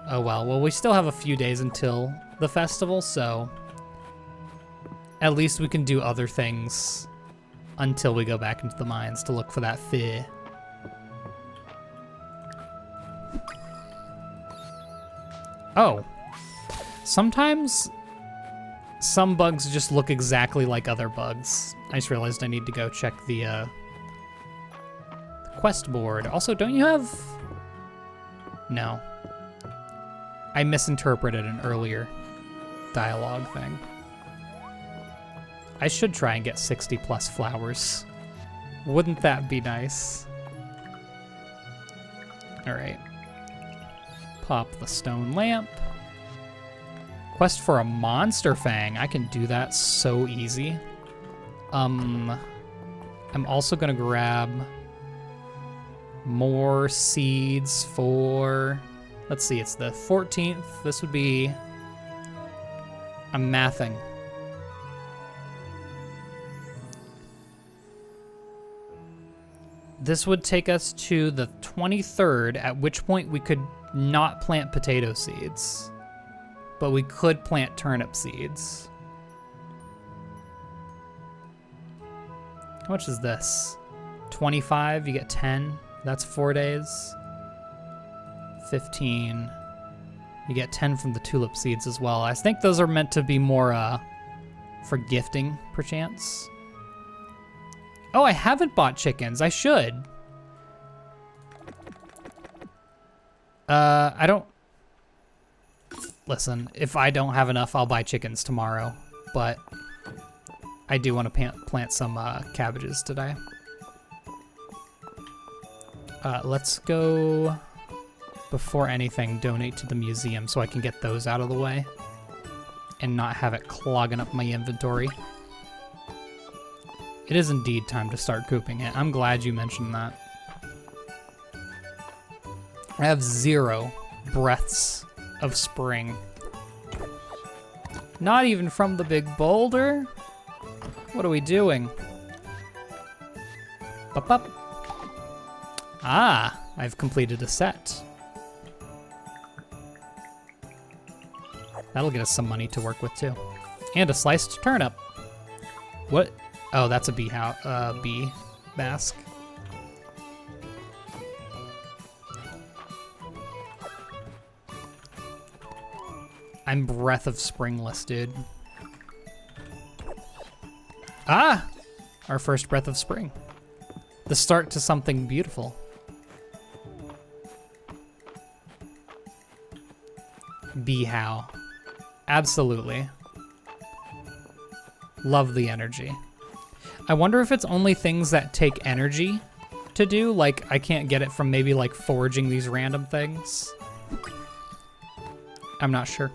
Oh well. Well, we still have a few days until the festival, so at least we can do other things until we go back into the mines to look for that fish. Oh, sometimes some bugs just look exactly like other bugs. I just realized I need to go check the quest board. Also, don't you have... No. I misinterpreted an earlier dialogue thing. I should try and get 60 plus flowers. Wouldn't that be nice? All right. Pop the stone lamp. Quest for a monster fang. I can do that so easy. I'm also gonna grab more seeds for Let's see, it's the 14th. This would be... I'm mathing. This would take us to the 23rd, at which point we could not plant potato seeds. But we could plant turnip seeds. How much is this? 25, you get 10. That's 4 days. 15. You get 10 from the tulip seeds as well. I think those are meant to be more for gifting, perchance. Oh, I haven't bought chickens. I should. I don't... Listen, if I don't have enough, I'll buy chickens tomorrow. But I do want to plant some cabbages today. Let's go, before anything, donate to the museum so I can get those out of the way and not have it clogging up my inventory. It is indeed time to start cooping it. I'm glad you mentioned that. I have 0 breaths of spring. Not even from the big boulder? What are we doing? Bup, bup. Ah, I've completed a set. That'll get us some money to work with too. And a sliced turnip. What? Oh, that's a bee mask. I'm breath of springless, dude. Ah! Our first breath of spring. The start to something beautiful. Bee how. Absolutely. Love the energy. I wonder if it's only things that take energy to do, like I can't get it from maybe like foraging these random things. I'm not sure.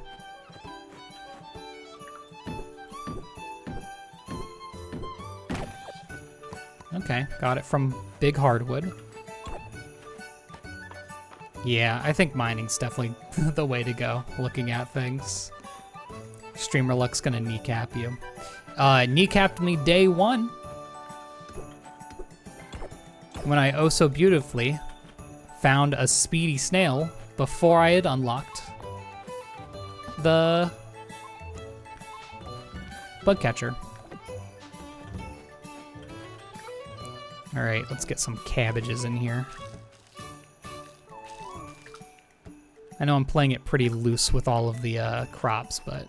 Okay, got it from big hardwood. Yeah, I think mining's definitely the way to go, looking at things. Streamer Luck's gonna kneecap you. Kneecapped me day 1. When I oh so beautifully found a speedy snail before I had unlocked the bug catcher. All right, let's get some cabbages in here. I know I'm playing it pretty loose with all of the crops, but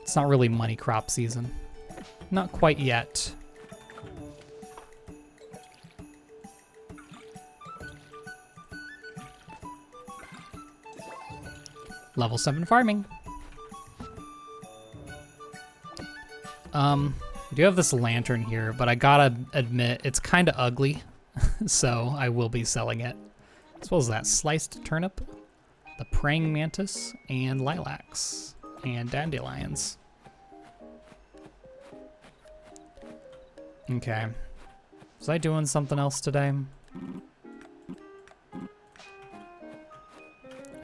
it's not really money crop season. Not quite yet. Level 7 farming. We do have this lantern here, but I gotta admit, it's kind of ugly, so I will be selling it. As well as that sliced turnip, the praying mantis, and lilacs, and dandelions. Okay. Was I doing something else today?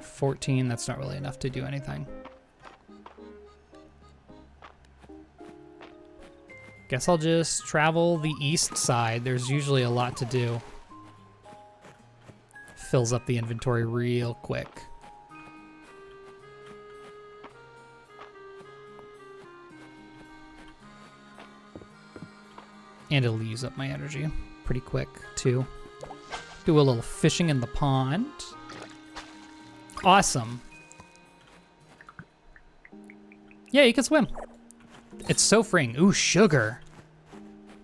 14, that's not really enough to do anything. Guess I'll just travel the east side. There's usually a lot to do. Fills up the inventory real quick. And it'll use up my energy pretty quick, too. Do a little fishing in the pond. Awesome. Yeah, you can swim. It's so freeing. Ooh, sugar.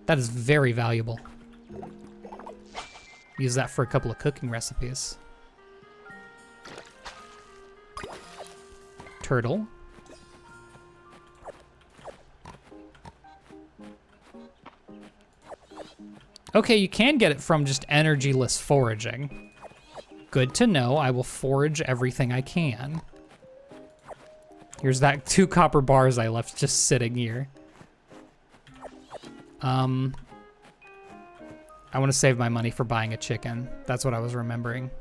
That is very valuable. Use that for a couple of cooking recipes. Turtle. Okay, you can get it from just energyless foraging. Good to know. I will forage everything I can. Here's that 2 copper bars I left just sitting here. I want to save my money for buying a chicken. That's what I was remembering.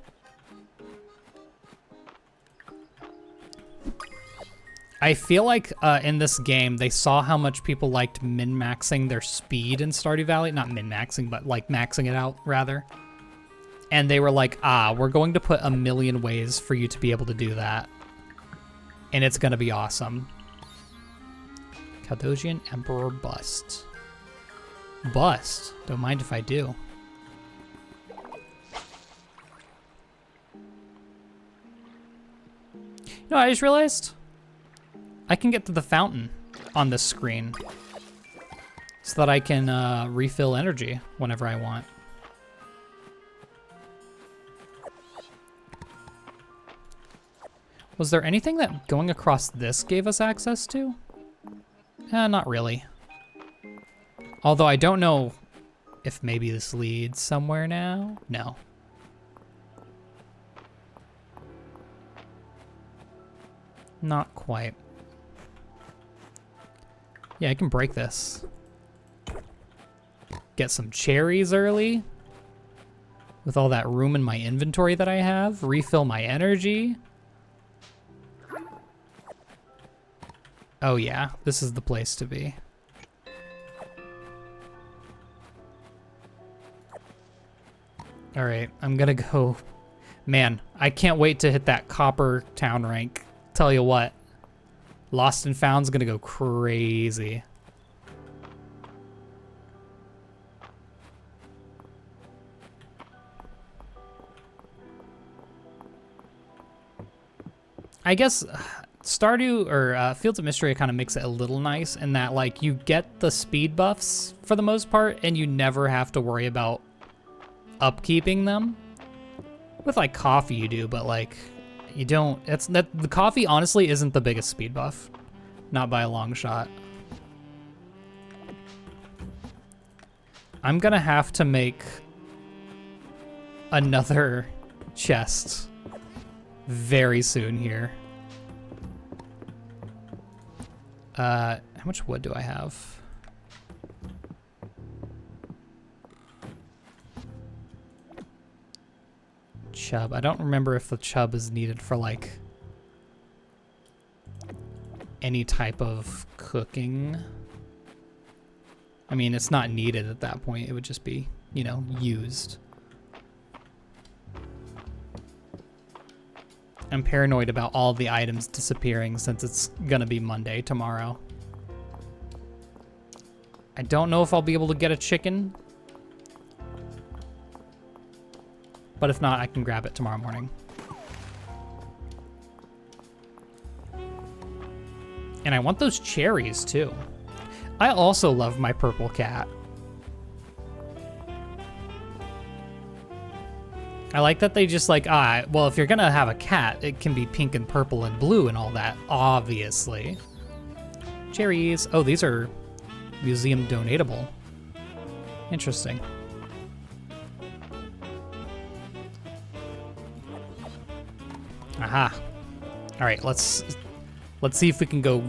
I feel like in this game, they saw how much people liked min-maxing their speed in Stardew Valley. Not min-maxing, but like maxing it out, rather. And they were like, we're going to put a million ways for you to be able to do that. And it's going to be awesome. Caldosian Emperor Bust. Bust? Don't mind if I do. You know, I just realized I can get to the fountain on this screen so that I can refill energy whenever I want. Was there anything that going across this gave us access to? Not really. Although I don't know if maybe this leads somewhere now. No. Not quite. Yeah, I can break this. Get some cherries early. With all that room in my inventory that I have. Refill my energy. Oh yeah, this is the place to be. All right, I'm gonna go. Man, I can't wait to hit that copper town rank. Tell you what, Lost and Found's gonna go crazy. I guess Stardew or Fields of Mistria kind of makes it a little nice in that like you get the speed buffs for the most part and you never have to worry about upkeeping them. With like coffee you do, but like you don't. The coffee honestly isn't the biggest speed buff, not by a long shot. I'm gonna have to make another chest very soon here. How much wood do I have? Chub. I don't remember if the chub is needed for like any type of cooking. I mean, it's not needed at that point. It would just be, you know, used. I'm paranoid about all the items disappearing since it's gonna be Monday tomorrow. I don't know if I'll be able to get a chicken. But if not, I can grab it tomorrow morning. And I want those cherries too. I also love my purple cat. I like that they just like, well, if you're gonna have a cat, it can be pink and purple and blue and all that, obviously. Cherries. Oh, these are museum donatable. Interesting. Aha. All right, let's see if we can go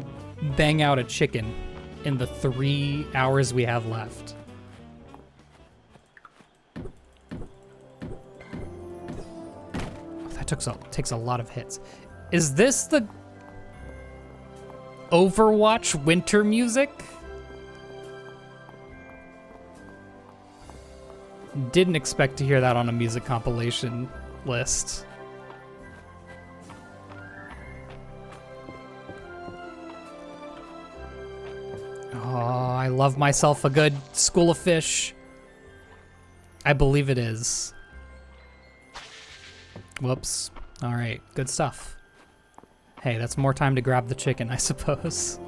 bang out a chicken in the 3 hours we have left. That takes a lot of hits. Is this the Overwatch winter music? Didn't expect to hear that on a music compilation list. Oh, I love myself a good school of fish. I believe it is. Whoops. All right, good stuff. Hey, that's more time to grab the chicken, I suppose.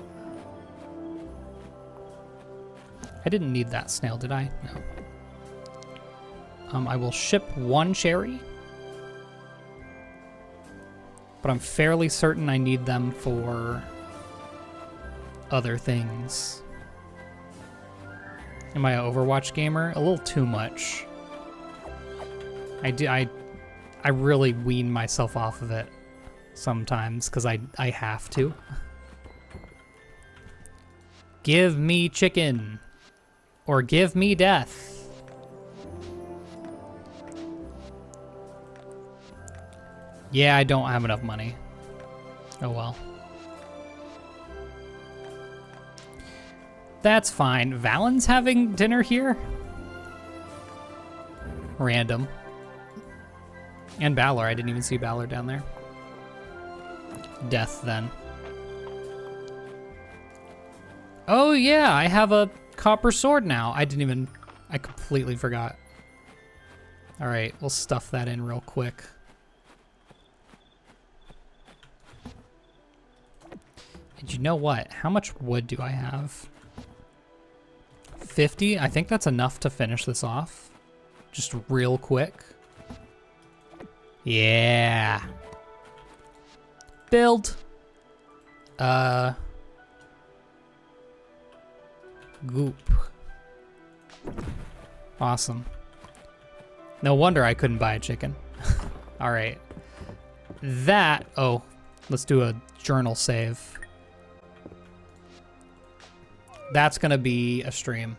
I didn't need that snail, did I? No. I will ship 1 cherry. But I'm fairly certain I need them for other things. Am I an Overwatch gamer? A little too much. I really wean myself off of it sometimes because I have to. Give me chicken or give me death. Yeah, I don't have enough money. Oh well. That's fine. Valen's having dinner here? Random. And Balor. I didn't even see Balor down there. Death, then. Oh, yeah. I have a copper sword now. I completely forgot. All right. We'll stuff that in real quick. And you know what? How much wood do I have? 50? I think that's enough to finish this off. Just real quick. Yeah. Build. Goop. Awesome. No wonder I couldn't buy a chicken. All right. Oh, let's do a journal save. That's gonna be a stream.